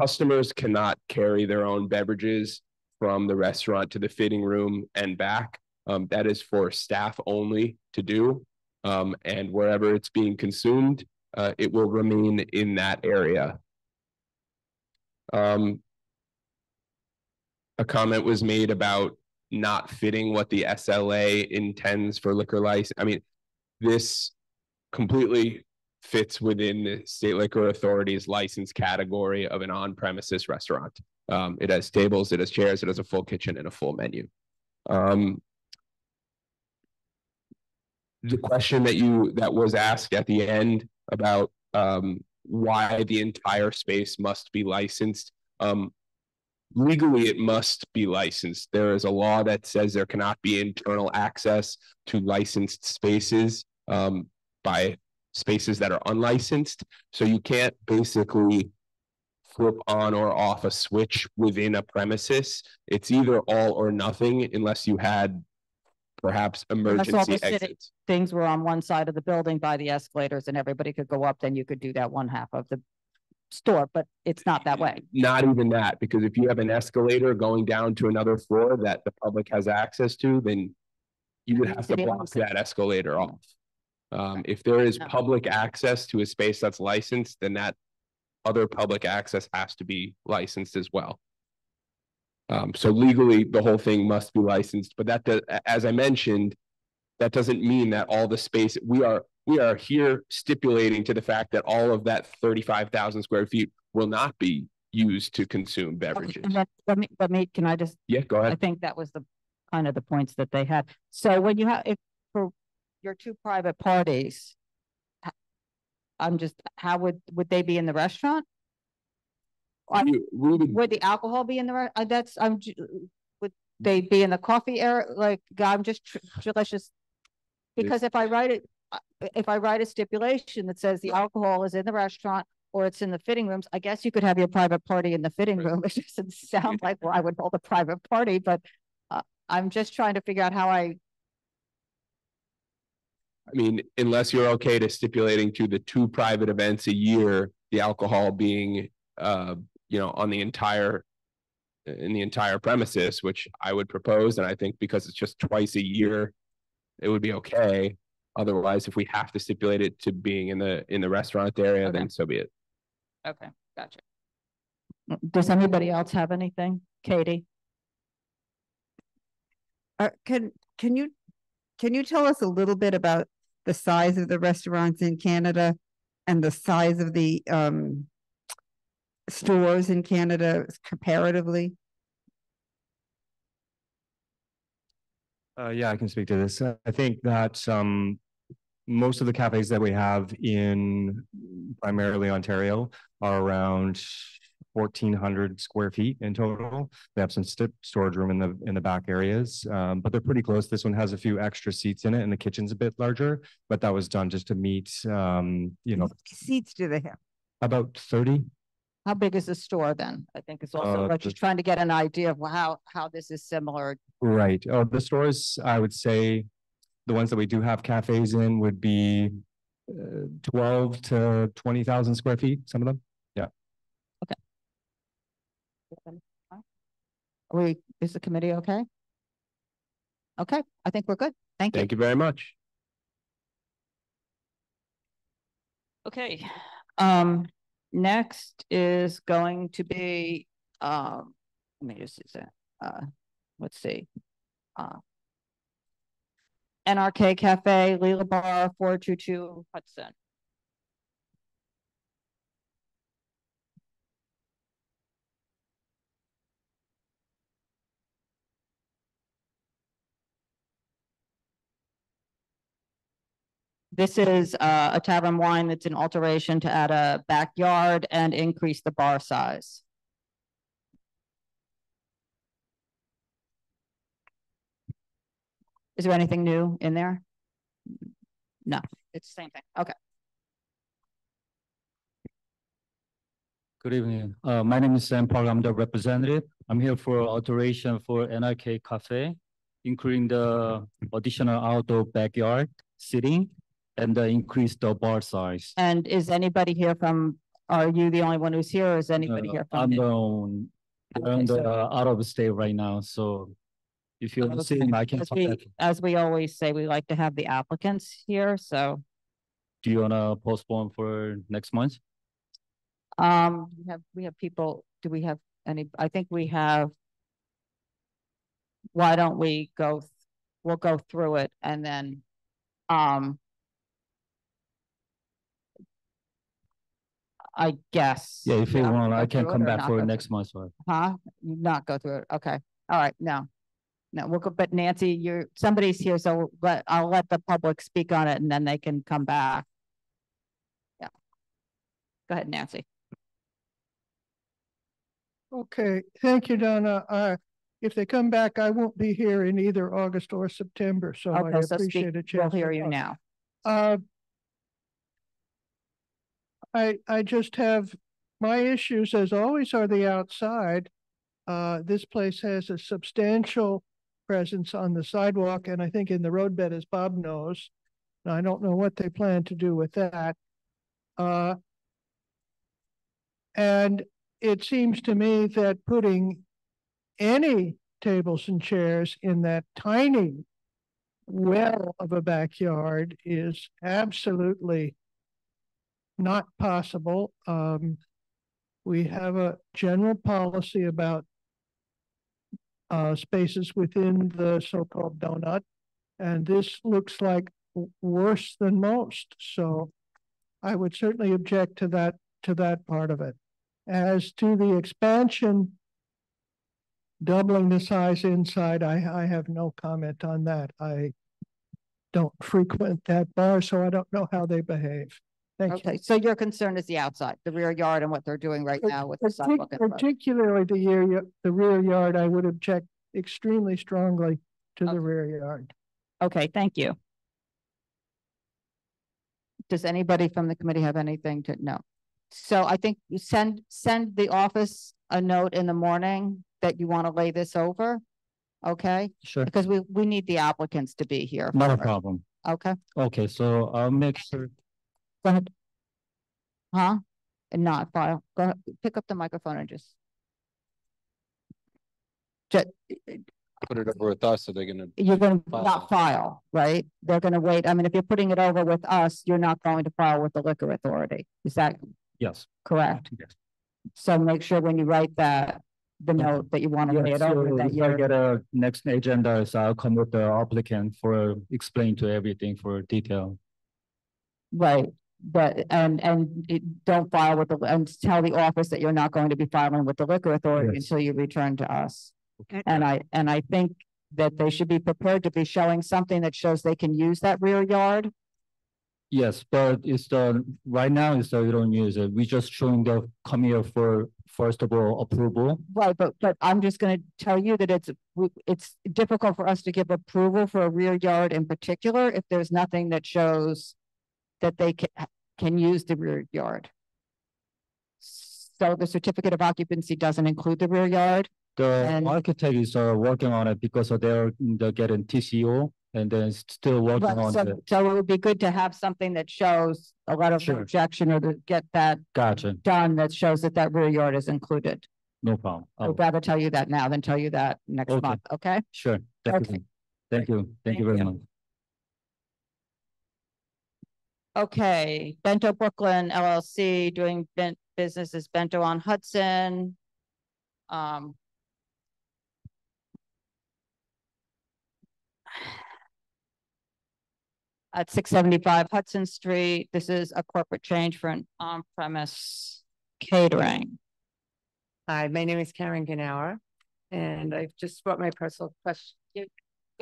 customers cannot carry their own beverages from the restaurant to the fitting room and back. That is for staff only to do. And wherever it's being consumed, it will remain in that area. A comment was made about not fitting what the SLA intends for liquor license. I mean, this completely fits within the State Liquor Authority's license category of an on-premises restaurant. It has tables, it has chairs, it has a full kitchen and a full menu. The question that was asked at the end about why the entire space must be licensed. Legally, it must be licensed. There is a law that says there cannot be internal access to licensed spaces by spaces that are unlicensed. So you can't basically flip on or off a switch within a premises. It's either all or nothing unless you had perhaps emergency exits. Things were on one side of the building by the escalators and everybody could go up, then you could do that one half of the store, but it's not that way. Not even that, because if you have an escalator going down to another floor that the public has access to, then you would have to block that escalator off. If there is public access to a space that's licensed, then that other public access has to be licensed as well. So legally, the whole thing must be licensed, but that does, as I mentioned, that doesn't mean that all the space, we are here stipulating to the fact that all of that 35,000 square feet will not be used to consume beverages. And then let me, can I just? Yeah, go ahead. I think that was the kind of the points that they had. So when you have, if for your two private parties, I'm just, how would they be in the restaurant? Would the alcohol be in the would they be in the coffee area? Like, I'm just, let's just, because if I write a stipulation that says the alcohol is in the restaurant or it's in the fitting rooms, I guess you could have your private party in the fitting room. It doesn't sound like what I would hold a private party, but I'm just trying to figure out how I mean, unless you're okay to stipulating to the 2 private events a year, the alcohol being, you know, on the entire, in the entire premises, which I would propose. And I think because it's just twice a year, it would be okay. Otherwise, if we have to stipulate it to being in the restaurant area, then so be it. Okay, gotcha. Does anybody else have anything? Katie? Can you tell us a little bit about the size of the restaurants in Canada and the size of the stores in Canada comparatively? Yeah, I can speak to this. I think that most of the cafes that we have in primarily Ontario are around 1,400 square feet in total. They have some storage room in the back areas, but they're pretty close. This one has a few extra seats in it, and the kitchen's a bit larger. But that was done just to meet, you know. How many seats do they have? About 30. How big is the store then? I think it's also like just trying to get an idea of how this is similar. Right. The stores, I would say, the ones that we do have cafes in would be 12 to 20,000 square feet. Some of them. Yeah. Okay. Is the committee okay? Okay, I think we're good. Thank you. Thank you very much. Okay. Next is going to be let me just use that. Let's see. NRK Cafe, Lelabar, 422 Hudson. This is a tavern wine that's an alteration to add a backyard and increase the bar size. Is there anything new in there? No, it's the same thing. Okay. Good evening. My name is Sam Park. I'm the representative. I'm here for alteration for NRK Cafe, including the additional outdoor backyard seating and increase the bar size. And is anybody here from, are you the only one who's here or is anybody here from? I'm out of state right now. So if you're seeing, I can as we always say, we like to have the applicants here. So do you want to postpone for next month? We have people, do we have any, I think we have, why don't we we'll go through it and then, I guess. Yeah, if you want, I can come back for next month. Huh? Not go through it. Okay. All right. No, we'll go, but Nancy, somebody's here, so I'll let the public speak on it and then they can come back. Yeah. Go ahead, Nancy. Okay, thank you, Donna. If they come back, I won't be here in either August or September, so okay, I appreciate a chance. We'll hear you now. I just have, my issues as always are the outside. This place has a substantial presence on the sidewalk and I think in the roadbed, as Bob knows. I don't know what they plan to do with that. And it seems to me that putting any tables and chairs in that tiny well of a backyard is absolutely not possible. We have a general policy about spaces within the so-called donut, and this looks like worse than most. So I would certainly object to that part of it. As to the expansion, doubling the size inside, I have no comment on that. I don't frequent that bar, so I don't know how they behave. Thank Okay, you. so your concern is the outside, the rear yard and what they're doing right now with the sidewalk. and road. Particularly the rear yard, I would object extremely strongly to the rear yard. Okay, thank you. Does anybody from the committee have anything to know? So I think you send the office a note in the morning that you want to lay this over. Okay? Sure. Because we need the applicants to be here. Not a for it. problem. Okay. Okay, so I'll make sure. Go ahead. Huh? And not file. Go ahead. Pick up the microphone and just. Put it over with us, so they're gonna. You're going to not file, right? They're going to wait. I mean, if you're putting it over with us, you're not going to file with the liquor authority. Is that Yes. correct? Yes. So make sure when you write that, the note that you want to lay it over, So that if I you're. get a next agenda, so I'll come with the applicant for explain to everything for detail. Right, but, don't file with and tell the office that you're not going to be filing with the liquor authority Yes. until you return to us. And I think that they should be prepared to be showing something that shows they can use that rear yard. Yes, but it's right now is we don't use it. We just showing the come here for first of all approval. Right, but I'm just gonna tell you that it's difficult for us to give approval for a rear yard in particular if there's nothing that shows that they can use the rear yard. So the certificate of occupancy doesn't include the rear yard. The architect is working on it because they're getting TCO and then still working Right, on it. so it would be good to have something that shows a letter of objection or to get that Gotcha. done that shows that rear yard is included. No problem. I'd rather tell you that now than tell you that next month, okay? Sure. Thank you. Thank you. Thank you very much. Okay, Bento Brooklyn LLC doing business as Bento on Hudson. At 675 Hudson Street. This is a corporate change for an on-premise catering. Hi, my name is Karen Ganauer, and I've just brought my personal question.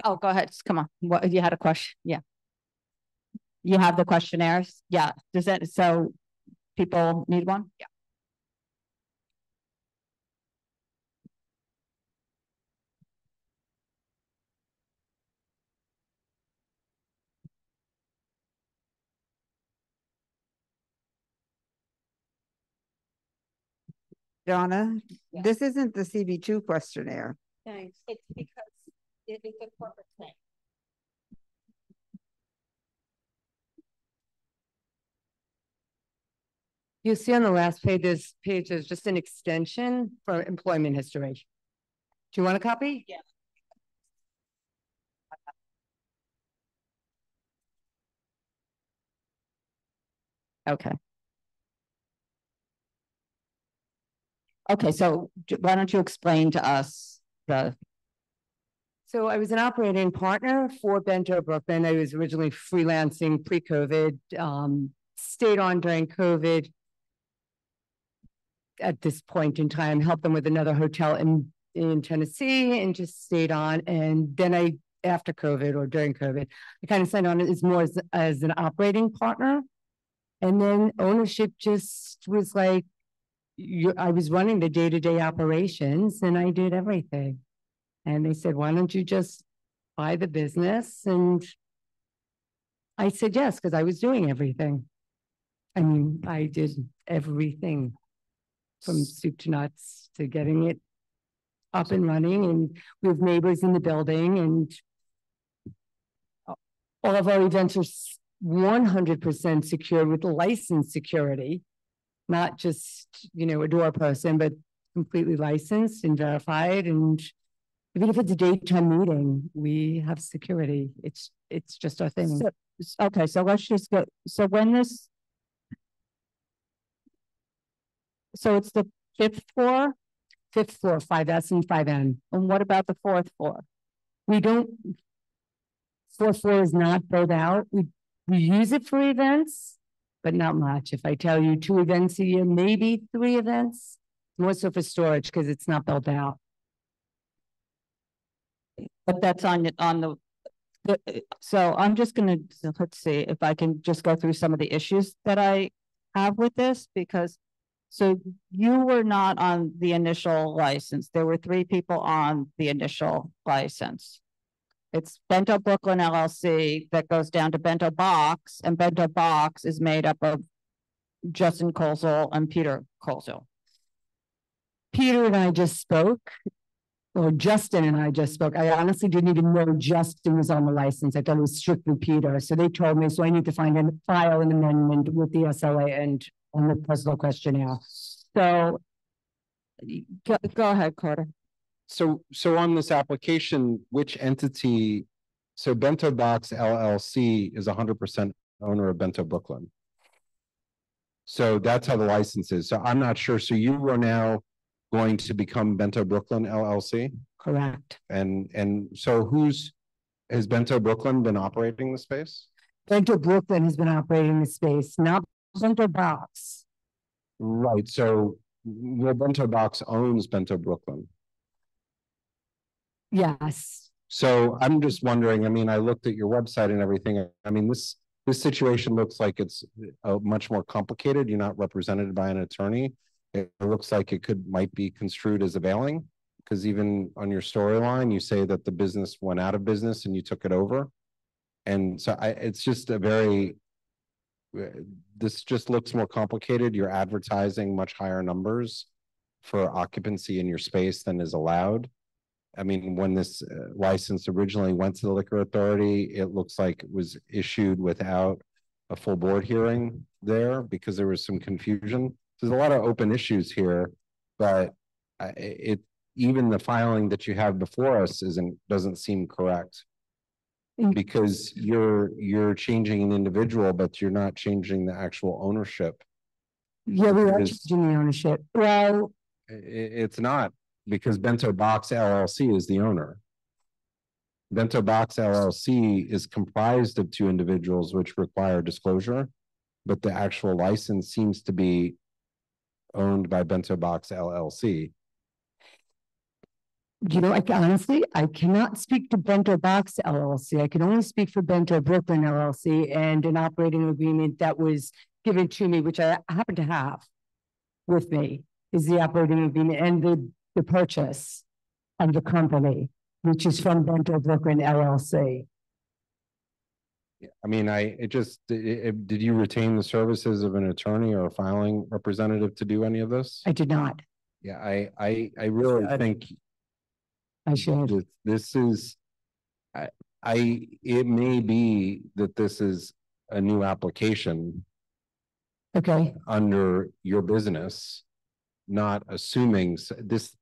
Oh, go ahead. Come on. What you had a question? Yeah. You have the questionnaires? Yeah. Does that so people need one? Yeah. Donna, this isn't the CB2 questionnaire. Thanks. It's because it's a corporate thing. You see on the last page, there's just an extension for employment history. Do you want a copy? Yeah. Okay. Okay, so why don't you explain to us the. So I was an operating partner for Bento Brooklyn. I was originally freelancing pre-COVID, stayed on during COVID. At this point in time, helped them with another hotel in Tennessee and just stayed on. And then after COVID or during COVID, I kind of signed on as more as an operating partner. And then ownership just was like, I was running the day-to-day operations and I did everything. And they said, why don't you just buy the business? And I said, yes, because I was doing everything. I mean, I did everything from soup to nuts to getting it up and running. And we have neighbors in the building and all of our events are 100% secure with licensed security, not just, a door person, but completely licensed and verified. And even if it's a daytime meeting, we have security. It's just our thing. Okay, so let's just go. So so it's the fifth floor? Fifth floor, 5S and 5N. And what about the fourth floor? Fourth floor is not built out. We use it for events, but not much. If I tell you 2 events a year, maybe 3 events, more so for storage because it's not built out. But that's on the so I'm just gonna, let's see if I can just go through some of the issues that I have with this, because so you were not on the initial license. There were 3 people on the initial license. It's Bento Brooklyn LLC that goes down to Bento Box, and Bento Box is made up of Justin Colesel and Peter Colesel. Peter and I just spoke, or Justin and I just spoke. I honestly didn't even know Justin was on the license. I thought it was strictly Peter. So they told me, so I need to file an amendment with the SLA and on the personal questionnaire. So go ahead, Carter. So on this application, which entity, so Bento Box LLC is 100% owner of Bento Brooklyn. So that's how the license is. So I'm not sure. So you are now going to become Bento Brooklyn LLC? Correct. And so has Bento Brooklyn been operating the space? Bento Brooklyn has been operating the space, not Bento Box. Right. So Bento Box owns Bento Brooklyn. Yes. So I'm just wondering, I mean, I looked at your website and everything. I mean, this situation looks like it's much more complicated. You're not represented by an attorney. It looks like it might be construed as availing, because even on your storyline, you say that the business went out of business and you took it over. And so it's just this just looks more complicated. You're advertising much higher numbers for occupancy in your space than is allowed. I mean, when this license originally went to the liquor authority, it looks like it was issued without a full board hearing there because there was some confusion. There's a lot of open issues here, but even the filing that you have before us doesn't seem correct, because you're changing an individual, but you're not changing the actual ownership. Yeah, we are changing the ownership. Well, it's not, because Bento Box LLC is the owner. Bento Box LLC is comprised of 2 individuals which require disclosure, but the actual license seems to be owned by Bento Box LLC. You know, honestly, I cannot speak to Bento Box LLC. I can only speak for Bento Brooklyn LLC and an operating agreement that was given to me, which I happen to have with me, is the operating agreement and the purchase of the company, which is from Bento Brooklyn LLC. I mean, did you retain the services of an attorney or a filing representative to do any of this? I did not. Yeah, I really think I should. This is, it may be that this is a new application. Okay. Under your business, not assuming this,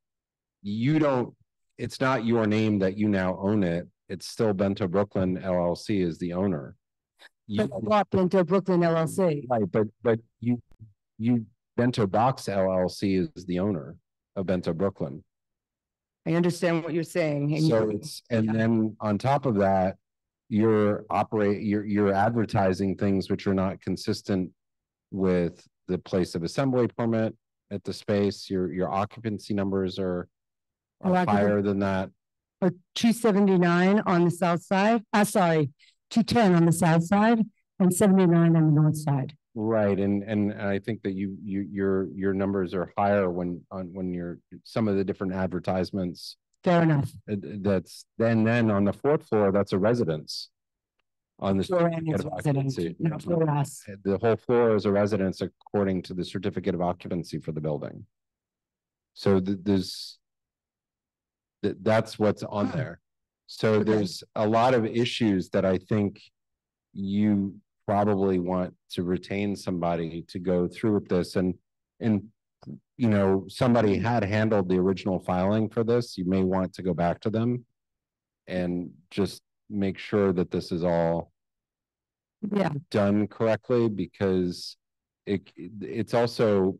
it's not your name that you now own it. It's still Bento Brooklyn LLC is the owner. But I bought Bento Brooklyn LLC. Right, but you Bento Box LLC is the owner of Bento Brooklyn. I understand what you're saying. So then on top of that, you're advertising things which are not consistent with the place of assembly permit at the space. Your occupancy numbers are higher than that. Or 279 on the south side. Sorry, 210 on the south side and 79 on the north side. Right, and I think that your numbers are higher when you're some of the different advertisements. Fair enough. That's then on the 4th floor, that's a residence. On the certificate of occupancy, not for us. The whole floor is a residence according to the certificate of occupancy for the building. So that's what's on there. So there's a lot of issues that I think you probably want to retain somebody to go through with this, and you know, somebody had handled the original filing for this. You may want to go back to them and just make sure that this is all done correctly, because it's also,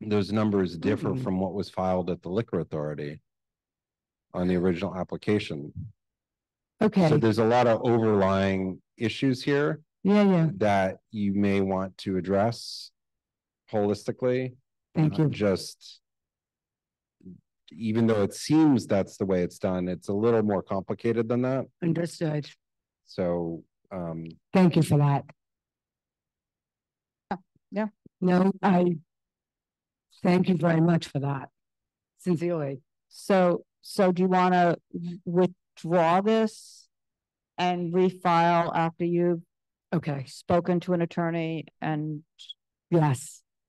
those numbers differ from what was filed at the liquor authority on the original application. Okay. So there's a lot of overlying issues here. Yeah. that you may want to address holistically. Thank you. Just, even though it seems that's the way it's done, it's a little more complicated than that. Understood. So, thank you for that. Yeah. No, I thank you very much for that. Sincerely. So do you want to withdraw this and refile after you've spoken to an attorney and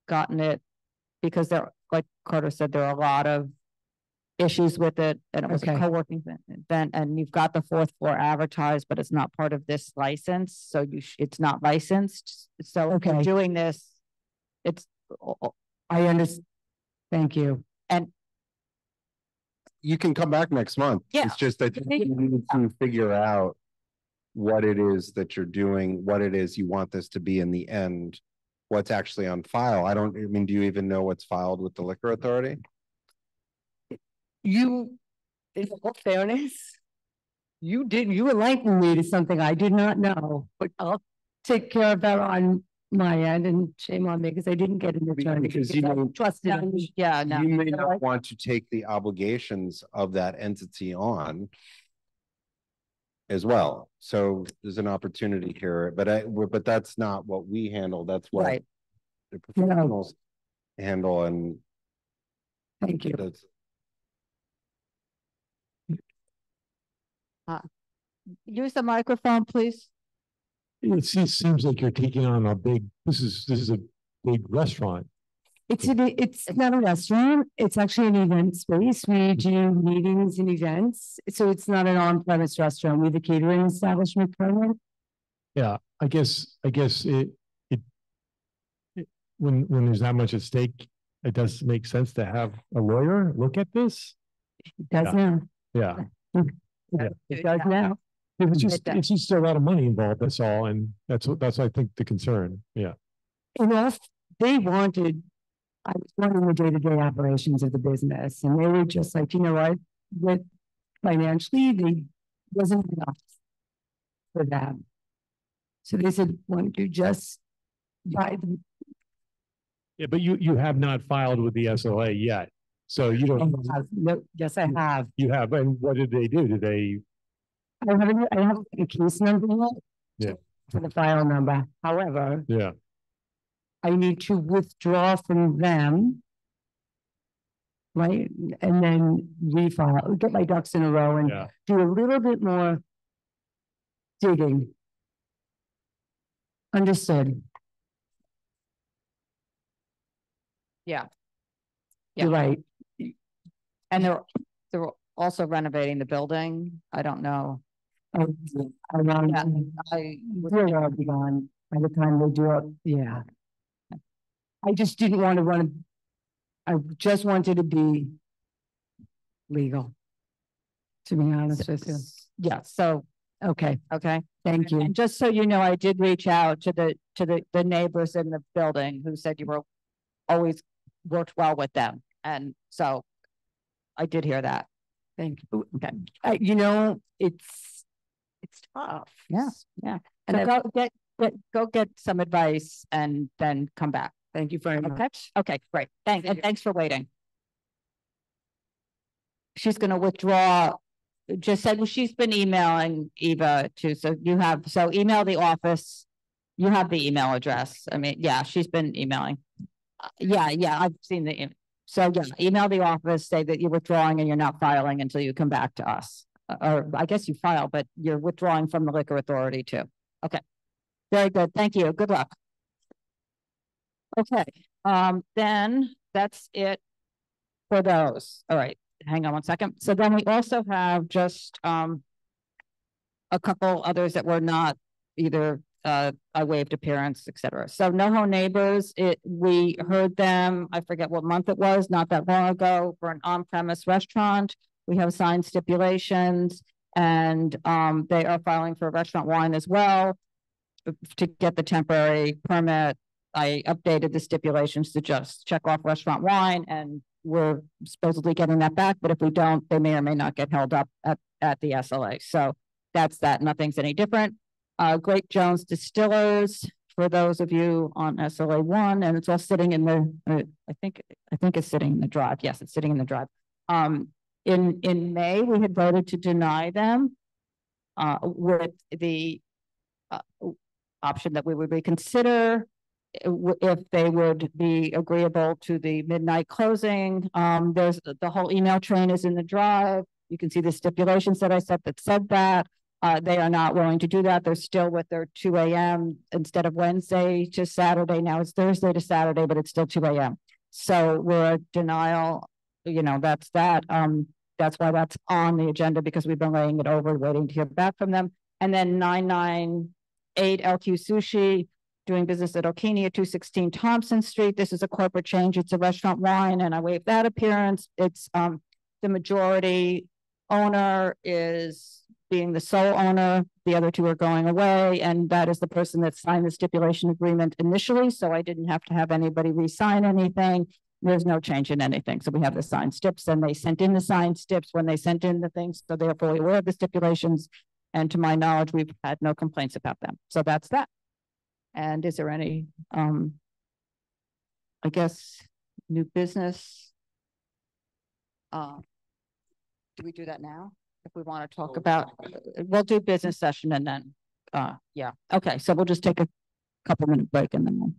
gotten it? Because there, like Carter said, there are a lot of issues with it, and it was a co-working event, and you've got the 4th floor advertised, but it's not part of this license, so it's not licensed. So if you're doing this, it's I understand. Thank you. And you can come back next month. Yeah. It's just that you need to figure out what it is that you're doing, what it is you want this to be in the end, what's actually on file. Do you even know what's filed with the liquor authority? In all fairness, you enlightened me to something I did not know, but I'll take care of that on my end, and shame on me because I didn't get an attorney Because I trusted him. Yeah, no. You may not want to take the obligations of that entity on as well. So there's an opportunity here, but that's not what we handle. That's what the professionals handle. And thank you. Use the microphone, please. It seems like you're taking on this is a big restaurant. It's not a restaurant. It's actually an event space. We do meetings and events. So it's not an on-premise restaurant. We have a catering establishment permit. Yeah, I guess when there's that much at stake, it does make sense to have a lawyer look at this. It does now. Yeah. It does now. It's just a lot of money involved. That's all, and that's I think the concern. Yeah. And if they wanted, I was running the day-to-day operations of the business, and they were just like, you know what, with financially, they wasn't enough for them. So they said, why don't you just buy them? Yeah, but you have not filed with the SLA yet, so you don't. No, yes, I have. You have, and what did they do? Did they? I have a case number yet for the file number. However, I need to withdraw from them, right? And then refile, get my ducks in a row and do a little bit more digging. Understood. Yeah. You're right. And they're also renovating the building. I don't know. I will be gone by the time they do it. Yeah. I just didn't want to run. I just wanted to be legal, to be honest with you. Yeah. So, okay. Thank you. And just so you know, I did reach out to the neighbors in the building who said you were always worked well with them. And so I did hear that. Thank you. Okay. You know, it's tough. Yeah. And so go get some advice and then come back. Thank you very much. Okay, great. Thanks. And thanks for waiting. She's going to withdraw. Just said she's been emailing Eva too. So email the office. You have the email address. I mean, yeah, she's been emailing. Yeah, I've seen the email. So email the office, say that you're withdrawing and you're not filing until you come back to us. Or I guess you file, but you're withdrawing from the liquor authority too. Okay. Very good. Thank you. Good luck. Okay. Then that's it for those. All right. Hang on one second. So then we also have just a couple others that were not either I waived appearance, etc. So Noho Neighbors, we heard them, I forget what month it was, not that long ago, for an on-premise restaurant. We have signed stipulations, and they are filing for restaurant wine as well to get the temporary permit. I updated the stipulations to just check off restaurant wine, and we're supposedly getting that back. But if we don't, they may or may not get held up at the SLA. So that's that. Nothing's any different. Great Jones Distillers, for those of you on SLA-1, and it's all sitting in the, I think it's sitting in the drive. Yes, it's sitting in the drive. In May, we had voted to deny them with the option that we would reconsider if they would be agreeable to the midnight closing. There's the whole email train is in the drive. You can see the stipulations that I said that. They are not willing to do that. They're still with their 2 a.m. instead of Wednesday to Saturday. Now it's Thursday to Saturday, but it's still 2 a.m. So we're a denial, that's that. That's why that's on the agenda, because we've been laying it over, waiting to hear back from them. And then 998 LQ Sushi, doing business at Okini at 216 Thompson Street. This is a corporate change. It's a restaurant wine, and I waived that appearance. It's the majority owner is being the sole owner. The other two are going away, and that is the person that signed the stipulation agreement initially. So I didn't have to have anybody re-sign anything. There's no change in anything. So we have the signed stips, and they sent in the signed stips when they sent in the things. So they're fully aware of the stipulations. And to my knowledge, we've had no complaints about them. So that's that. And is there any, I guess, new business? Do we do that now? If we want to talk about, we'll do business session and then, yeah. Okay, so we'll just take a couple minute break and then we'll.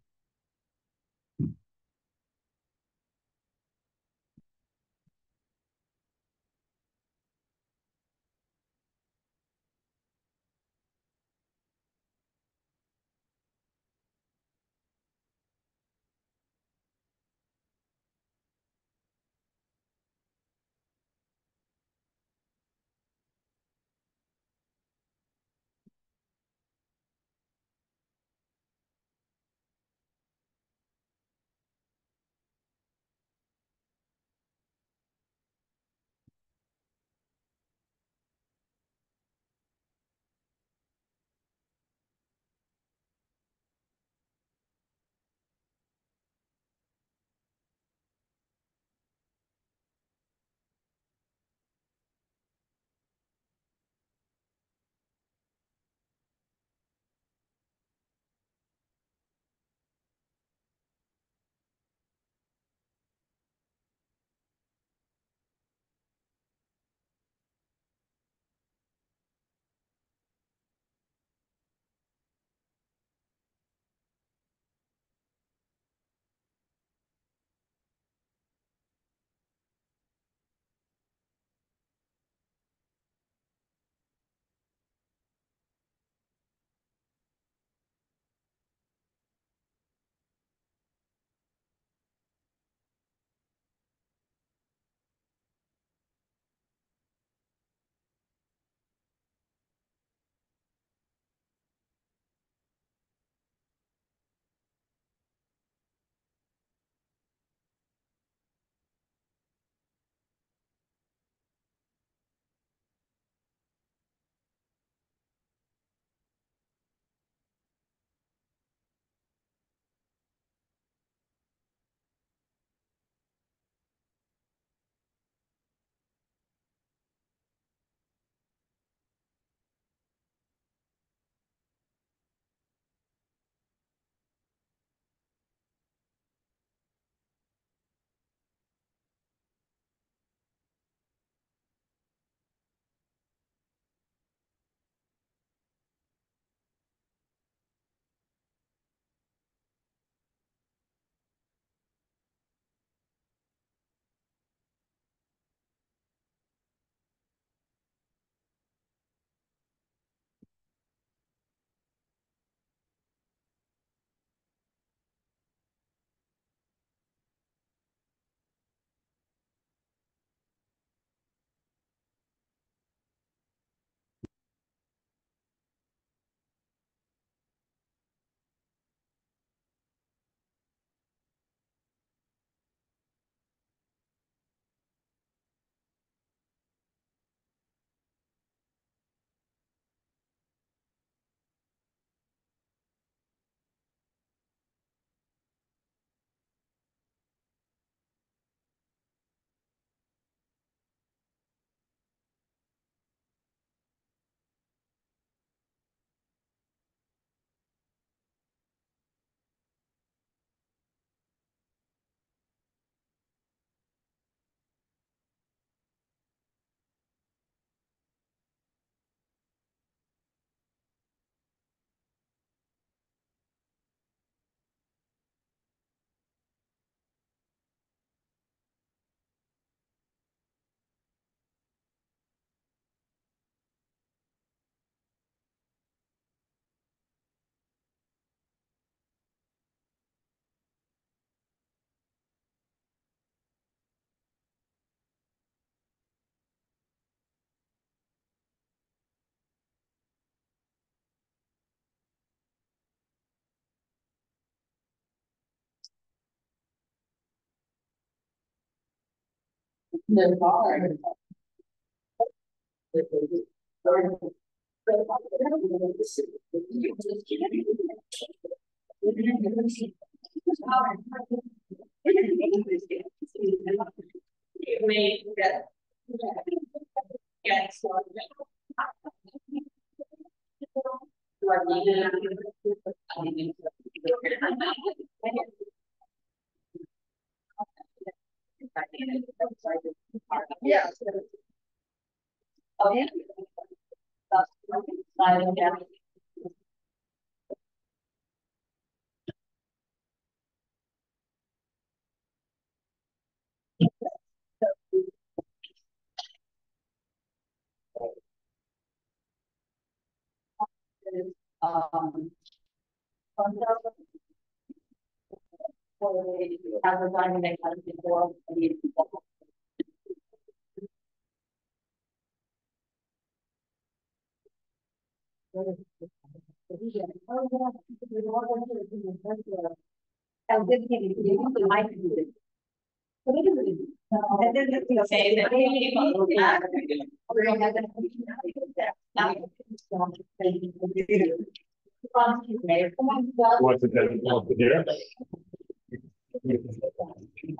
What's it that you hear?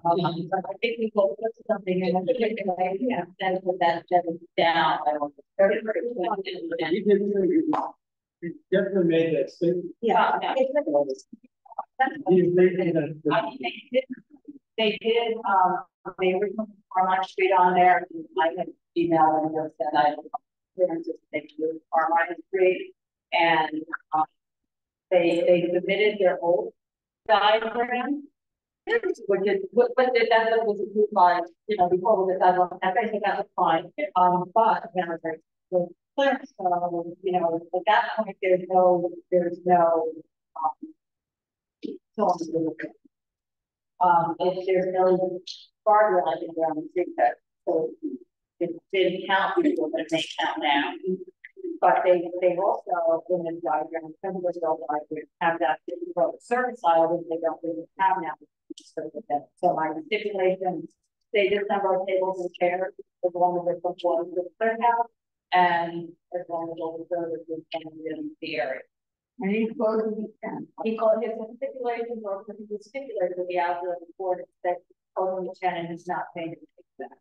I think we will put something in and then put that down. Definitely made that statement. Yeah. They did, they were Carmine Street on there. I had emailed and just said I was take to Carmine Street, and they submitted their old diagram, which is what that was approved by, before we decided on that. I think that was fine. But was clear, so at that point there's no if there's no guardrail, I think around the street that, so it didn't count before, but it may count now. But they also in the diagram, some of those diagrams have that service style that they don't really have now. So my stipulations, they just number of tables and chairs as long as it's conforming to the clear house, and as long as all the services can be in the area. And he called his stipulations, or he stipulated with the outdoor report that only the tenant is not paying to take that.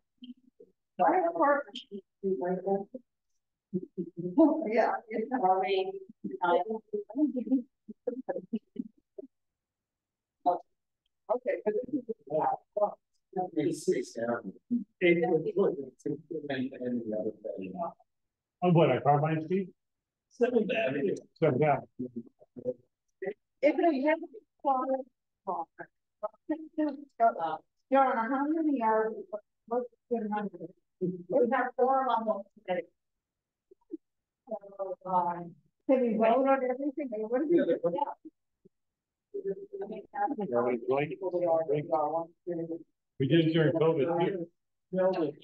So I have work. Yeah, it's already. Okay. On what, I Carmine Street? 7th Avenue. 7th Avenue. If you have how many hours? What's the number? We have 4 on one today. So, can we vote on everything? We did during COVID. We did COVID.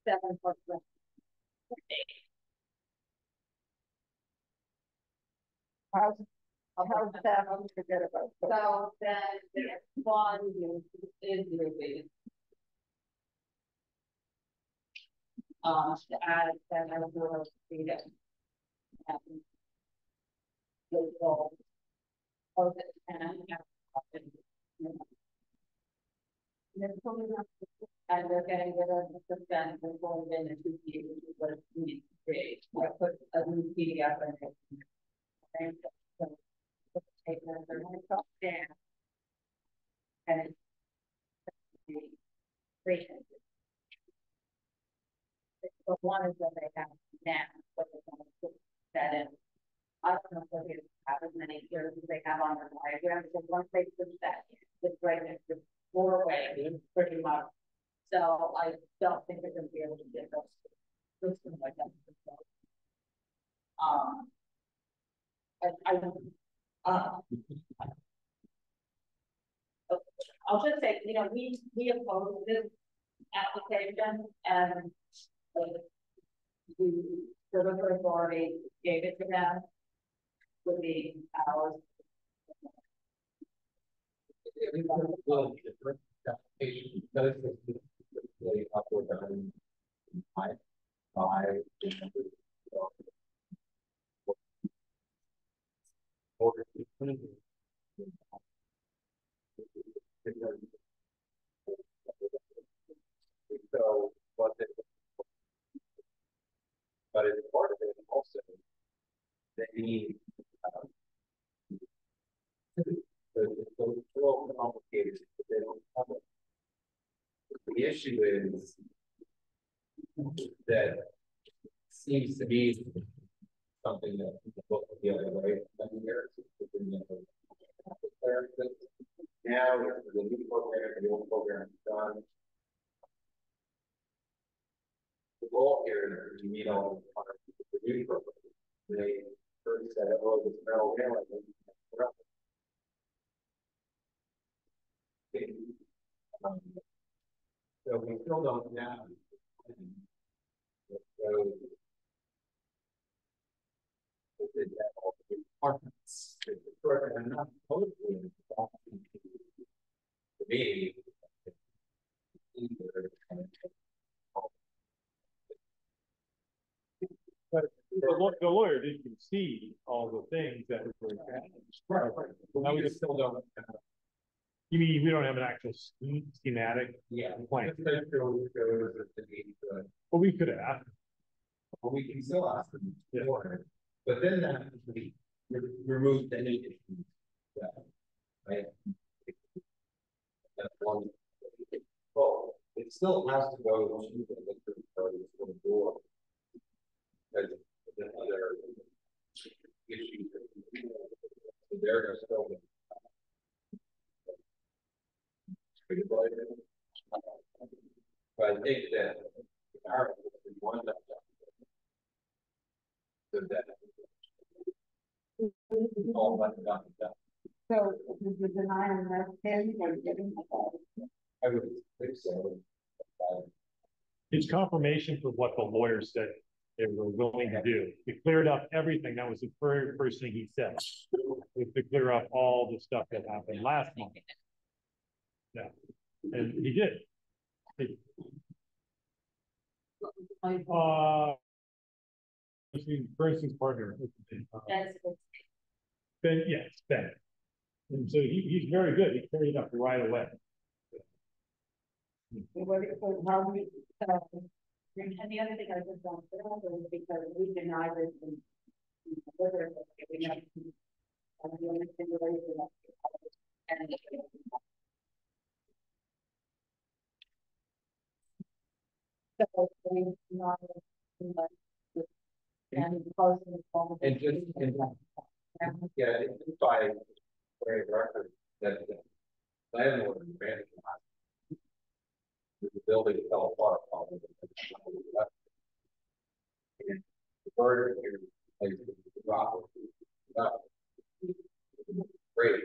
Seven plus how's that? I'll forget about that. So then there's one is moving. To add that I will read it. And they're getting rid of the percent and going in and 2 feet, which is what it needs to be. I put a new PDF in it. And so take their top down. And but one is what they have now, but they're going to put that in. I don't know if they have as many years as they have on their diagram, because once they put that in, it's right next to the doorway, pretty much. So I don't think they're going to be able to get those things like that. I'll just say, you know, we opposed this application and the delivery authority gave it to them with the hours. So what they, but as part of it also, they need it's a little complicated, but they don't have it. The issue is that seems to be something that people look the other way many years. Now the new program, the old program is done. The goal here is to meet all the requirements of the new program. They first said, oh, this metal railing. So we still don't have requirements. I'm not totally to me. But the lawyer didn't concede all the things that were right. But now we just still don't have. You mean we don't have an actual schematic? Yeah. Plan? Well, we could have. Well, we can still ask them. Yeah. But then that we remove any issues. Right. That's one. Well, it still has to go to the liquor parties for the door. Because the other issues so they're still. But I think that our one that so that all that done. So is the deny on that page or giving I would think so. It's confirmation for what the lawyer said they were willing to do. It cleared up everything. That was the very first thing he said. Was to clear up all the stuff that happened last month. Yeah, and he did. For instance, partner. Ben, yes, Ben. And so he's very good. He carried it up right away. And the other thing I just want to know is because we denied it in the we have the only simulation and yeah, it's by way of record that the landlord abandoned the building fell apart. And the burden here is the drop great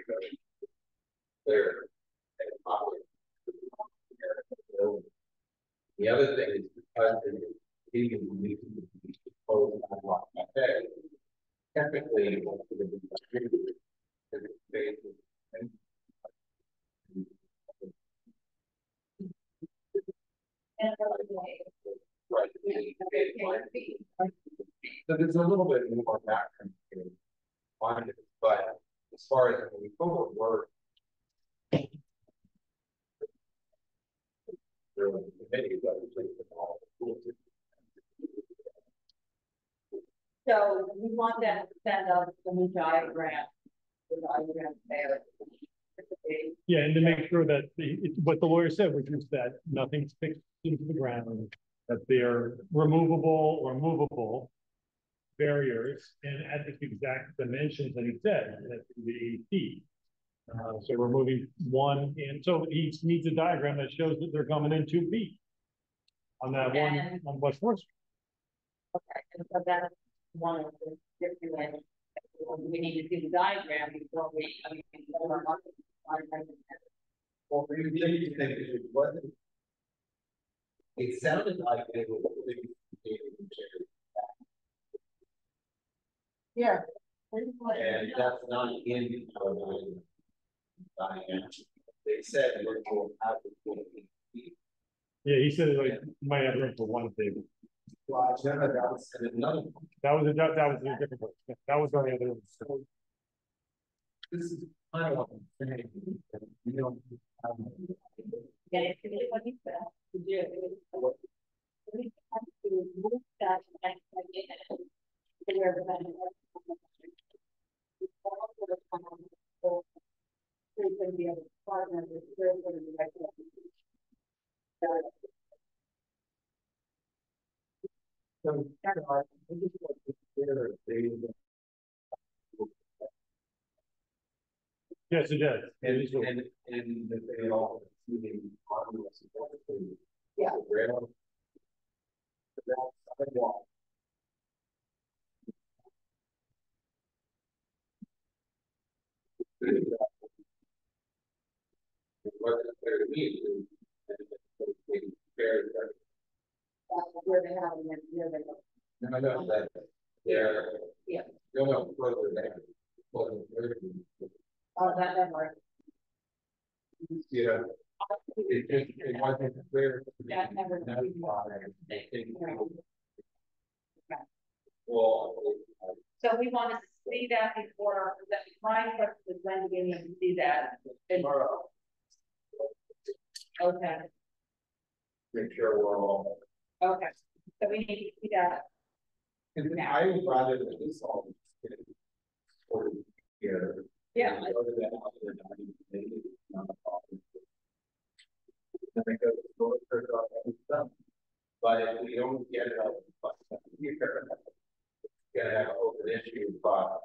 there. The other thing is because it is legal to close Sidewalk Cafe, technically right. So there's a little bit more background here, but as far as when we go to work, so we want them to send us the new diagram. The diagram there. Yeah, and to make sure that what the lawyer said, which is that nothing's fixed into the ground, that they're removable or movable barriers, and at the exact dimensions that he said, that the feet. So we're moving one in. So he needs a diagram that shows that they're coming in 2 feet on that one on West 4th Street. Okay, and so that's one of the stipulations. We need to see the diagram before we, Well, maybe you think it wasn't. It sounded like they were really. Yeah. And that's not in our they said we're going to have to. Yeah, he said like you might have room for one table. Well, that was another. That was a different one. That was on the other one. This is kind of what I'm saying. You know, yeah, what he said to do. We have to move that where the going to be able to partner with the right. So, yes, it does. And they all yeah. Where they have them, where they go. No, I know that they're yeah. No, further back. Oh, that works. Yeah. It wasn't clear. That never. Well, so we want to see that before that. My question is when do we need to see that? Tomorrow. Okay. Make sure we're all. Okay. So we need to see that. And I would rather that this all here. Yeah. But if we don't get it out, you're gonna have an open issue. But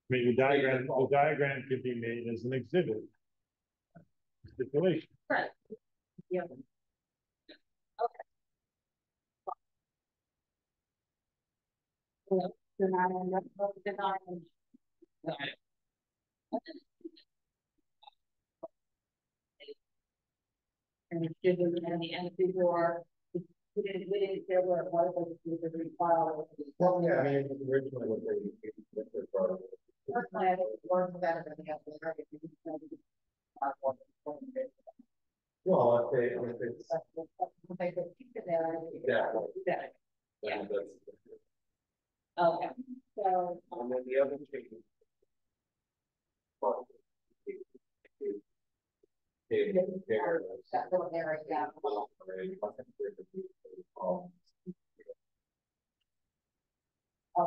I mean, the diagram could be made as an exhibit. Stipulation. Right. Yeah. Okay. And give them the entry door. We didn't care where it was refile. Well, yeah, I mean, originally what they personally, I think it works better than the other. Well, if it's yeah. Okay. So and then the other thing that little area, yeah.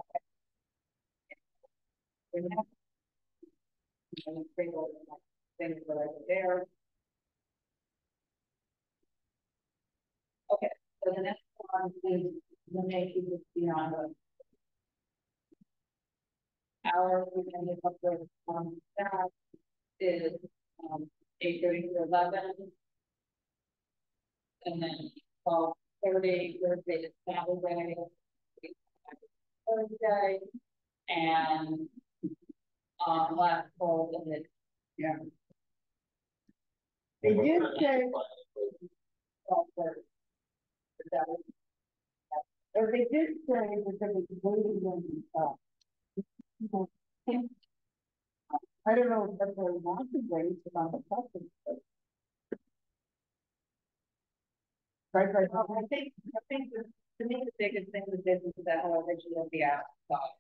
Okay. Things right there. Okay, so the next one is the make you beyond the hour we can get up with that is 8:30 to 11, and then 12:30 Thursday to Saturday, Thursday, and last call in the yeah. They did say or they did say that there was waiting on I don't know if that's what we want to wait on the question. Right. I think to me the biggest thing with this is that whole original the app thought.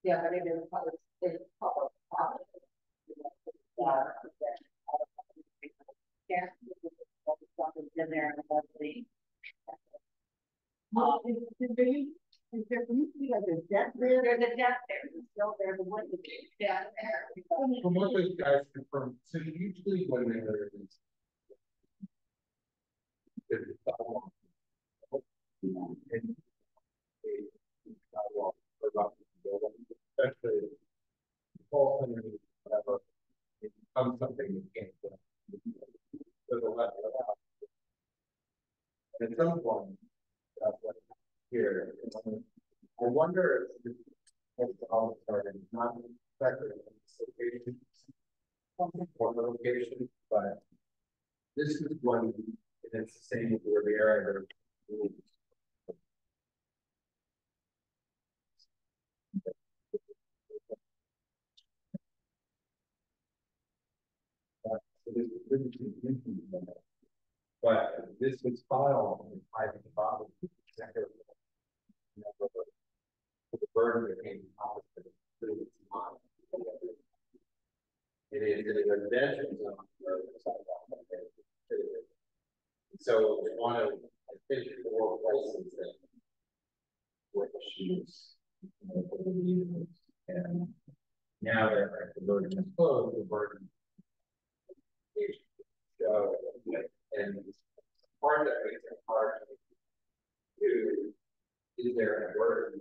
Yeah, but it is probably yeah, in there and lovely. Is there usually like a deck there? There's a deck there. Still there's a wood down there. From what those guys confirm, so usually when there is sidewalk, especially fall underneath whatever, it becomes something you can't do. So the left out. And at some point, that's what here. I wonder if Not affected or the location, but this is one, and it's the same for the area. But this was filed in private property. The burden became opposite. It is a residential zone. So we want to fish for places that were issues. And now they're the burden is closed, the burden. So, and part that makes it hard to do is there a burden?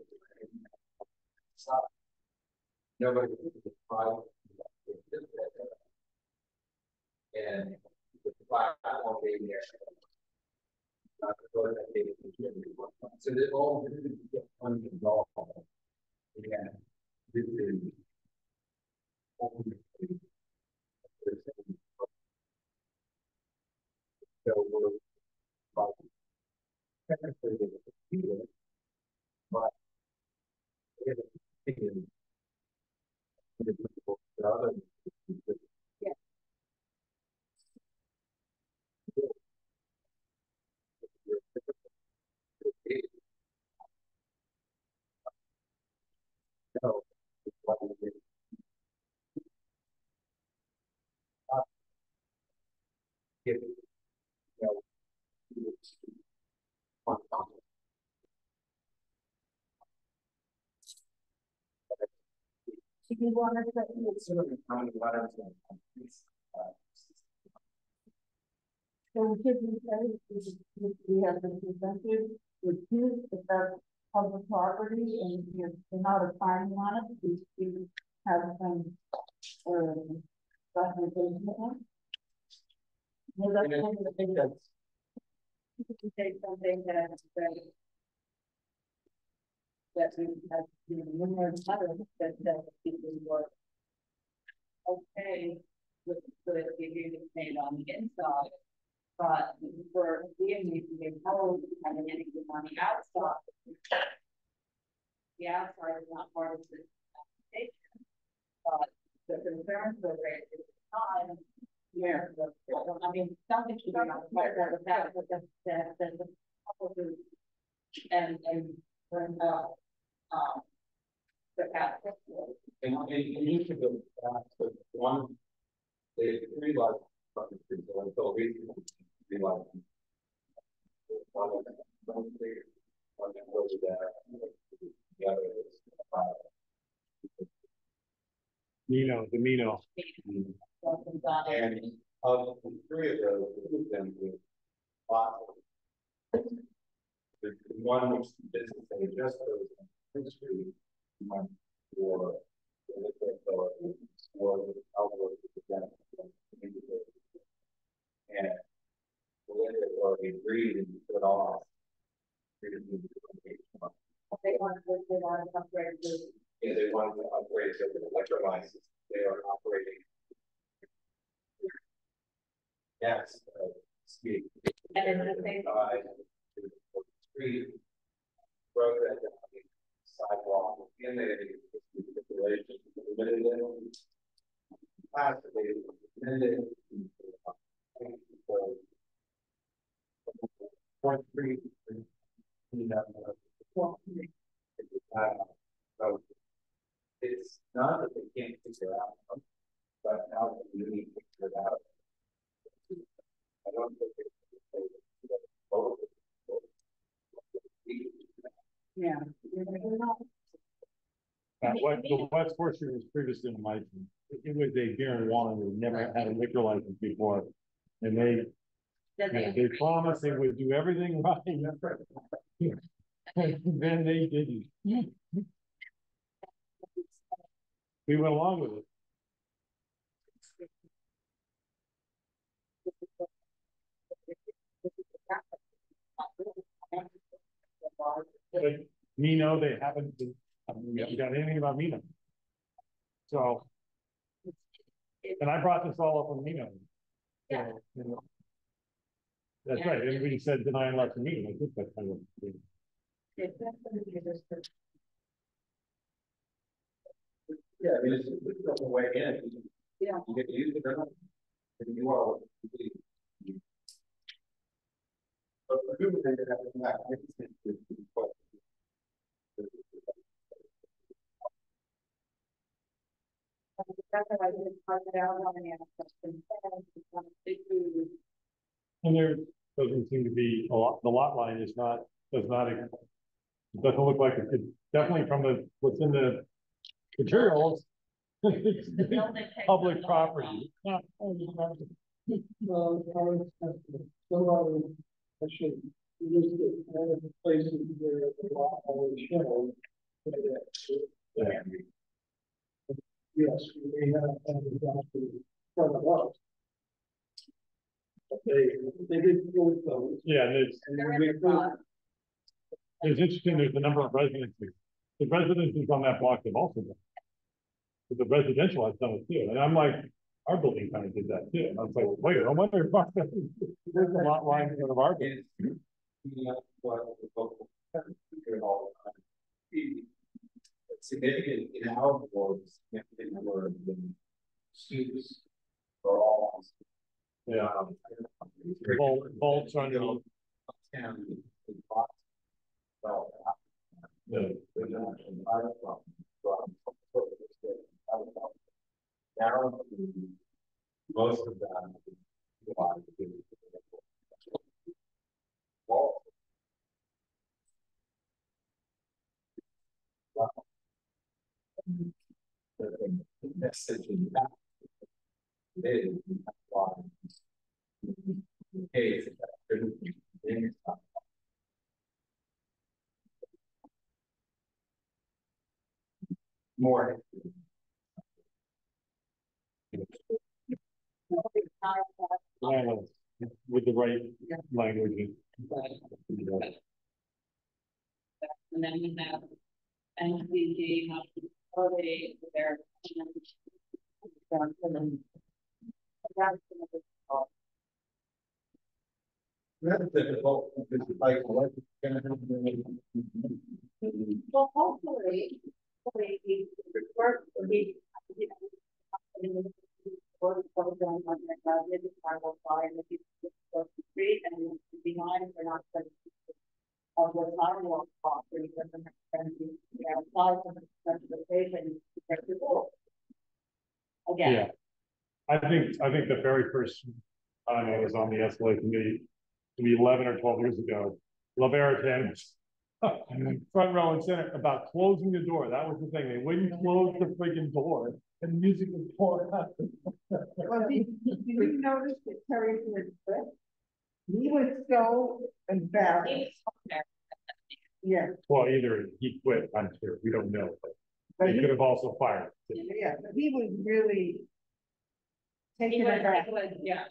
Stop. Nobody can try. And the platform being there. So they all get involved. Again, this is so we're technically but If you want to say so should we say we have been presented with two about public property and you're not a finding on it, we have some documentation on it. I think that's you could say something that we have numerous others that people were okay with the agreement made on the inside, but for being told having anything on the outside, the outside is not part of this application, but the concerns were raised at the time. Yeah, I mean, something should be on the part of that, but the public and when the path. And you should go back to one, they realized something until recently realized one of them, one was there, the other is the Mino. And of the three of those, two of them were lots of the one which the business they just goes history one for the liquor authority or the outward and the liquor authority agreed and put off. They wanted to upgrade yeah, they wanted to upgrade to the liquor license. They are operating. Yes, speak. And then the same street, road that sidewalk, and they stipulation limited it. Possibly limited. Point three. So it's not that they can't figure out, but how do you really figure it out? I don't think yeah. What the West Fortune was previously in license. It was a beer and wine. We never had a liquor license before, and they promised they would do everything right. And then they didn't. We went along with it. But Nino, they haven't been, We haven't got anything about Mina. So, and I brought this all up on Mina. Yeah. So, you know, that's right. Everybody said deny and let the meeting. I think that's kind of. Yeah, I mean, it's a way in. Yeah. You get to use it or not. And you are. But for who they have to come back, I think it's and there doesn't seem to be a lot. The lot line is not does not. It doesn't look like it could definitely from the what's in the materials. It's public property. Actually, places where the law always shows. Yes, we may have front of us. They did close those. Yeah, there's interesting. There's a number of residences. The residences on that block have also done. But the residential has done it too. And I'm like, our building kind of did that too. And I was like, wait, I wonder if there's a lot line in front of our building. Significant in our boards, significant were the students are all. Yeah. Bolts underneath. Most of them. The message in that is more with the right language. And then we have NCG, holiday, their that's difficult. It's like what well, hopefully we work we and behind we're not of the sidewalk property doesn't apply to the specification again. Yeah. I think the very first time I was on the SLA committee, maybe 11 or 12 years ago, Baratin was front row and center about closing the door. That was the thing. They wouldn't close the freaking door and music was pouring out. Well, did you notice that Terry was quit? He was so embarrassed. Yeah. Well, either he quit, I'm sure. We don't know. But he could have also fired. Yeah, but he was really taking it back. Yeah.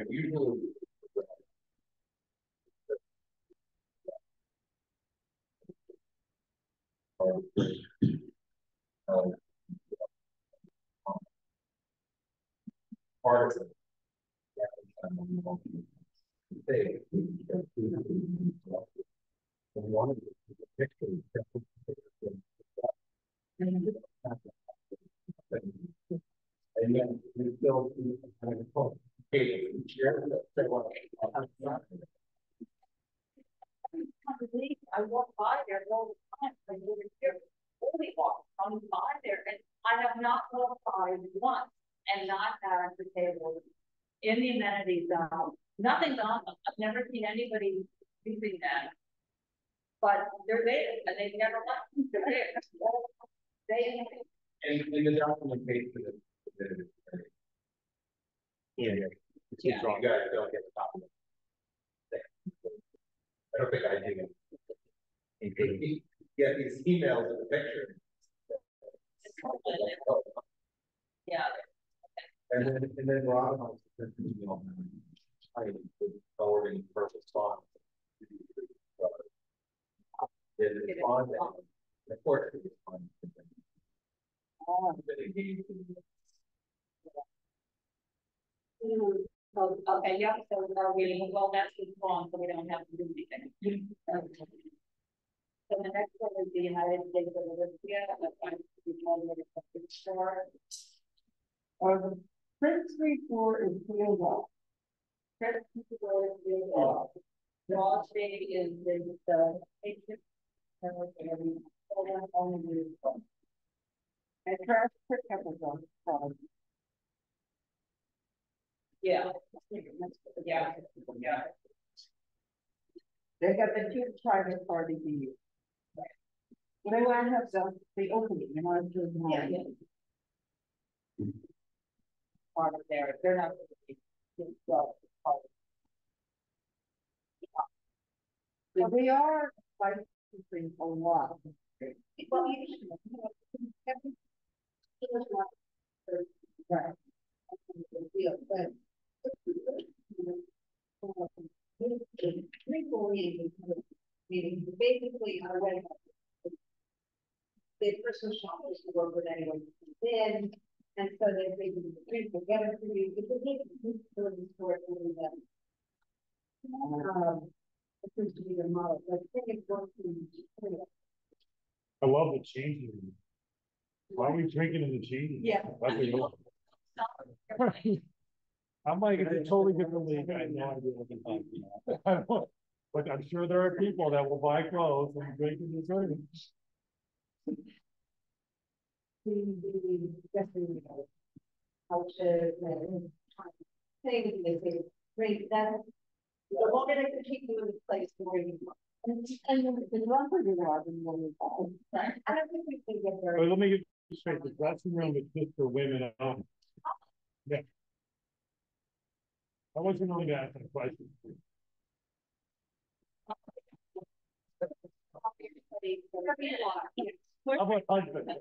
Usually part of it. One of the pictures and then we still I walk by there all the time. I live here. Only walk come by there, and I have not walked by once and not had the table in the amenity zone. Nothing's on them. I've never seen anybody using them. But they're there, and they've never left. They're there. And the documentation yeah. You guys don't get the document. I don't think I did. Yeah, these emails of the picture. Yeah. And then Rob forwarding first response. Okay, yeah, so well, that's wrong, so we don't have to do anything. So the next one is the United States of Aritzia, that's going to be one of the store. The Prince Street store is sealed off. Prince Street store is sealed off. Wall Street is the patient. And trash pickup is on. Yeah. Yeah. Yeah. They got the two private party to use. They want to have the opening, you know, part of there. They're not. So they are licensing a lot. Well, meaning basically our way the person shoppers to work with anyone in, and so they can drink together for you. It's a big store for them. It seems to be the model. I think it's working. I love the changing room. Why are we drinking in the changing room? Yeah. I'm like, it's a totally different league. I have no idea what they're talking about. But I'm sure there are people that will buy clothes and drink in the rooms. Things they say, great, that's the longer they can keep you in the place where you want. And the longer you are, the more you fall. I don't think we can get there. Let me get you straight. The dressing room is just for women only. Yeah. I wasn't only asking a question. How about husband? That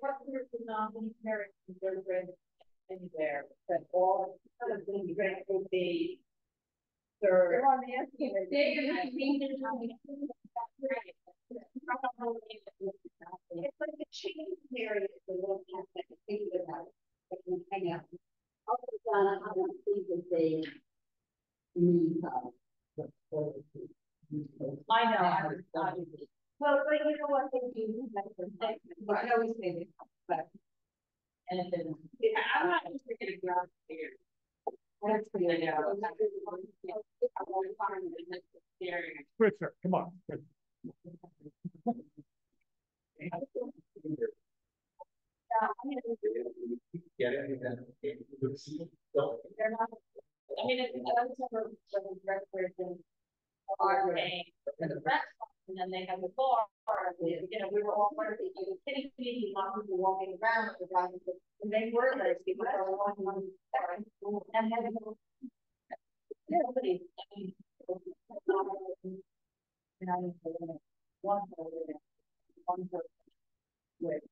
customers do not need parents and their friends anywhere, that all of the grants will be served. It's like a change period, the little think about it. They can hang out. Also, I don't think that they need I know. Well, but you know what they do? I always say this, but and then I'm not just thinking of ground here. That's pretty good. Richard, come on. They're not. I mean, it's are paying for the restaurant, and then they have the bar. You know, we were all part of the kitty community, a lot of people walking around with the guys, and they were those people that were walking on the bar, and then nobody. I mean, one person with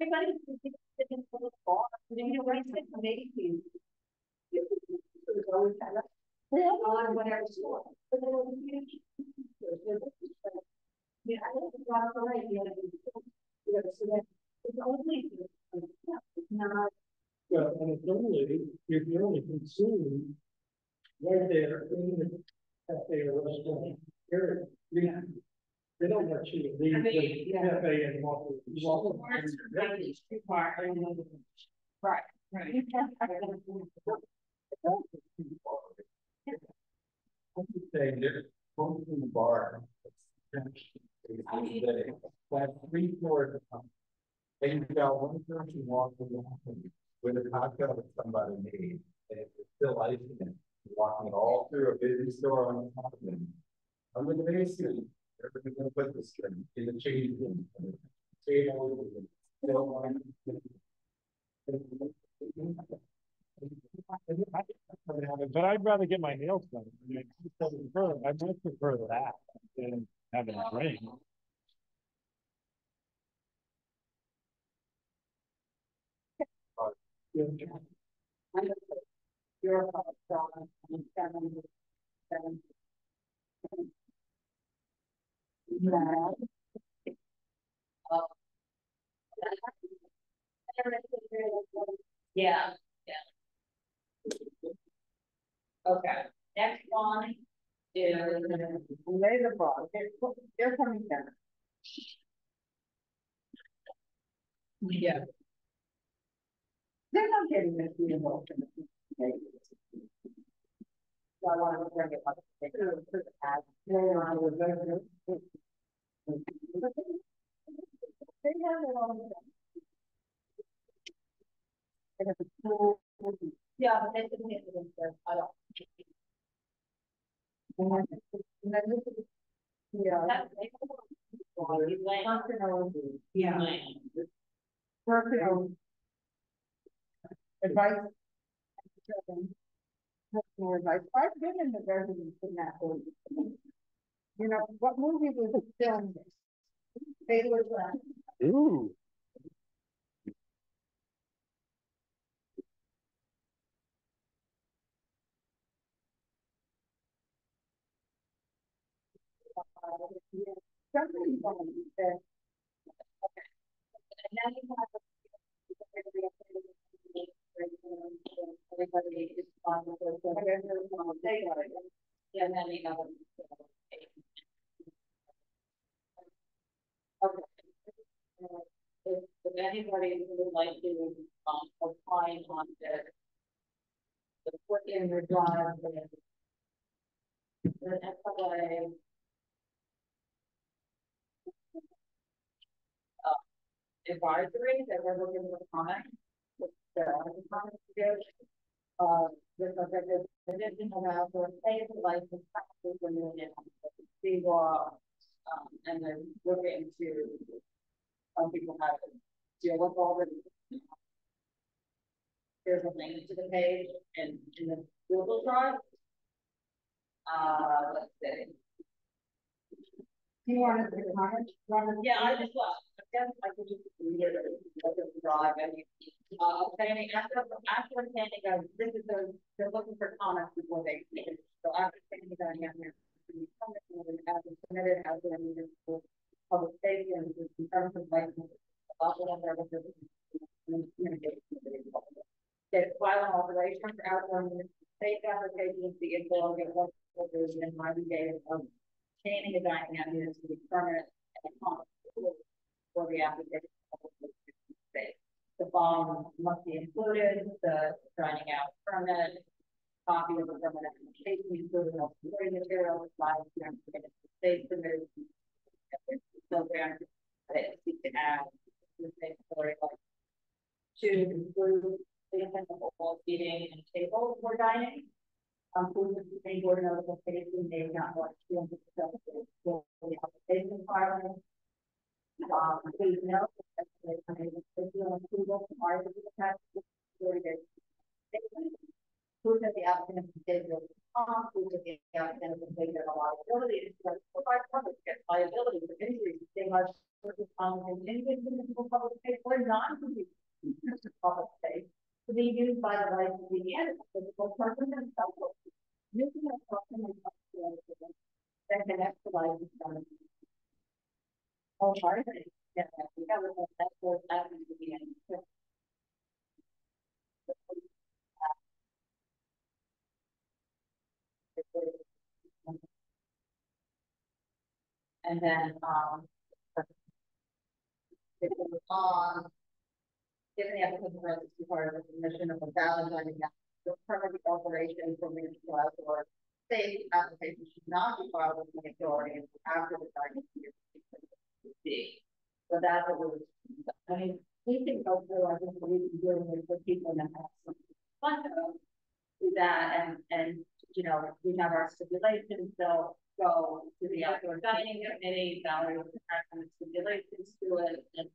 everybody sitting for the bar. You know, right? Maybe always had on whatever store. But there was a huge yeah, I don't think that's right. So that it's only it's not. Well, and it's only if you're only consuming right there in the cafe or restaurant area. Yeah. They don't want you to leave the cafe and walk. Right. Right. I'm just saying there's one in the bar. That's 3 floors of and you got one person walking with a cocktail that somebody made, and it's still icing it, walking all through a busy store on top of them. I'm in the basement. Everybody's gonna put this thing in the change room, table, but I'd rather get my nails done. I much prefer that than having a drink. You're a public drawing, and seven. Yeah, yeah. Okay, next one is Lelabar. They're coming down. Yeah. They're not getting this involved in the so I want to bring it up. They have it all. Yeah, but they didn't hit it in there. I don't. Yeah. Yeah. Advice. More advice. I've been in the residence in that movie. You know, what movie was it filmed? They were Ooh. Somebody's on there. Okay. And then you have everybody is on the yeah, and then you have okay. If anybody would like to apply on the put in your drive the SLA advisory that we're looking for comment. This additional amount for pay for license taxes and Sidewalk, and then look into people have to deal with all the. There's a link to the page and in the Google Drive. Let's see. Do you want to comment? Yeah, I just I guess I could just read it or drive and obtaining after obtaining this is they're looking for comments before they make it. So after obtaining that you have as submitted as a public safety and in terms of license get file an alteration for outgoing state applications the info get what there's in 90 days of changing a dining ambience to be permanent and for the application of the state. The following must be included: the dining out permit, copy of the permanent application, including all supporting materials, slides, state submitted program that seek to add to include the all seating and tables for dining. Please the same board notification may not want to the application filing. Please note that the approval prior to the tax prove that the applicant is prove that the applicant is taken a liability to provide coverage against liability for injuries they must continue to public space or non-conducive public space to be used by the licensee and its physical person themselves. Using a person that connects the license from all part of it. Yeah, that's what happens to the end. And then given the applicant rights to part of the submission of a valid dining the permit the alteration for municipal outdoor state application should not be filed with the authority after the dining be. So that's what we're I mean, we can go through, I think we can deal with people that have some fun with that and you know, we have our stipulations, so go to the outdoor dining committee, salary and stipulations to it and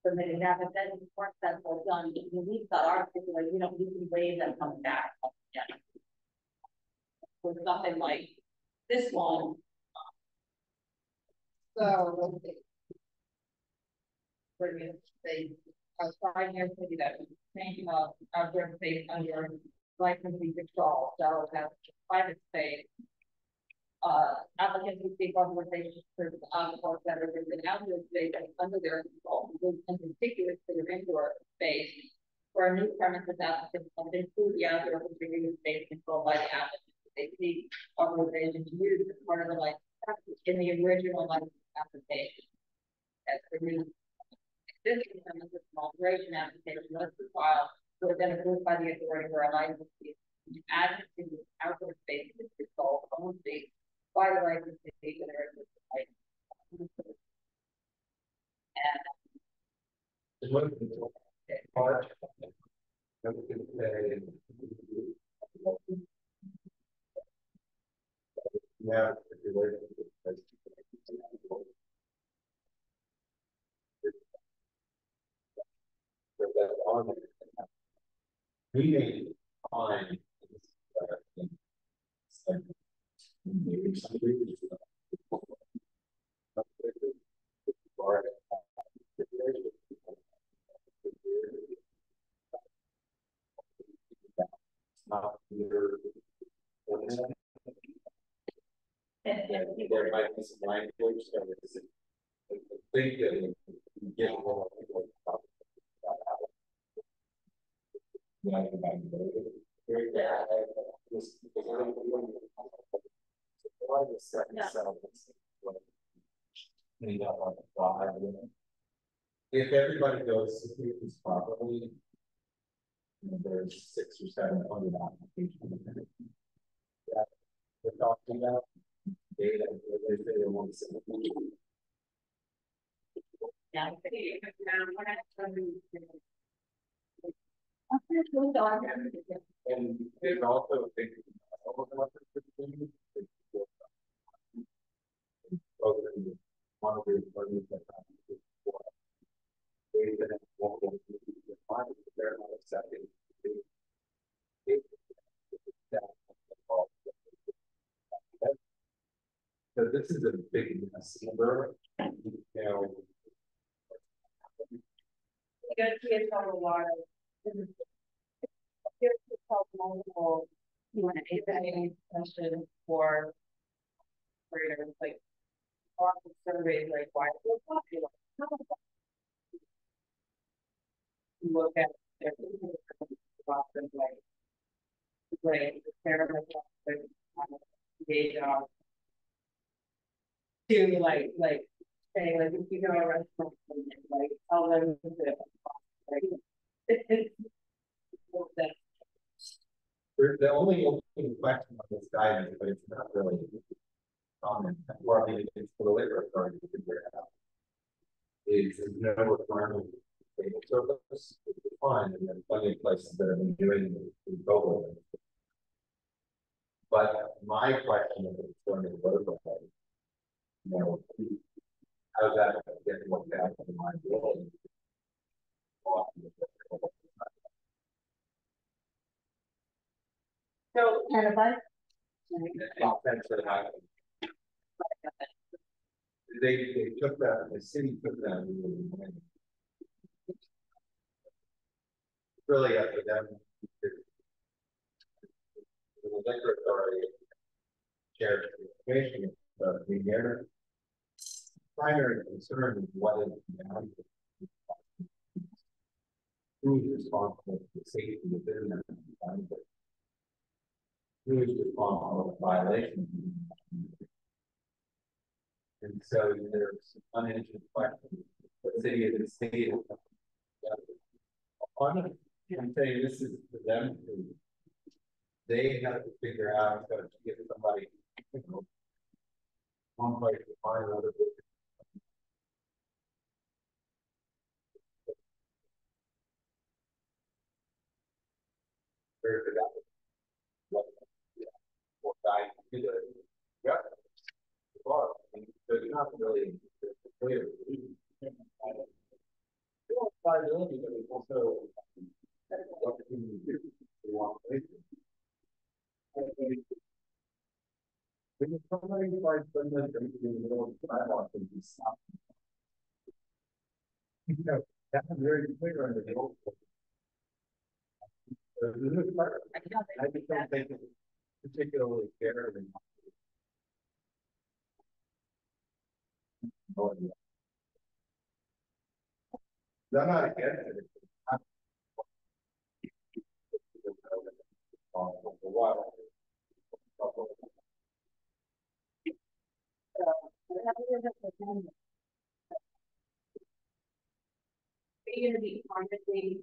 submitting that, but then once that's all done, we've got our stipulation, you know, we can waive them coming back. Yeah. With nothing like this one. So let's see. Bring it, say, 5 years, maybe that changing of outdoor space under licensing control, so have private space. Applicants who seek authorization for the outdoor center is an outdoor space under their control, and contiguous to their indoor space. For a new premises applicant, must include the outdoor contiguous space controlled by the applicant. They seek authorization to use as part of the license in the original license application. As for new existing premises, an alteration application must be filed to have been approved by the authority for a license to add to the outdoor space is controlled only by the license to take the We may find there might be some language that is I think that we get more people about if everybody goes to this properly, there's 600 or 700 applications that we're talking about. Data, they say they want to send and there's also a big so this is a big mess number, you know. You want to any question for creators like lots of surveys like why so popular. You look at their often like data to like say like if you go to a restaurant and like tell them that the only open question on this guidance, but it's not really common, or I mean, it's for the liquor authority to figure it out. Is no requirement for table service, which is fine, and there are plenty of places that have been doing the global. But my question is going to the roadway. You know, how's that get worked out in my world? So, and if I they took that, the city took that really up to them. The liquor authority shares information, but their primary concern is what is now who is responsible for the safety within that environment. Who is responsible for violations? And so there's unanswered questions. What city is the state? I'm saying this is for them to, they have to figure out how to get somebody, you know, one place to find another. There's not really clear. Liability, but it's also what can you do? You want to when somebody finds someone in the middle of the sidewalk and you stop, you know, that's very clear under the old. I just don't think it's particularly fair. I'm not against it. You're gonna be targeting.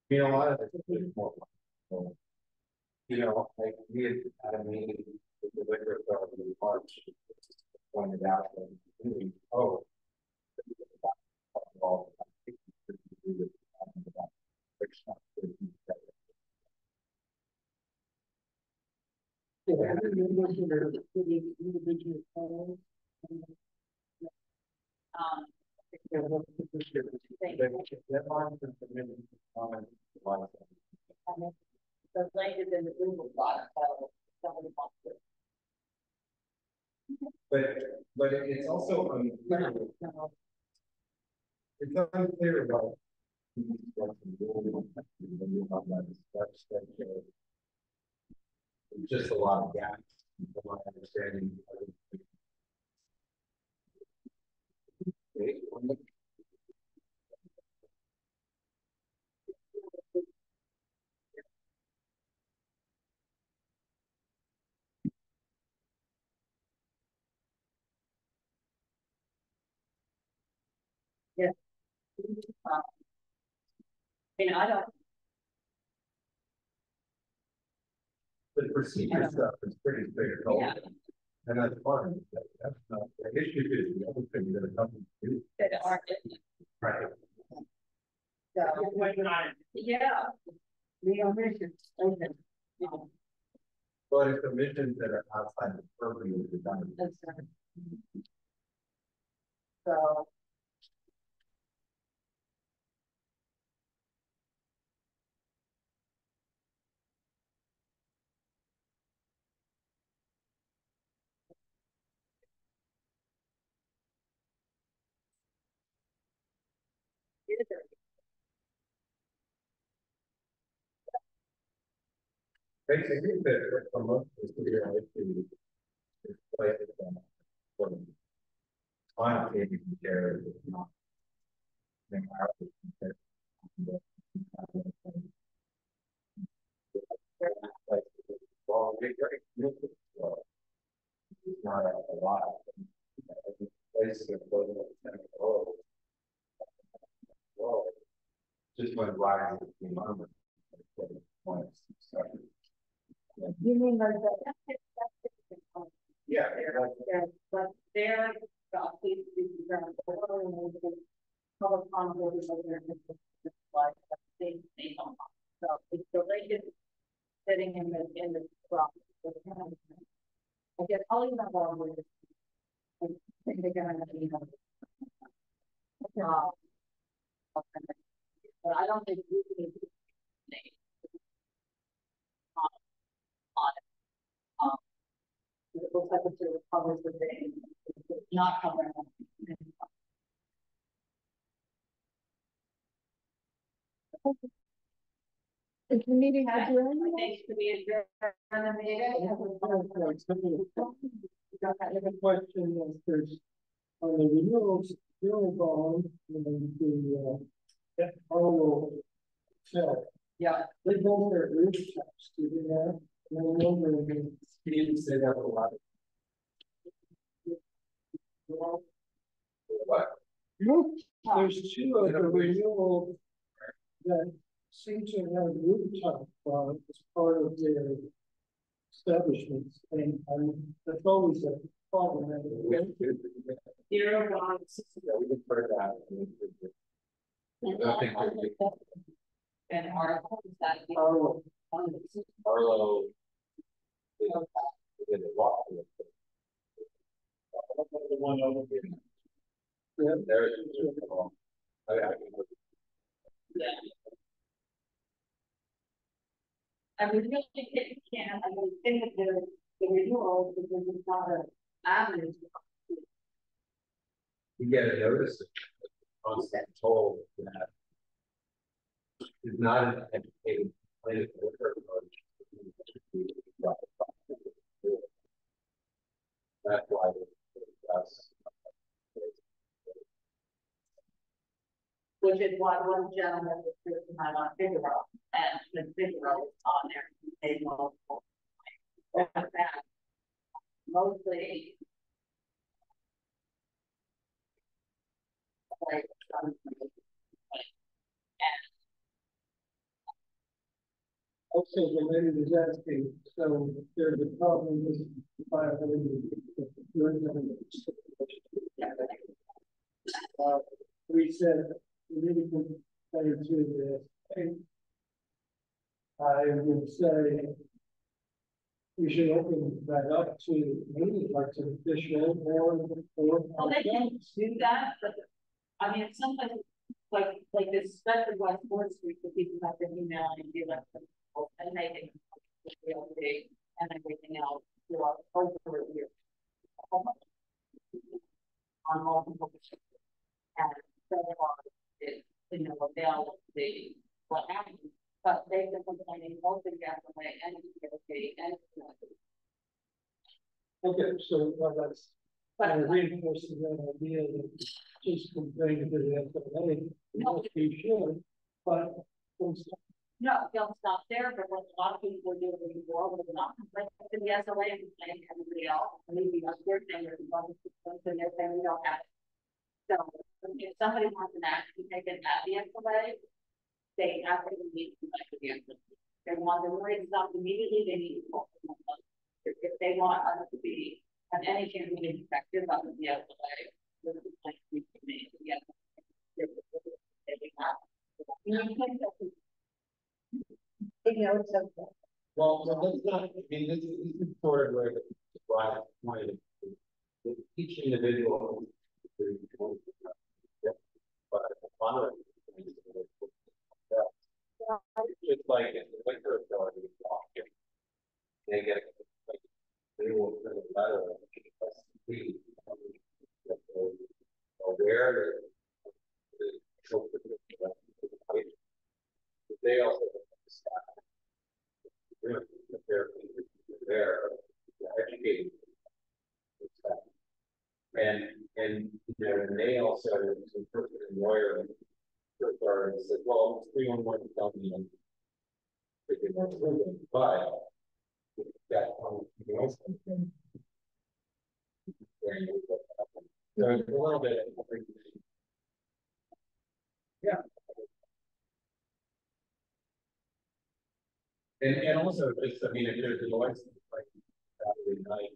You know, a lot of this is more. You know, like we had a meeting with the liquor authority in March, pointed out that, oh, The language in the Google Doc, somebody wants to. But it's also unclear. It's unclear about just a lot of gaps in my understanding. Yes. I mean, I don't. The procedure stuff is pretty straightforward. Yeah. And that's fine. That's not the issue. Is the other thing that a company do. That are. Right. So, yeah. The omissions. But it's omissions that are outside the purview of the government. That's right. So. Basically, the most is to be able to display them. I'm taking care of it. Not. Well, it's not a lot. Just when riding the moment. You mean like that? Yeah. But they're public comment like they don't. So it's delayed sitting in the crop. I guess I'll leave that one with I think they're gonna but I don't think you can it looks like it covers the thing. It's not covering anything. Is the meeting adjourned? Thanks to be adjourned. The question is, there's on the renewals, renewal bond, and the Operable shelf. Yeah. They both are roof shops, do they have? And then over again. He didn't say that a lot. What? Nope. There's two of the renewal that seem to have rooftop as part of their establishments, and that's always a problem. Zero bonds. Yeah, we can put that. And article is that Arlo. The one over here. Yeah, there it is. I mean, really can't, I mean, think of the renewal because it's not an avenue. You get a notice of constant toll that is not an educated plan for that's why that's which is why one gentleman was here tonight on Figaro, and the Figaro is on there, they multiple. Mostly. Like, also, the lady was asking, so there's a problem with we said we need to complain to this. I would say we should open that up to maybe like an official or. Well, they can do that, but I mean, sometimes like this, especially West Fourth Street, the people have to email and be like, and they can and everything else throughout over a year. On multiple and so far it's available the what happens. But they've been complaining both the SLA and the and okay, so that's reinforcing that idea that just complaining to the SLA, no, we should, but no, don't stop there, but what a lot of people are doing before was not complaining to the SLA and complaining to everybody else. Maybe that's their thing or and they're saying we don't have it. So if somebody wants an action taken at the SLA, they absolutely need to like the SLA. They want the words stopped immediately, they need to call them. If they want us to be have any chance of being effective on the SLA, this is like we can make the SLA. Well, let's not, I mean, this is sort of where the broad point is each individual but it's like in the winter ability they get like they will send a letter aware they also they're educating and and they also some person lawyer said, well, it's 311 tell me but that there's a little bit yeah. And also just I mean if there's a noise like Saturday night